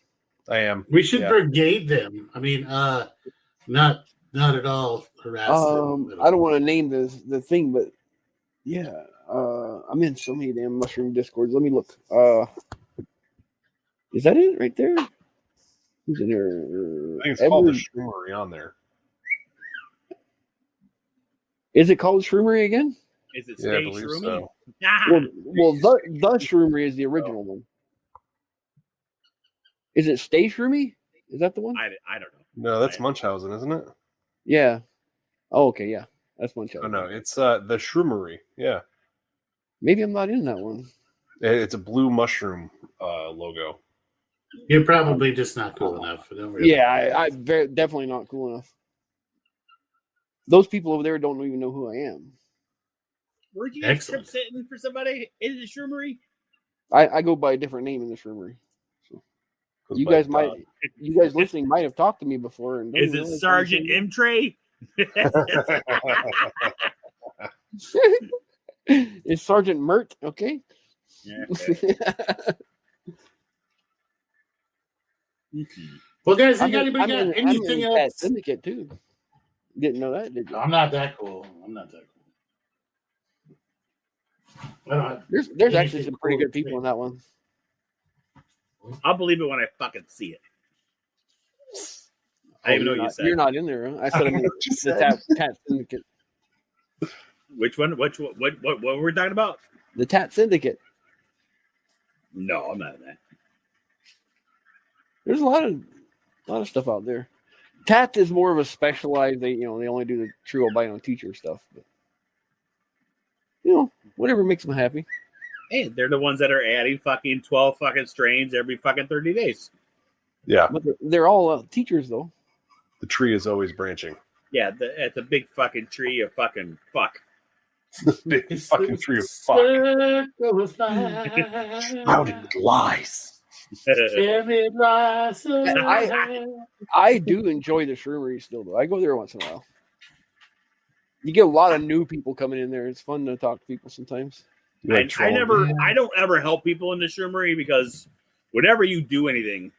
I am. We should Yeah. brigade them. I mean, not at all harass them. I don't want to name the thing, but yeah, I'm in so many damn mushroom discords. Let me look. Is that it right there? Who's in there? I think it's called the Shroomery on there. Is it called Shroomery again? Is it Yeah, I stay believe shroomy? so. Well, the Shroomery is the original one. Is it Stay Shroomy? Is that the one? I don't know. No, that's Munchausen, isn't it? Yeah. Oh, okay, yeah. That's one show. Oh, no, it's the Shroomery. Yeah. Maybe I'm not in that one. It's a blue mushroom logo. You're probably just not cool enough for them. Yeah, I definitely not cool enough. Those people over there don't even know who I am. Weren't you guys Excellent. sitting for somebody in the shroomery? I go by a different name in the Shroomery. So Goes you by guys Dog. might, you guys listening might have talked to me before. And Is it Sergeant Imtray? It's Sergeant Mert, okay? Yeah. Well, guys, you I'm got anybody got in anything that else? syndicate too. Didn't know that, did you? I'm not that cool. I don't have, There's actually some pretty good people in that one. I'll believe it when I fucking see it. I even know what you said. You're not in there. Huh? I said I'm in the Tat Syndicate. Which one? What were we talking about? The Tat Syndicate. No, I'm not in that. There's a lot of stuff out there. Tat is more of a specialized. They only do the true albino teacher stuff. But, whatever makes them happy. Hey, they're the ones that are adding fucking 12 fucking strains every fucking 30 days. Yeah, But they're all teachers though. the tree is always branching. Yeah, it's a big fucking tree of fucking fuck. Big fucking tree of fuck. Sprouted with lies. I do enjoy the Shroomery still though. I go there once in a while. You get a lot of new people coming in there. It's fun to talk to people sometimes. I don't ever help people in the shroomery because whenever you do anything,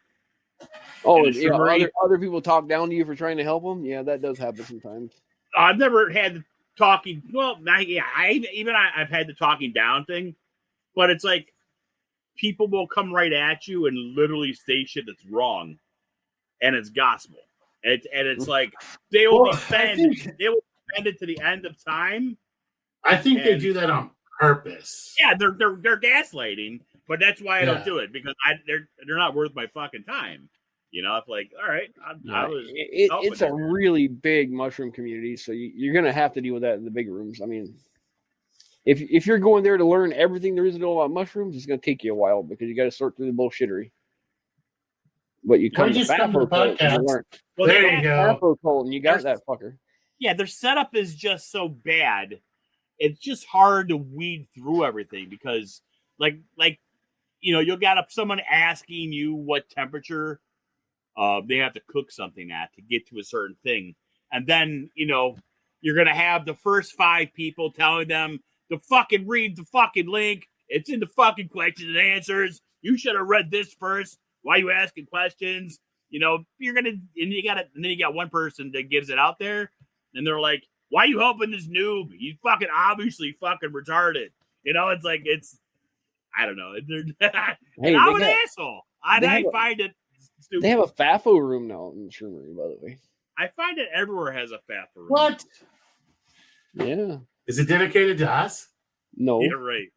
Oh, in the Shroomery? other people talk down to you for trying to help them. Yeah, that does happen sometimes. I've never had the talking. Well, I've had the talking down thing, but it's like people will come right at you and literally say shit that's wrong, and it's gospel. And it's like they will defend it to the end of time. I think they do that on purpose. Yeah, they're gaslighting, but that's why I don't do it because they're not worth my fucking time. It's like, all right, It's a really big mushroom community, so you're gonna have to deal with that in the big rooms. I mean, if you're going there to learn everything there is to know about mushrooms, it's gonna take you a while because you got to sort through the bullshittery. But you come to just come to the FAFO cult and you podcast. learn. Well, There you go. FAFO cult and you got that fucker. Yeah, their setup is just so bad. It's just hard to weed through everything because, like you'll get someone asking you what temperature they have to cook something at to get to a certain thing, and then you're gonna have the first 5 people telling them to fucking read the fucking link. It's in the fucking questions and answers. You should have read this first. Why are you asking questions? You're gonna, and then you got one person that gives it out there, and they're like, "Why are you helping this noob? He's fucking obviously fucking retarded." It's like I don't know. Hey, I'm an asshole. I find it stupid. They have a FAFO room now in the Shroomery, by the way. I find it everywhere has a FAFO room. What? Yeah. Is it dedicated to us? No. Yeah, right.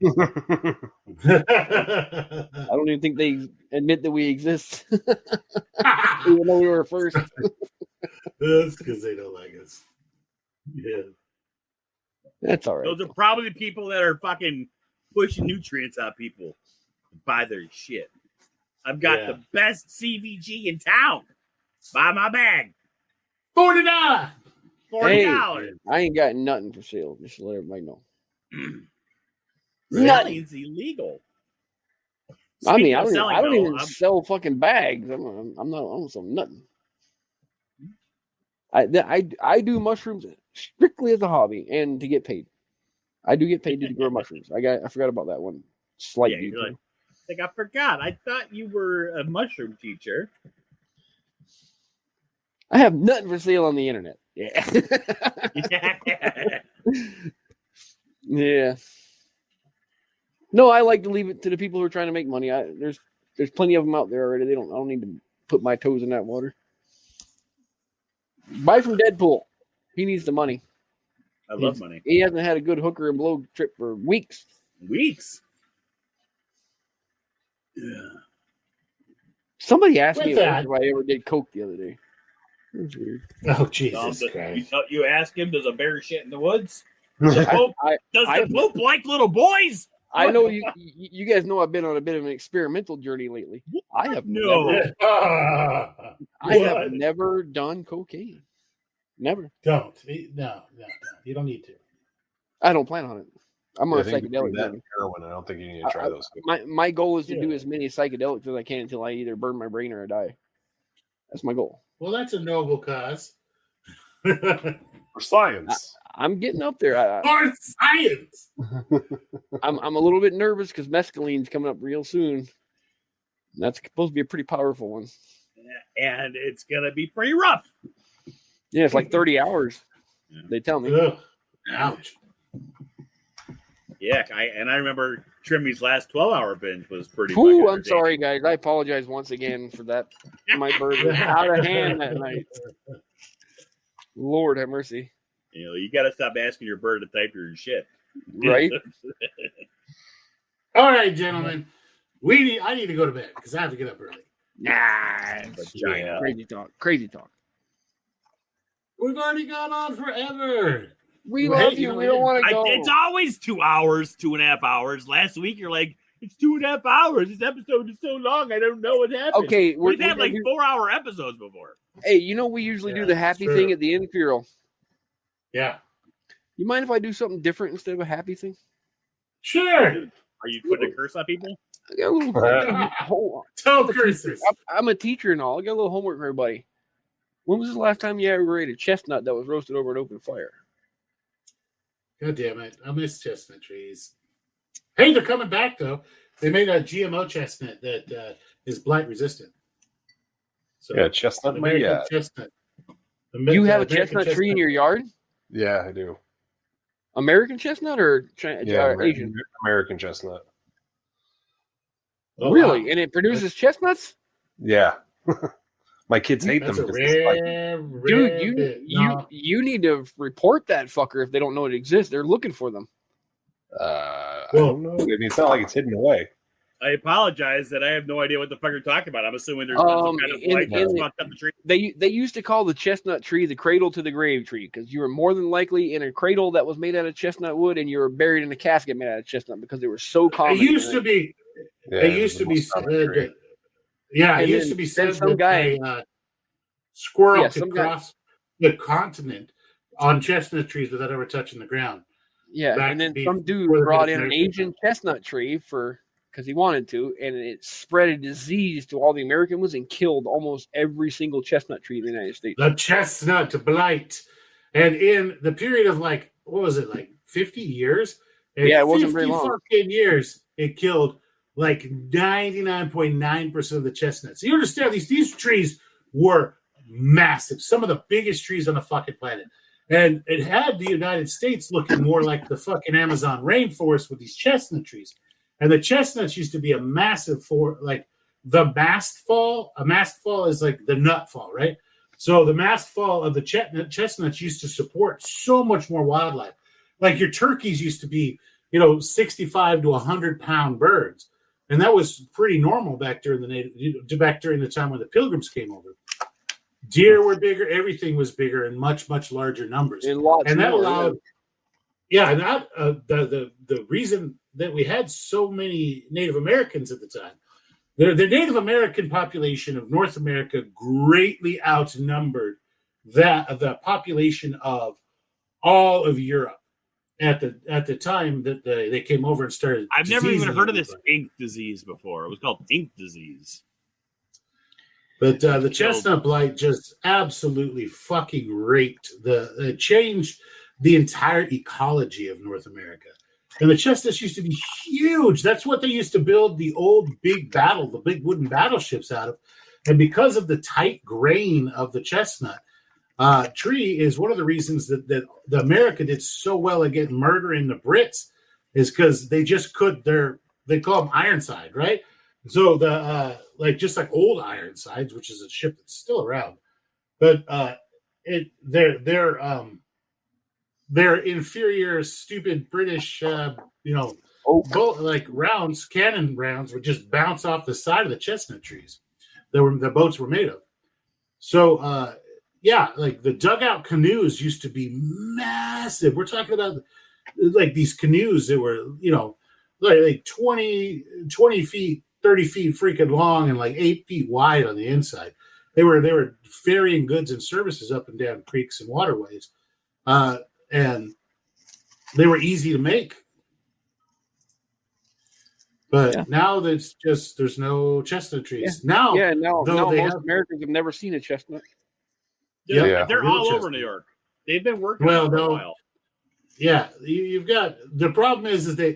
I don't even think they admit that we exist. Even though we were first. That's because they don't like us. Yeah. That's all right. Those are probably the people that are fucking pushing nutrients on people to buy their shit. I've got the best CVG in town. Buy my bag. $40. $40. I ain't got nothing for sale. Just to let everybody know. Selling's illegal. I mean, I don't Selling, even sell fucking bags. I'm not on some nothing. I do mushrooms strictly as a hobby and to get paid. I do get paid to grow mushrooms. I forgot about that one. Slight detail. Like I forgot. I thought you were a mushroom teacher. I have nothing for sale on the internet. Yeah. Yeah. No, I like to leave it to the people who are trying to make money. There's plenty of them out there already. I don't need to put my toes in that water. Buy from Deadpool. He needs the money. I love money. He hasn't had a good hooker and blow trip for weeks. Weeks? Yeah. Somebody asked me if I ever did coke the other day. That was weird. Oh, Jesus Christ. You ask him, does a bear shit in the woods? Does the poop like little boys? I know you guys know I've been on a bit of an experimental journey lately. I have never done cocaine. Never. Don't. No. You don't need to. I don't plan on it. I'm on a psychedelic journey. Heroin. I don't think you need to try those. My goal is to do as many psychedelics as I can until I either burn my brain or I die. That's my goal. Well, that's a noble cause. For science. I'm getting up there. For science. I'm a little bit nervous because mescaline's coming up real soon. That's supposed to be a pretty powerful one. And it's gonna be pretty rough. Yeah, it's like 30 hours. They tell me. Ugh. Ouch. Yeah, I remember Trimmy's last 12-hour binge was pretty. Ooh, I'm sorry, guys. I apologize once again for that. My bird was out of hand that night. Lord have mercy. You got to stop asking your bird to type your shit. Right? All right, gentlemen. I need to go to bed because I have to get up early. Crazy talk. We've already gone on forever. We love you. We don't want to go. It's always 2 hours, 2.5 hours. Last week, you're like, it's 2.5 hours. This episode is so long. I don't know what happened. Okay. We've had like 4-hour episodes before. Hey, we usually do the happy thing at the end, Firo. Yeah. You mind if I do something different instead of a happy thing? Sure. Are you putting a curse on people? I got a little Tell curses. I'm a teacher and all. I got a little homework for everybody. When was the last time you ever ate a chestnut that was roasted over an open fire? God damn it. I miss chestnut trees. Hey, they're coming back, though. They made a GMO chestnut that is blight resistant. So, yeah, chestnut. Chestnut. You have a chestnut tree in your yard? Yeah, I do. American chestnut or Asian? American chestnut. Oh, really? Wow. And it produces chestnuts? Yeah. My kids hate them. That's a rare Dude, you need to report that fucker if they don't know it exists. They're looking for them. I don't know. I mean, it's not like it's hidden away. I apologize that I have no idea what the fuck you're talking about. I'm assuming there's some kind of blight that's fucked up the tree. They used to call the chestnut tree the cradle to the grave tree because you were more than likely in a cradle that was made out of chestnut wood and you were buried in a casket made out of chestnut because they were so common. It used to be. Yeah, it And used then- to be then said some that guy- a squirrel Yeah, could some guy- cross the continent on chestnut trees without ever touching the ground. Yeah, back and then before some dude the brought Native in an Americans. Asian chestnut tree because he wanted to, and it spread a disease to all the American ones and killed almost every single chestnut tree in the United States. The chestnut blight. And in the period of like, what was it, like 50 years? In Yeah, it wasn't very long. fucking years, it killed like 99.9% of the chestnuts. So you understand these trees were massive, some of the biggest trees on the fucking planet. And it had the United States looking more like the fucking Amazon rainforest with these chestnut trees. And the chestnuts used to be a massive like the mast fall. A mast fall is like the nut fall, right? So the mast fall of the chestnuts used to support so much more wildlife. Like your turkeys used to be, 65 to 100-pound birds. And that was pretty normal back during the time when the Pilgrims came over. Deer were bigger, everything was bigger in much, much larger numbers. And lots And that more, allowed, and that the reason that we had so many Native Americans at the time, the Native American population of North America greatly outnumbered the population of all of Europe at the time that they came over and started. I've never even heard of this everybody. ink disease before. It was called ink disease. But the chestnut blight just absolutely fucking raped it changed the entire ecology of North America. And the chestnuts used to be huge. That's what they used to build the big wooden battleships out of. And because of the tight grain of the chestnut tree is one of the reasons that the America did so well against murdering the Brits is because they just they call them Ironside, right? So just like old Ironsides, which is a ship that's still around, but their inferior, stupid British, cannon rounds would just bounce off the side of the chestnut trees that the boats were made of. So, like the dugout canoes used to be massive. We're talking about like these canoes that were, like 20 feet, 30 feet freaking long and like 8 feet wide on the inside. They were ferrying goods and services up and down creeks and waterways. And they were easy to make. But now there's no chestnut trees. Now most Americans have never seen a chestnut. They're all over New York. They've been working on it for a while. Yeah, you've got the problem is they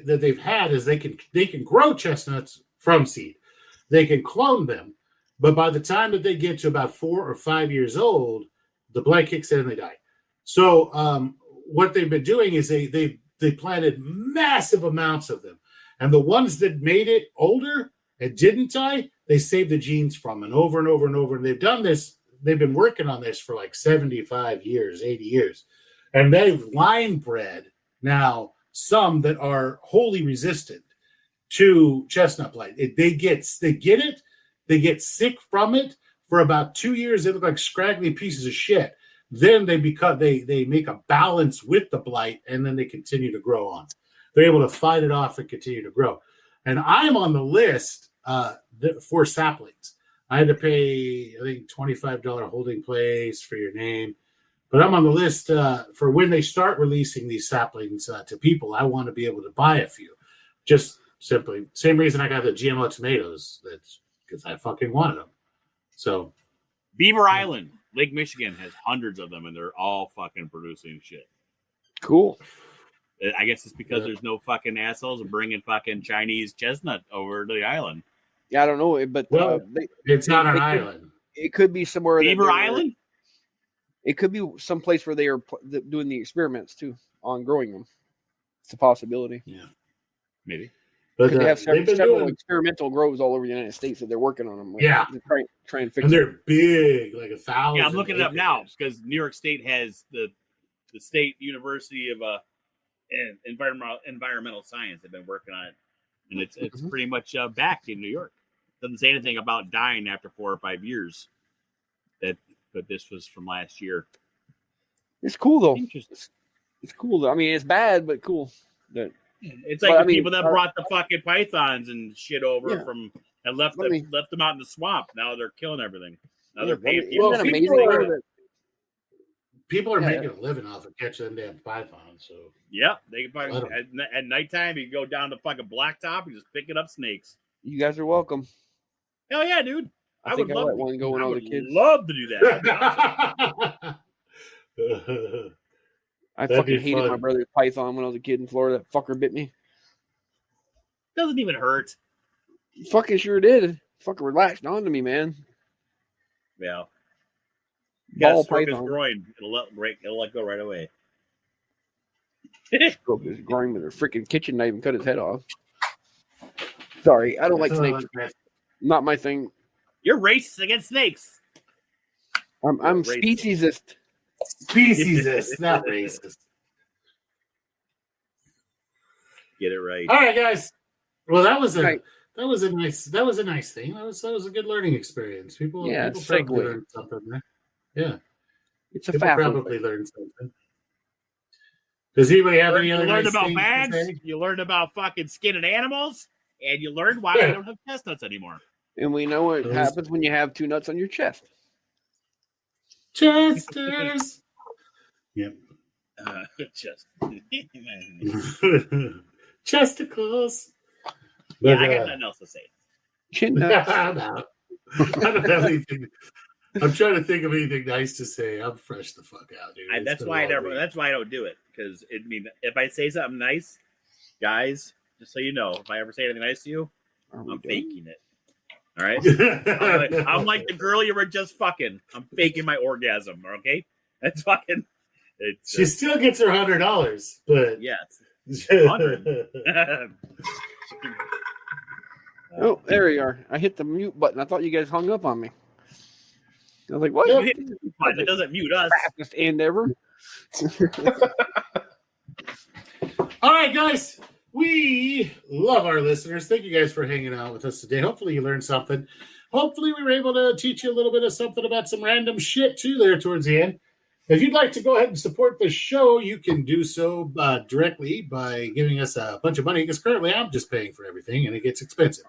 can grow chestnuts from seed. They can clone them, but by the time that they get to about 4 or 5 years old, the blight kicks in and they die. So what they've been doing is they planted massive amounts of them, and the ones that made it older and didn't die, they saved the genes from, and over and over and over. And they've done this. They've been working on this for like 75 years, 80 years. And they've line bred now some that are wholly resistant to chestnut blight. They get it, they get sick from it for about 2 years. They look like scraggly pieces of shit. Then they make a balance with the blight, and then they continue to grow on. They're able to fight it off and continue to grow. And I'm on the list for saplings. I had to pay, I think, $25 holding place for your name. But I'm on the list for when they start releasing these saplings to people. I want to be able to buy a few. Just simply, same reason I got the GMO tomatoes. That's because I fucking wanted them. So, Beaver Island, Lake Michigan, has hundreds of them, and they're all fucking producing shit. Cool. I guess it's because there's no fucking assholes bringing fucking Chinese chestnut over to the island. Yeah, I don't know, but it's not an island. It could be somewhere. Beaver Island. It could be someplace where they are doing the experiments too on growing them. It's a possibility. Yeah, maybe. But they have several experimental groves all over the United States that they're working on them. Trying to fix. And they're big, like 1,000. Yeah, I'm looking it up now because New York State has the State University of Environmental Science. They've been working on it, and it's pretty much back in New York. Doesn't say anything about dying after 4 or 5 years. But this was from last year. It's cool though. Interesting. It's cool though. I mean, it's bad, but cool. It's like people that brought the fucking pythons and shit over from and left them out in the swamp. Now they're killing everything. Now they're paying people. Isn't that amazing? People are making a living off of catching them damn pythons. So yeah, they can find at nighttime. You can go down to fucking blacktop and just picking up snakes. You guys are welcome. Hell yeah, dude! I would love one go with all the kids. Love to do that. I fucking hated my brother's python when I was a kid in Florida. That fucker bit me. Doesn't even hurt. Fucking sure did. Fucking relaxed onto me, man. Yeah. Ball stroke his python. groin. It'll let go right away. Broke his groin with a freaking kitchen knife and cut his head off. Sorry, I don't like snakes. Not my thing. You're racist against snakes. I'm speciesist. Speciesist, not racist. Get it right. All right, guys. Well, that was a nice thing. That was a good learning experience. People probably learned something there. Yeah, it's a people FAFO probably learned something. Does anybody have any other? You learned about bags. You learned about fucking skinning animals, and you learned why we don't have chestnuts anymore. And we know what happens when you have 2 nuts on your chest. Chesters. Yep. Chesticles. But, I got nothing else to say. Chin nuts. I don't have anything. I'm trying to think of anything nice to say. I'm fresh the fuck out, dude. That's why I don't do it. Because if I say something nice, guys, just so you know, if I ever say anything nice to you, I'm faking it. All right? I'm like the girl you were just fucking. I'm faking my orgasm. Okay? That's fucking. She still gets her $100, but yes, 100. Oh, there you are. I hit the mute button. I thought you guys hung up on me. I was like, what? It doesn't mute us. Fastest end ever. All right, guys. We love our listeners. Thank you guys for hanging out with us today. Hopefully you learned something. Hopefully we were able to teach you a little bit of something about some random shit too there towards the end. If you'd like to go ahead and support the show, you can do so directly by giving us a bunch of money, because currently I'm just paying for everything and it gets expensive.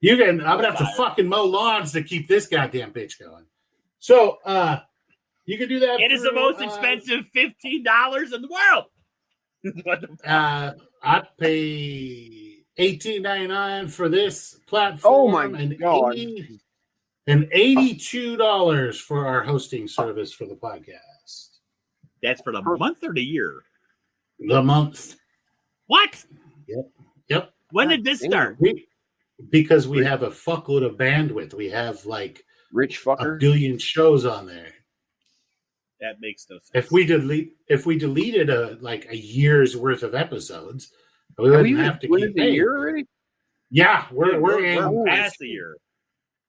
I'm going to have to fucking mow lawns to keep this goddamn bitch going. So you can do that. It is the most expensive $15 in the world. I pay $18.99 for this platform. Oh my God. And $82 for our hosting service for the podcast. That's for the month or the year? The month. What? Yep. When did this start? Because we have a fuckload of bandwidth. We have like rich fucker 1 billion shows on there. That makes no sense. If we deleted a year's worth of episodes, we wouldn't have to keep paying. A year already? Yeah, we're past the year.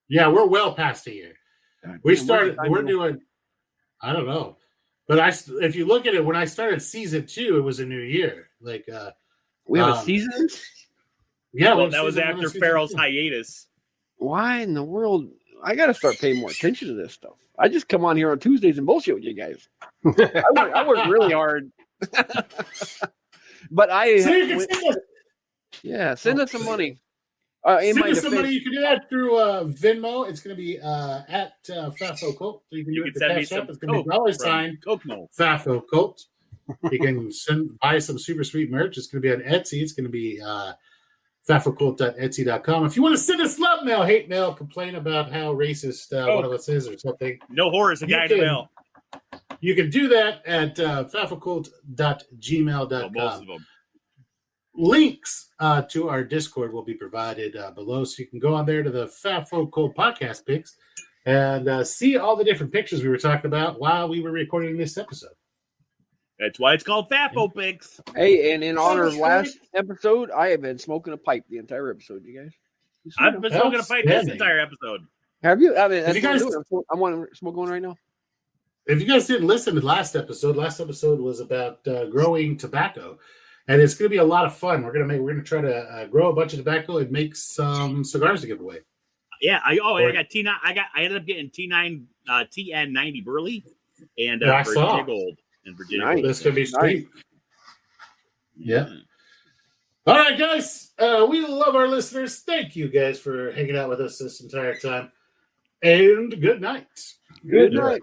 Yeah, we're well past a year. We're doing, I don't know. But if you look at it, when I started season 2, it was a new year. Like we have a season? Yeah, well, that was after Farrell's hiatus. Why in the world? I got to start paying more attention to this stuff. I just come on here on Tuesdays and bullshit with you guys. I work really hard. But send us some money. Send us some money. You can do that through Venmo. It's going to be at FAFOCult. So you can do it to CashApp. It's going to be $FAFOCult. You can buy some super sweet merch. It's going to be on Etsy. It's going to be FAFOCult.etsy.com. If you want to send us love mail, hate mail, complain about how racist one of us is or something. No horrors, a guy to mail. You can do that at FAFOCult.gmail.com. Most of them. Links to our Discord will be provided below, so you can go on there to the FAFOCult podcast pics and see all the different pictures we were talking about while we were recording this episode. That's why it's called FAFO pics. Hey, and in honor of last episode, I have been smoking a pipe the entire episode, you guys. I've been smoking a pipe this entire episode. Have you? I mean, that's what I'm doing. I want to smoke one right now. If you guys didn't listen to last episode was about growing tobacco. And it's going to be a lot of fun. We're going to try to grow a bunch of tobacco and make some cigars to give away. Yeah, I got T9. I ended up getting T9 TN90 Burley and Virginia Gold and Virginia Gold. This could be sweet. Yeah. All right, guys. We love our listeners. Thank you guys for hanging out with us this entire time. And good night. Good night.